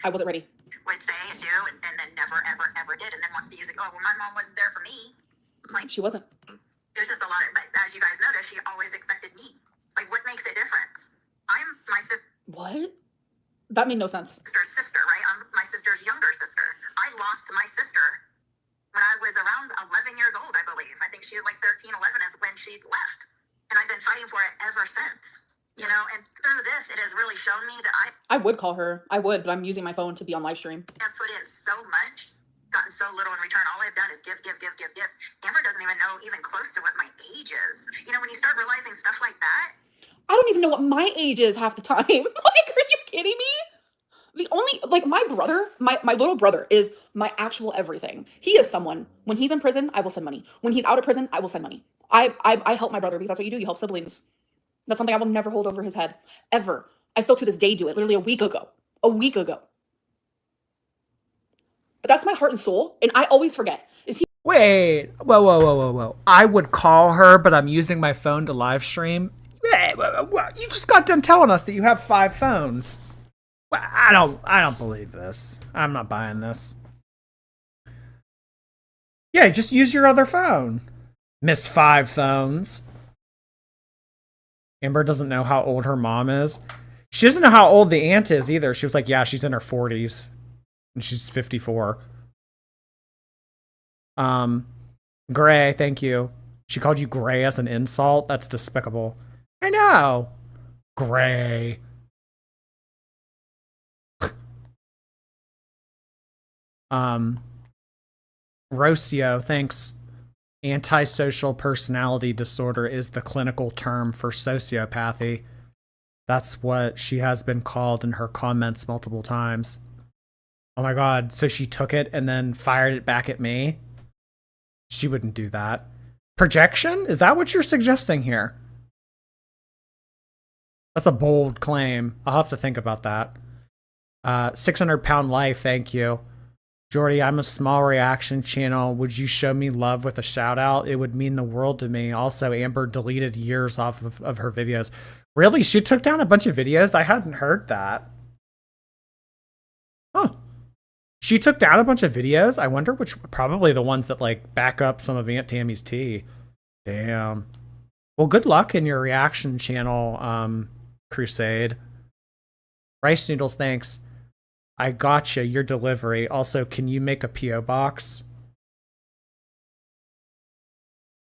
I wasn't ready. Would say and do, and then never, ever did, and then wants to use it. Oh, well, my mom wasn't there for me. Like, she wasn't. There's just a lot of, but as you guys notice, she always expected me. Like, what makes a difference? I'm my sister. What? That made no sense. Sister, right? I'm my sister's younger sister. I lost my sister when I was around 11 years old, I believe. I think she was like 13, 11 is when she left. And I've been fighting for it ever since. And through this, it has really shown me that I would call her. I would, but I'm using my phone to be on live stream. I've put in so much, gotten so little in return. All I've done is give. Amber doesn't even know even close to what my age is. When you start realizing stuff like that. I don't even know what my age is half the time. Like, are you kidding me? The only, my brother, my little brother is my actual everything. He is someone, when he's in prison, I will send money. When he's out of prison, I will send money. I help my brother because that's what you do. You help siblings. That's something I will never hold over his head. Ever. I still to this day do it. Literally a week ago. But that's my heart and soul. And I always forget. Wait. Whoa. I would call her, but I'm using my phone to live stream. You just got done telling us that you have 5 phones. I don't believe this. I'm not buying this. Yeah, just use your other phone. Miss 5 phones. Amber doesn't know how old her mom is. She doesn't know how old the aunt is either. She was like, yeah, she's in her 40s. And she's 54. Gray, thank you. She called you gray as an insult? That's despicable. I know. Gray. Rocio, thanks. Antisocial personality disorder is the clinical term for sociopathy. That's what she has been called in her comments multiple times. Oh my god, so she took it and then fired it back at me? She wouldn't do that. Projection? Is that what you're suggesting here? That's a bold claim. I'll have to think about that. 600-pound life, thank you. Jordy, I'm a small reaction channel. Would you show me love with a shout out? It would mean the world to me. Also, Amber deleted years off of her videos. Really? She took down a bunch of videos? I hadn't heard that. Huh. She took down a bunch of videos? I wonder which, probably the ones that like back up some of Aunt Tammie's tea. Damn. Well, good luck in your reaction channel, crusade. Rice noodles, thanks. I gotcha, your delivery. Also, can you make a P.O. box?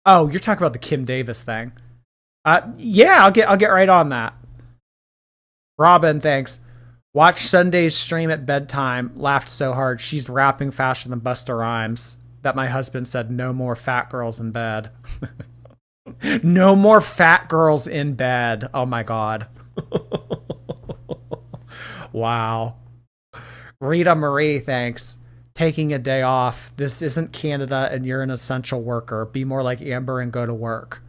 Oh, you're talking about the Kim Davis thing. Yeah, I'll get right on that. Robin, thanks. Watch Sunday's stream at bedtime. Laughed so hard. She's rapping faster than Busta Rhymes. That my husband said, no more fat girls in bed. No more fat girls in bed. Oh my god. Wow. Rita Marie, thanks. Taking a day off. This isn't Canada and you're an essential worker. Be more like Amber and go to work.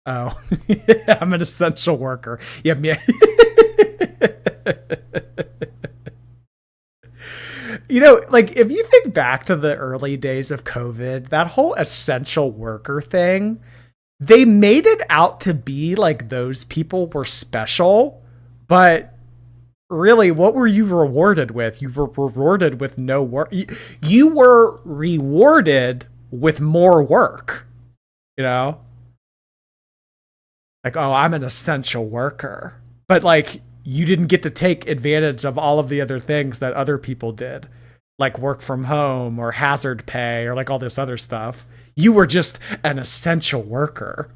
Oh, I'm an essential worker. Yeah, you know, like if you think back to the early days of COVID, that whole essential worker thing, they made it out to be like those people were special, but really, what were you rewarded with? You were rewarded with no work. You were rewarded with more work, you know? Like, oh, I'm an essential worker. But like, you didn't get to take advantage of all of the other things that other people did. Like work from home or hazard pay or like all this other stuff. You were just an essential worker.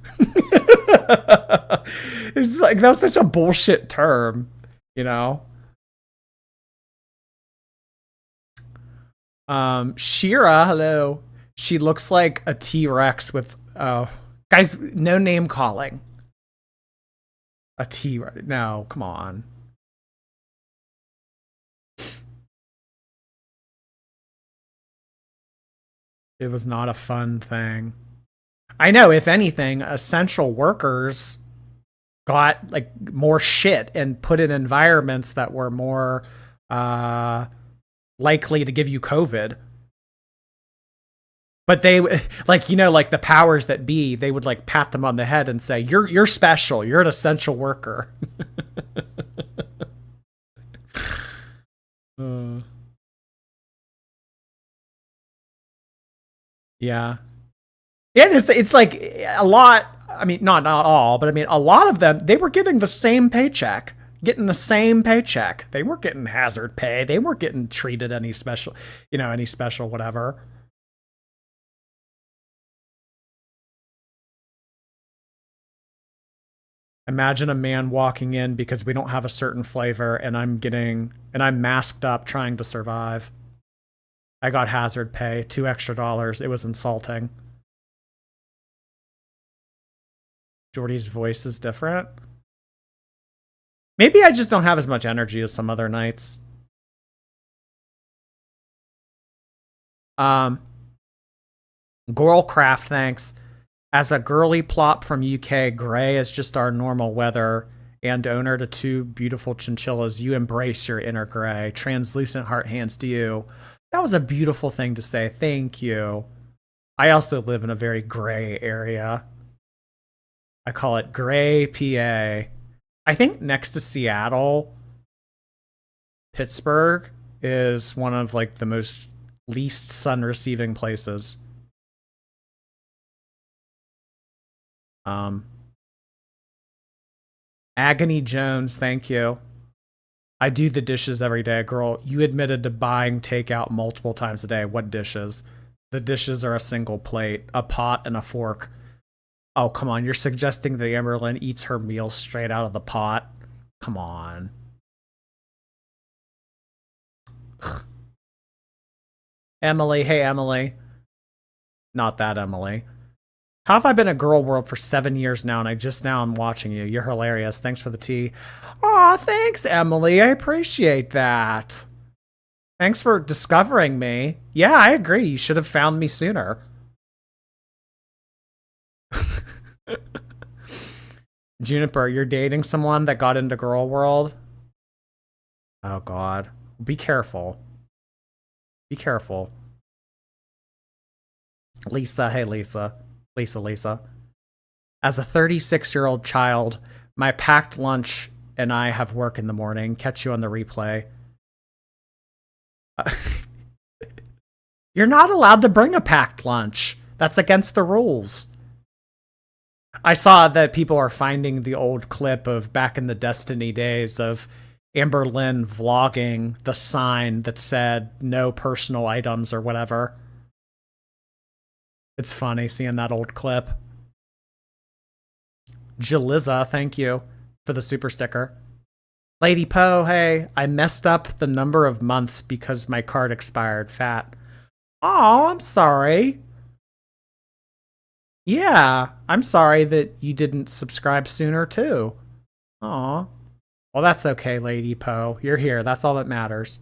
It's like, that was such a bullshit term, you know? Shira, hello. She looks like a T-Rex with, guys, no name calling. A T-Rex, no, come on. It was not a fun thing. I know, if anything, essential workers got like more shit and put in environments that were more likely to give you COVID. But they, like, you know, like the powers that be, they would like pat them on the head and say, you're special, you're an essential worker. Yeah. Yeah, it's like a lot, I mean, not all, but I mean, a lot of them, they were getting the same paycheck. Getting the same paycheck. They weren't getting hazard pay. They weren't getting treated any special, you know, any special whatever. Imagine a man walking in because we don't have a certain flavor and I'm masked up trying to survive. I got hazard pay, $2 extra. It was insulting. Jordy's voice is different. Maybe I just don't have as much energy as some other nights. Girlcraft, thanks. As a girly plop from UK, gray is just our normal weather. And owner to 2 beautiful chinchillas, you embrace your inner gray. Translucent heart hands to you. That was a beautiful thing to say. Thank you. I also live in a very gray area. I call it Gray, PA. I think next to Seattle, Pittsburgh is one of like the most least sun receiving places. Agony Jones, thank you. I do the dishes every day. Girl, you admitted to buying takeout multiple times a day. What dishes? The dishes are a single plate, a pot, and a fork. Oh, come on. You're suggesting that Amberlynn eats her meals straight out of the pot? Come on. Emily, hey Emily. Not that Emily. How have I been a girl world for 7 years now and I just now am watching you? You're hilarious. Thanks for the tea. Aw, thanks, Emily. I appreciate that. Thanks for discovering me. Yeah, I agree. You should have found me sooner. Juniper, you're dating someone that got into girl world? Oh, God. Be careful. Be careful. Lisa, hey, Lisa. Lisa. As a 36-year-old child, my packed lunch and I have work in the morning. Catch you on the replay. You're not allowed to bring a packed lunch. That's against the rules. I saw that people are finding the old clip of back in the Destiny days of Amberlynn vlogging the sign that said no personal items or whatever. It's funny seeing that old clip. Jaliza, thank you for the super sticker. Lady Poe, hey, I messed up the number of months because my card expired. Fat. Oh, I'm sorry. Yeah, I'm sorry that you didn't subscribe sooner, too. Aw. Well, that's okay, Lady Poe. You're here. That's all that matters.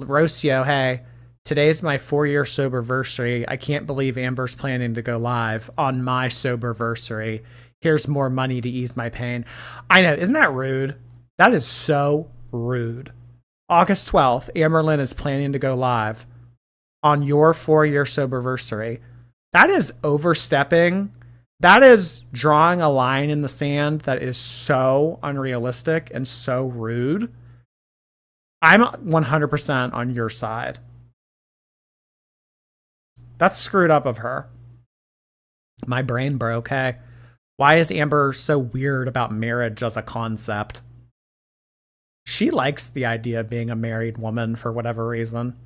Rocio, hey. Today's my 4-year soberversary. I can't believe Amber's planning to go live on my soberversary. Here's more money to ease my pain. I know, isn't that rude? That is so rude. August 12th, Amberlynn is planning to go live on your 4-year soberversary. That is overstepping. That is drawing a line in the sand that is so unrealistic and so rude. I'm 100% on your side. That's screwed up of her. My brain broke, hey. Why is Amber so weird about marriage as a concept? She likes the idea of being a married woman for whatever reason.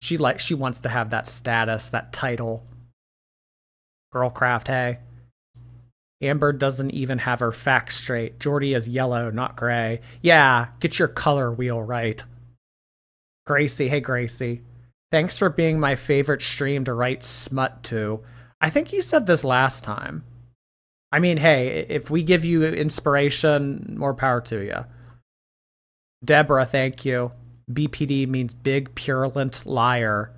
She wants to have that status, that title. Girlcraft, hey. Amber doesn't even have her facts straight. Jordy is yellow, not gray. Yeah, get your color wheel right. Gracie, hey Gracie. Thanks for being my favorite stream to write smut to. I think you said this last time. I mean, hey, if we give you inspiration, more power to you. Deborah, thank you. BPD means big purulent liar.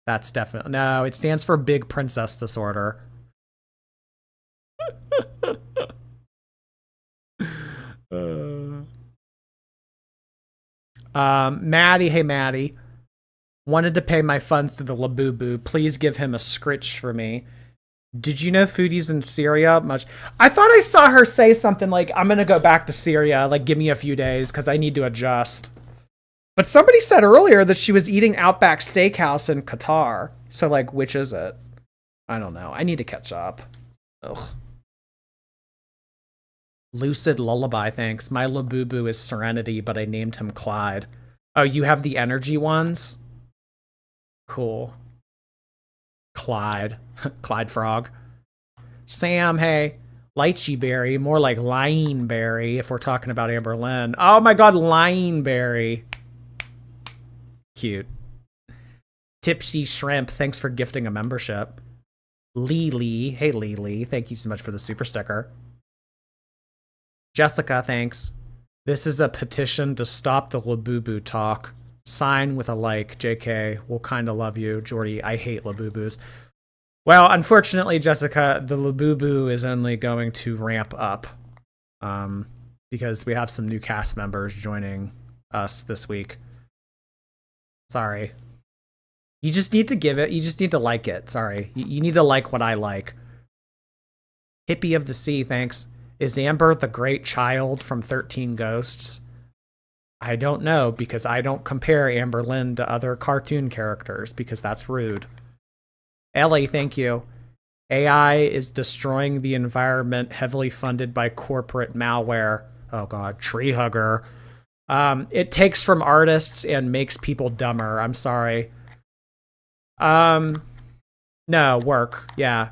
That's definitely... No, it stands for big princess disorder. Maddie, hey Maddie. Wanted to pay my funds to the Labubu. Please give him a scritch for me. Did you know Foodie's in Syria? Much. I thought I saw her say something like, I'm going to go back to Syria. Like, give me a few days because I need to adjust. But somebody said earlier that she was eating Outback Steakhouse in Qatar. So, like, which is it? I don't know. I need to catch up. Ugh. Lucid Lullaby, thanks. My Labubu is Serenity, but I named him Clyde. Oh, you have the energy ones? Cool. Clyde. Clyde Frog. Sam, hey. Lychee Berry. More like Lineberry if we're talking about Amberlynn. Oh my god, Lineberry. Cute. Tipsy Shrimp, thanks for gifting a membership. Lily. Hey, Lily. Thank you so much for the super sticker. Jessica, thanks. This is a petition to stop the Labubu talk. Sign with a like. JK, we'll kinda love you. Jordy, I hate Labubus. Well, unfortunately, Jessica, the Labubu is only going to ramp up. Because we have some new cast members joining us this week. Sorry. You just need to give it. You just need to like it. Sorry. You need to like what I like. Hippie of the Sea, thanks. Is Amber the great child from 13 Ghosts? I don't know, because I don't compare Amberlynn to other cartoon characters, because that's rude. Ellie, thank you. AI is destroying the environment heavily funded by corporate malware. Oh god, tree hugger. It takes from artists and makes people dumber. I'm sorry. No, work. Yeah.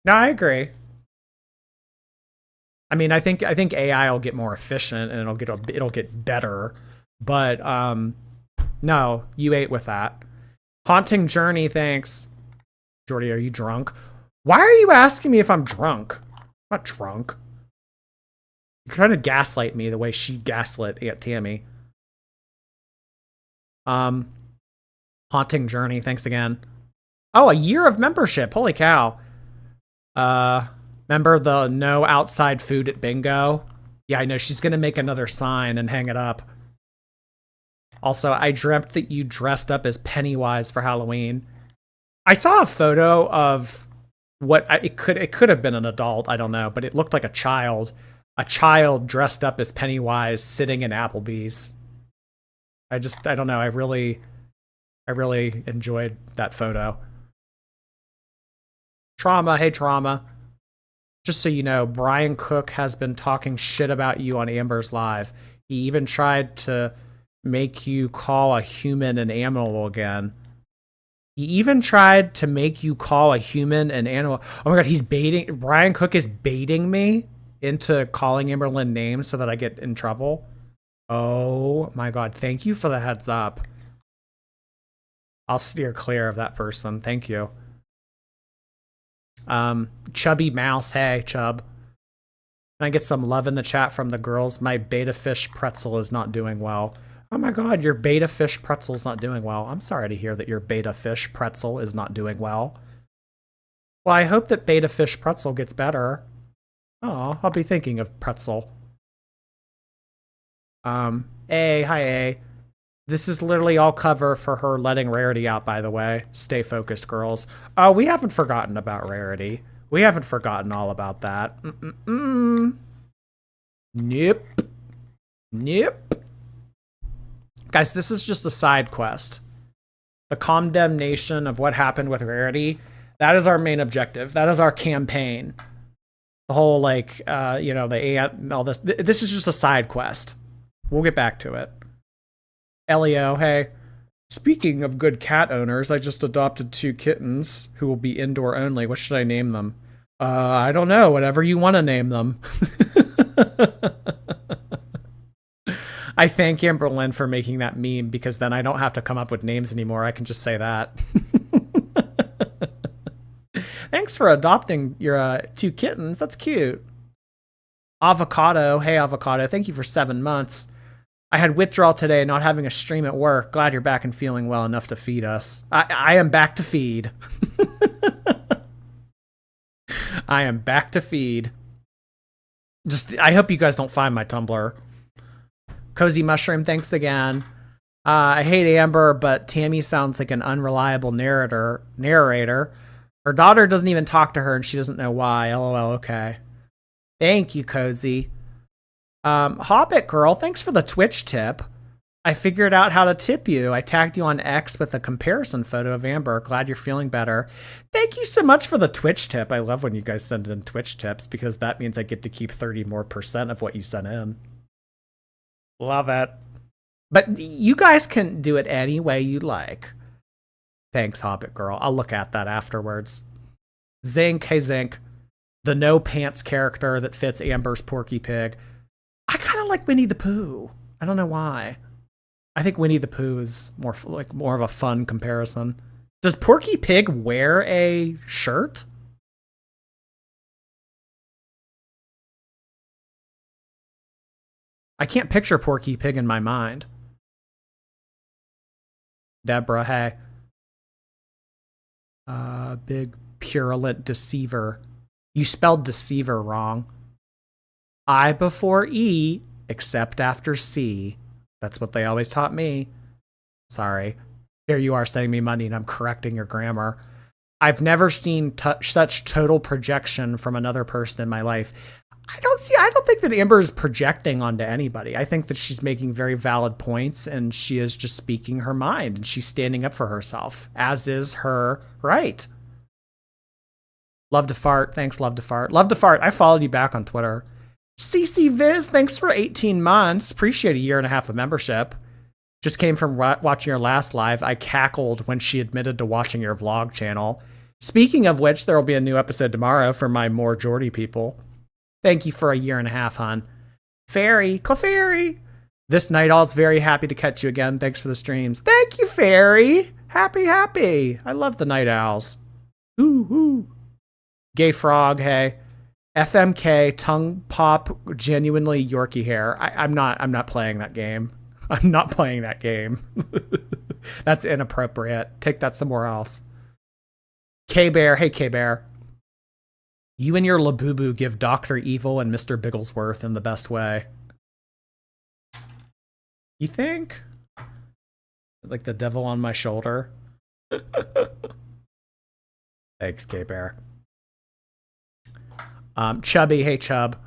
No, I agree. I mean, I think AI will get more efficient and it'll get better. But no, you ate with that. Haunting Journey, thanks. Jordy, are you drunk? Why are you asking me if I'm drunk? I'm not drunk. You're trying to gaslight me the way she gaslit Aunt Tammy. Haunting Journey, thanks again. Oh, a year of membership. Holy cow. Remember the no outside food at bingo? Yeah, I know. She's going to make another sign and hang it up. Also, I dreamt that you dressed up as Pennywise for Halloween. I saw a photo of what it could have been an adult, I don't know, but it looked like a child dressed up as Pennywise sitting in Applebee's. I don't know. I really enjoyed that photo. Trauma, hey Trauma. Just so you know, Brian Cook has been talking shit about you on Amber's Live. He even tried to make you call a human an animal again. He even tried to make you call a human an animal. Oh my god, Brian Cook is baiting me into calling Amberlynn names so that I get in trouble. Oh my god, thank you for the heads up. I'll steer clear of that person. Thank you. Chubby Mouse, hey Chub. Can I get some love in the chat from the girls? My beta fish pretzel is not doing well. Oh my god, your beta fish pretzel is not doing well. I'm sorry to hear that your beta fish pretzel is not doing well. Well, I hope that beta fish pretzel gets better. Oh, I'll be thinking of pretzel. Hi A. This is literally all cover for her letting Rarity out, by the way. Stay focused, girls. Oh, we haven't forgotten about Rarity. We haven't forgotten all about that. Nope. Guys, this is just a side quest. The condemnation of what happened with Rarity, that is our main objective. That is our campaign. The whole, like, the aunt and all this. This is just a side quest. We'll get back to it. Elio, hey. Speaking of good cat owners, I just adopted 2 kittens who will be indoor only. What should I name them? I don't know. Whatever you want to name them. I thank Amberlynn for making that meme because then I don't have to come up with names anymore. I can just say that. Thanks for adopting your 2 kittens. That's cute. Avocado, hey Avocado. Thank you for 7 months. I had withdrawal today, not having a stream at work. Glad you're back and feeling well enough to feed us. I am back to feed. I am back to feed. I hope you guys don't find my Tumblr. Cozy Mushroom, thanks again. I hate Amber, but Tammie sounds like an unreliable narrator. Her daughter doesn't even talk to her and she doesn't know why. LOL, okay. Thank you, Cozy. Hobbit Girl, thanks for the Twitch tip. I figured out how to tip you. I tagged you on X with a comparison photo of Amber. Glad you're feeling better. Thank you so much for the Twitch tip. I love when you guys send in Twitch tips because that means I get to keep 30% more of what you sent in. Love it. But you guys can do it any way you like. Thanks, Hobbit Girl. I'll look at that afterwards. Zink, hey Zink. The no pants character that fits Amber's Porky Pig. I kind of like Winnie the Pooh. I don't know why. I think Winnie the Pooh is more of a fun comparison. Does Porky Pig wear a shirt? I can't picture Porky Pig in my mind. Deborah, hey. Big purulent deceiver. You spelled deceiver wrong. I before E, except after C. That's what they always taught me. Sorry. Here you are sending me money and I'm correcting your grammar. I've never seen such total projection from another person in my life. I don't think that Amber is projecting onto anybody. I think that she's making very valid points and she is just speaking her mind and she's standing up for herself, as is her right. Love to fart. Thanks, love to fart. Love to fart. I followed you back on Twitter. CC Viz, thanks for 18 months. Appreciate a 1.5 years of membership. Just came from watching your last live. I cackled when she admitted to watching your vlog channel. Speaking of which, there will be a new episode tomorrow for my More Geordie people. Thank you for a year and a half, hon. Fairy, Clefairy. This night all's very happy to catch you again. Thanks for the streams. Thank you, Fairy. Happy. I love the night owls. Ooh. Gay frog, hey. FMK, tongue pop, genuinely Yorkie hair. I'm not playing that game. I'm not playing that game. That's inappropriate. Take that somewhere else. K-Bear, hey K-Bear. You and your Labubu give Dr. Evil and Mr. Bigglesworth in the best way. You think? Like the devil on my shoulder? Thanks, K-Bear. Chubby, hey Chub.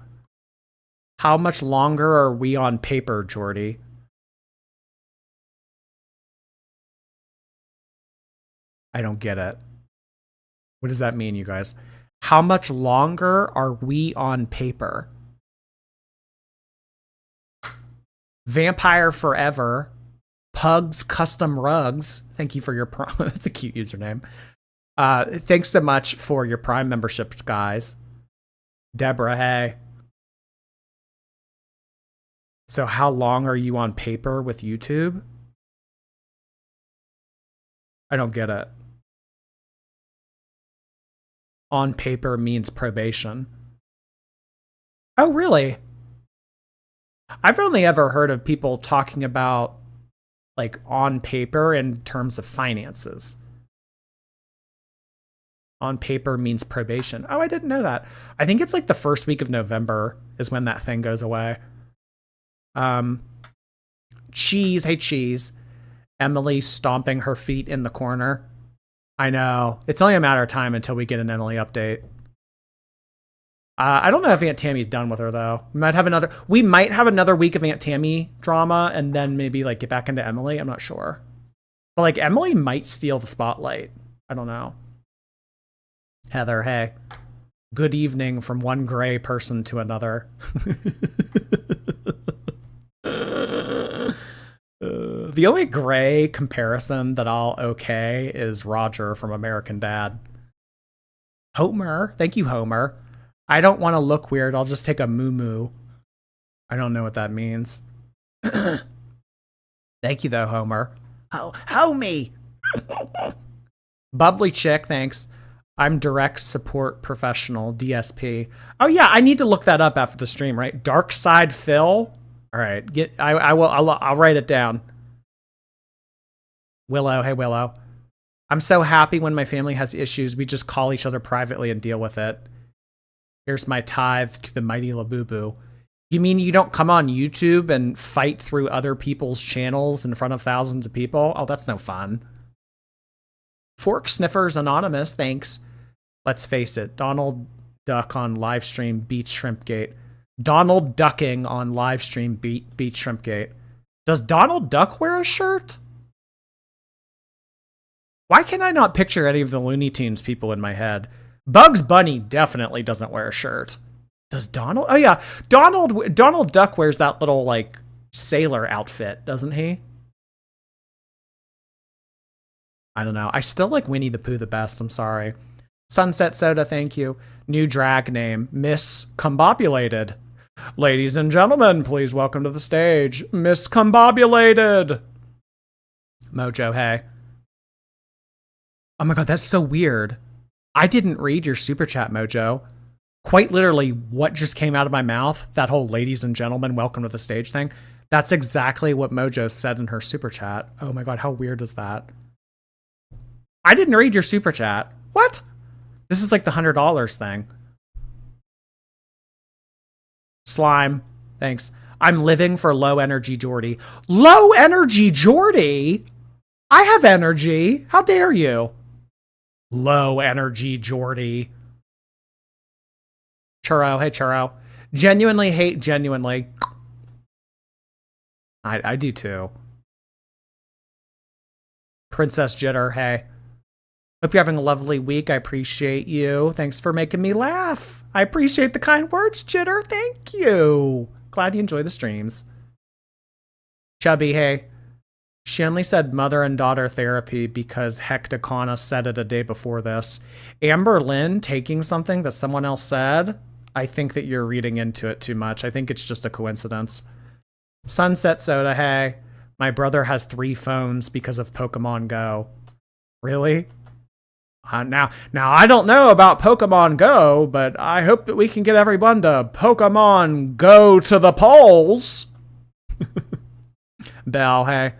How much longer are we on paper, Jordy? I don't get it. What does that mean, you guys? How much longer are we on paper? Vampire Forever. Pugs Custom Rugs. Thank you for your Prime. That's a cute username. Thanks so much for your Prime memberships, guys. Deborah, hey. So how long are you on paper with YouTube? I don't get it. On paper means probation. Oh, really? I've only ever heard of people talking about like on paper in terms of finances. On paper means probation. Oh, I didn't know that. I think it's like the first week of November is when that thing goes away. Cheese, hey Cheese. Emily stomping her feet in the corner. I know. It's only a matter of time until we get an Emily update. I don't know if Aunt Tammie's done with her though. We might have another week of Aunt Tammie drama and then maybe like get back into Emily. I'm not sure. But like Emily might steal the spotlight. I don't know. Heather, hey. Good evening from one gray person to another. The only gray comparison that I'll okay is Roger from American Dad. Homer. Thank you, Homer. I don't want to look weird. I'll just take a moo-moo. I don't know what that means. Thank you, though, Homer. Oh, homie! Bubbly chick, thanks. I'm direct support professional, DSP. Oh, yeah, I need to look that up after the stream, right? Dark Side Phil? All right, I'll write it down. Willow, hey, Willow. I'm so happy when my family has issues. We just call each other privately and deal with it. Here's my tithe to the mighty Labubu. You mean you don't come on YouTube and fight through other people's channels in front of thousands of people? Oh, that's no fun. Fork Sniffers Anonymous, thanks. Let's face it, Donald Duck on livestream beats Shrimpgate. Donald Ducking on livestream beats Shrimpgate. Does Donald Duck wear a shirt? Why can I not picture any of the Looney Tunes people in my head? Bugs Bunny definitely doesn't wear a shirt. Does Donald? Oh yeah, Donald Duck wears that little like sailor outfit, doesn't he? I don't know. I still like Winnie the Pooh the best. I'm sorry. Sunset Soda, thank you. New drag name, Miss Combobulated. Ladies and gentlemen, please welcome to the stage, Miss Combobulated. Mojo, hey. Oh my god, that's so weird. I didn't read your super chat, Mojo. Quite literally, what just came out of my mouth, that whole ladies and gentlemen, welcome to the stage thing, that's exactly what Mojo said in her super chat. Oh my god, how weird is that? I didn't read your super chat. What? This is like the $100 thing. Slime, thanks. I'm living for low energy Jordy. Low energy Jordy? I have energy. How dare you? Low energy Jordy. Churro, hey Churro. Genuinely hate genuinely. I do too. Princess Jitter, hey. Hope you're having a lovely week. I appreciate you. Thanks for making me laugh. I appreciate the kind words, Jitter. Thank you. Glad you enjoy the streams. Chubby, hey. She only said mother and daughter therapy because Hecticana said it a day before this. Amberlynn taking something that someone else said? I think that you're reading into it too much. I think it's just a coincidence. Sunset Soda, hey. My brother has 3 phones because of Pokemon Go. Really? Now I don't know about Pokemon Go, but I hope that we can get everyone to Pokemon Go to the polls. Bell, hey.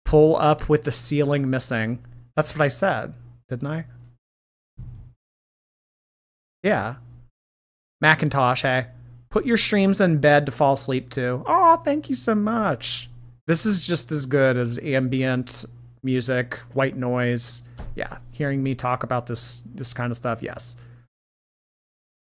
Pull up with the ceiling missing. That's what I said, didn't I? Yeah. Macintosh, hey. Put your streams in bed to fall asleep to. Oh, thank you so much. This is just as good as ambient music, white noise. Yeah, hearing me talk about this kind of stuff, yes.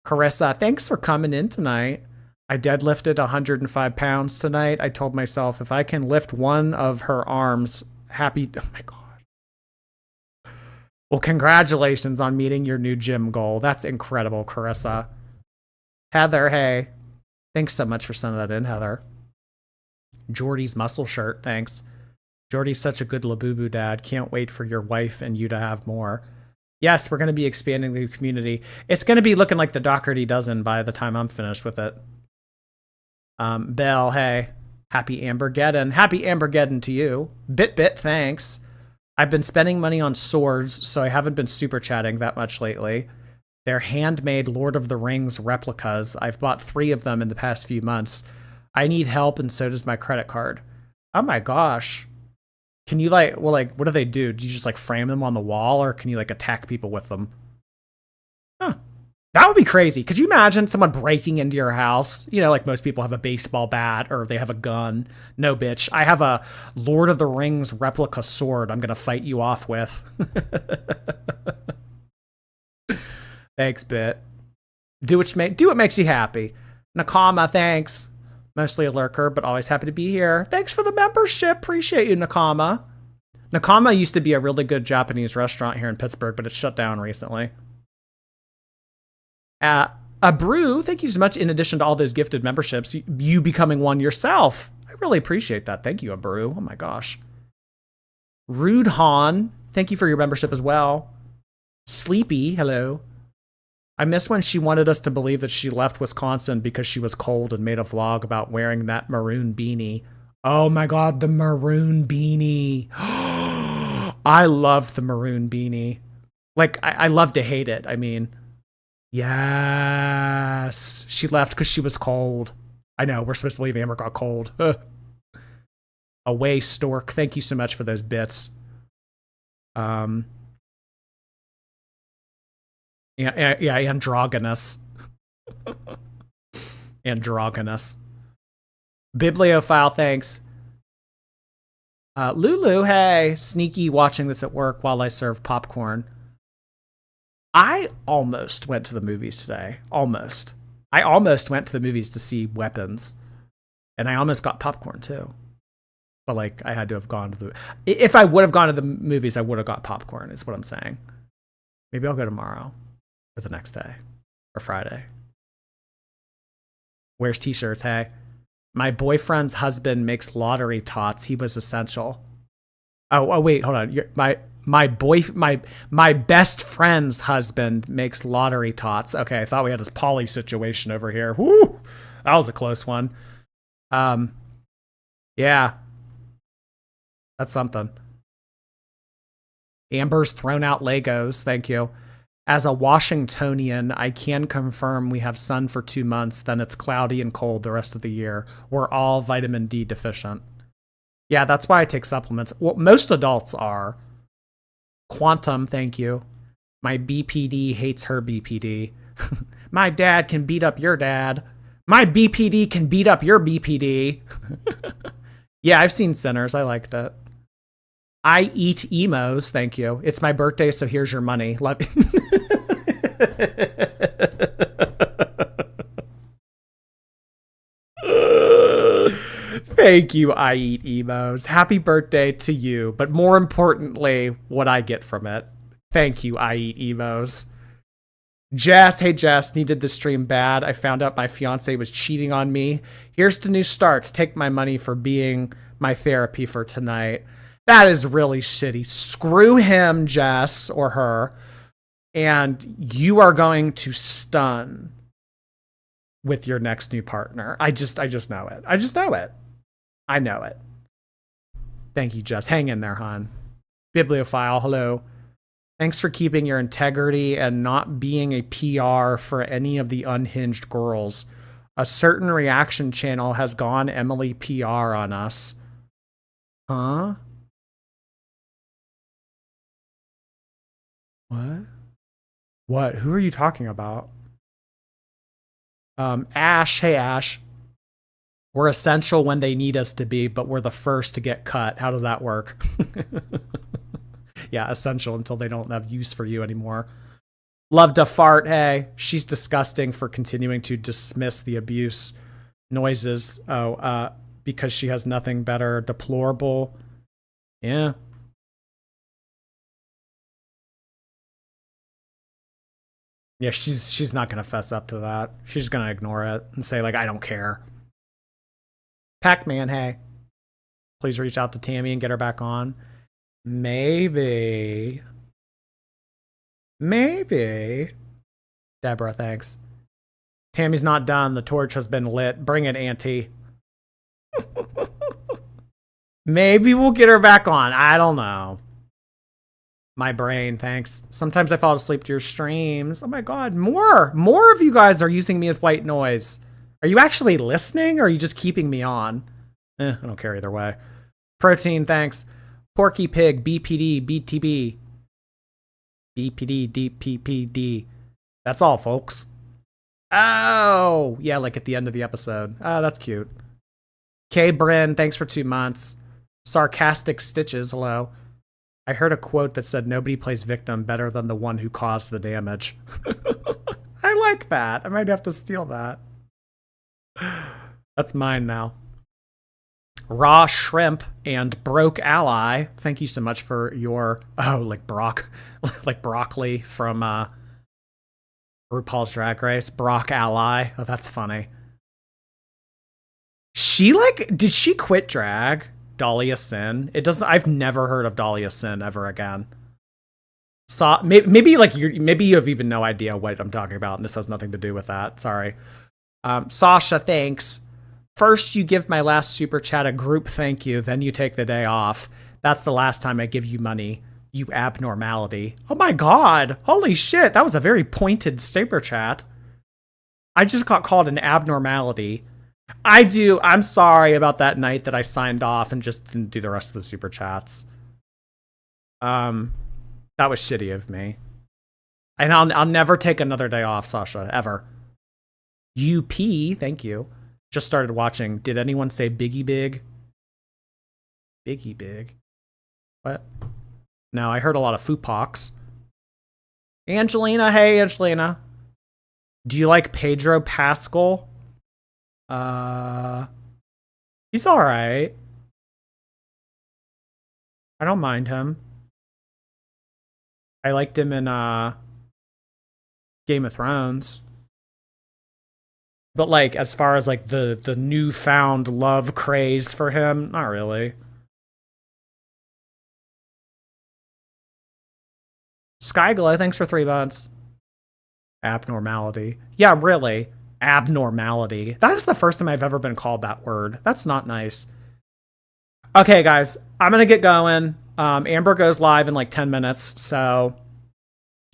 Carissa, thanks for coming in tonight. I deadlifted 105 pounds tonight. I told myself if I can lift one of her arms, happy. Oh my God. Well, congratulations on meeting your new gym goal. That's incredible, Carissa. Heather, hey. Thanks so much for sending that in, Heather. Jordy's muscle shirt, thanks. Jordy's such a good Labubu dad. Can't wait for your wife and you to have more. Yes, we're going to be expanding the community. It's going to be looking like the Doherty dozen by the time I'm finished with it. Belle, hey. Happy Ambergeddon. Happy Ambergeddon to you. Bit, thanks. I've been spending money on swords, so I haven't been super chatting that much lately. They're handmade Lord of the Rings replicas. I've bought 3 of them in the past few months. I need help, and so does my credit card. Oh my gosh. Can you what do they do? Do you just frame them on the wall, or can you attack people with them? Huh. That would be crazy. Could you imagine someone breaking into your house? You know, most people have a baseball bat or they have a gun. No, bitch. I have a Lord of the Rings replica sword I'm going to fight you off with. Thanks, Bit. Do what makes you happy. Nakama, thanks. Mostly a lurker, but always happy to be here. Thanks for the membership. Appreciate you, Nakama. Nakama used to be a really good Japanese restaurant here in Pittsburgh, but it's shut down recently. Brew, thank you so much. In addition to all those gifted memberships, you becoming one yourself. I really appreciate that. Thank you, Brew. Oh my gosh. Rude Han, thank you for your membership as well. Sleepy, hello. I miss when she wanted us to believe that she left Wisconsin because she was cold and made a vlog about wearing that maroon beanie. Oh my God, the maroon beanie. I loved the maroon beanie. I love to hate it. I mean, yes. She left because she was cold. I know, we're supposed to believe Amber got cold. Away Stork, thank you so much for those bits. Yeah, androgynous. Androgynous. Bibliophile, thanks. Lulu, hey. Sneaky watching this at work while I serve popcorn. I almost went to the movies today. Almost. I almost went to the movies to see Weapons. And I almost got popcorn, too. But, I had to have gone to the... If I would have gone to the movies, I would have got popcorn, is what I'm saying. Maybe I'll go tomorrow. Or the next day. Or Friday. Wears t-shirts, hey. My boyfriend's husband makes lottery tots. He was essential. Oh wait, hold on. My best friend's husband makes lottery tots. Okay, I thought we had this poly situation over here. Woo! That was a close one. Yeah. That's something. Amber's thrown out Legos. Thank you. As a Washingtonian, I can confirm we have sun for 2 months, then it's cloudy and cold the rest of the year. We're all vitamin D deficient. Yeah, that's why I take supplements. Well, most adults are. Quantum, thank you. My BPD hates her BPD. My dad can beat up your dad. My BPD can beat up your BPD. Yeah, I've seen Sinners. I liked it. I eat emos, thank you. It's my birthday, so here's your money. Thank you, I eat emos. Happy birthday to you, but more importantly, what I get from it. Thank you, I eat emos. Jess, hey Jess, needed the stream bad. I found out my fiance was cheating on me. Here's the new starts. Take my money for being my therapy for tonight. That is really shitty. Screw him, Jess, or her. And you are going to stun with your next new partner. I just know it. I just know it. I know it. Thank you, Jess. Hang in there, hon. Bibliophile, hello. Thanks for keeping your integrity and not being a PR for any of the unhinged girls. A certain reaction channel has gone Emily PR on us. Huh? What? What? Who are you talking about? Ash. Hey, Ash. We're essential when they need us to be, but we're the first to get cut. How does that work? Yeah, essential until they don't have use for you anymore. Love to fart. Hey, she's disgusting for continuing to dismiss the abuse noises. Oh, because she has nothing better. Deplorable. Yeah. Yeah, she's not gonna fess up to that. She's gonna ignore it and say, like, I don't care. Pac-Man, hey. Please reach out to Tammy and get her back on. Maybe. Maybe. Deborah, thanks. Tammy's not done. The torch has been lit. Bring it, Auntie. Maybe we'll get her back on. I don't know. My brain, thanks. Sometimes I fall asleep to your streams. Oh my god, more of you guys are using me as white noise. Are you actually listening, or are you just keeping me on? I don't care either way. Protein, thanks. Porky Pig, BPD, BTB. BPD, DPPD. That's all, folks. Oh, yeah, like at the end of the episode. Oh, that's cute. K. Bryn, thanks for 2 months. Sarcastic Stitches, hello. I heard a quote that said nobody plays victim better than the one who caused the damage. I like that. I might have to steal that. That's mine now. Raw Shrimp and Broke Ally. Thank you so much for your... Oh, like like broccoli from RuPaul's Drag Race. Brock Ally. Oh, that's funny. She did she quit drag? Dahlia Sin. It doesn't. I've never heard of Dahlia Sin ever again. Maybe you have even no idea what I'm talking about, and this has nothing to do with that. Sorry. Sasha, thanks. First, you give my last super chat a group thank you, then you take the day off. That's the last time I give you money. You abnormality. Oh my god. Holy shit. That was a very pointed super chat. I just got called an abnormality. I'm sorry about that night that I signed off and just didn't do the rest of the super chats. That was shitty of me. And I'll never take another day off, Sasha, ever. UP, thank you. Just started watching. Did anyone say Biggie Big? Biggie Big? What? No, I heard a lot of Fupox. Angelina, hey Angelina. Do you like Pedro Pascal? He's alright. I don't mind him. I liked him in Game of Thrones. But like, as far as like the newfound love craze for him, not really. Skyglow, thanks for 3 months. Abnormality. Yeah, really. Abnormality. That is the first time I've ever been called that word. That's not nice. Okay, guys, I'm gonna get going. Amber goes live in like 10 minutes, so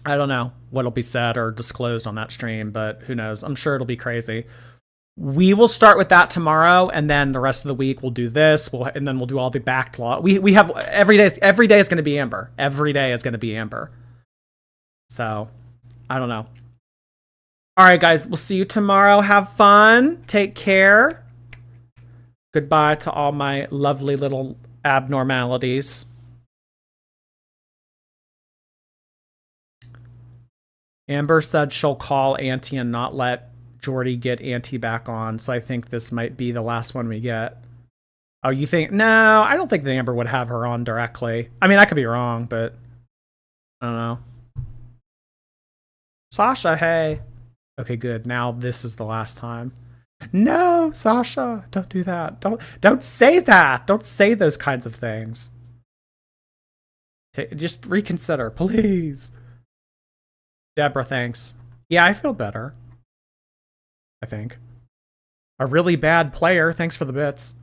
I don't know what'll be said or disclosed on that stream, but who knows? I'm sure it'll be crazy. We will start with that tomorrow, and then the rest of the week we'll do this. And then we'll do all the backlog. We have every day is going to be Amber. Every day is going to be Amber. So I don't know. All right, guys, we'll see you tomorrow. Have fun. Take care. Goodbye to all my lovely little abnormalities. Amber said she'll call Auntie and not let Jordy get Auntie back on, so I think this might be the last one we get. Oh, you think? No, I don't think that Amber would have her on directly. I mean, I could be wrong, but I don't know. Sasha, hey. Okay, good. Now this is the last time. No, Sasha, don't do that. Don't say that. Don't say those kinds of things. Just reconsider, please. Deborah, thanks. Yeah, I feel better. I think. A really bad player. Thanks for the bits.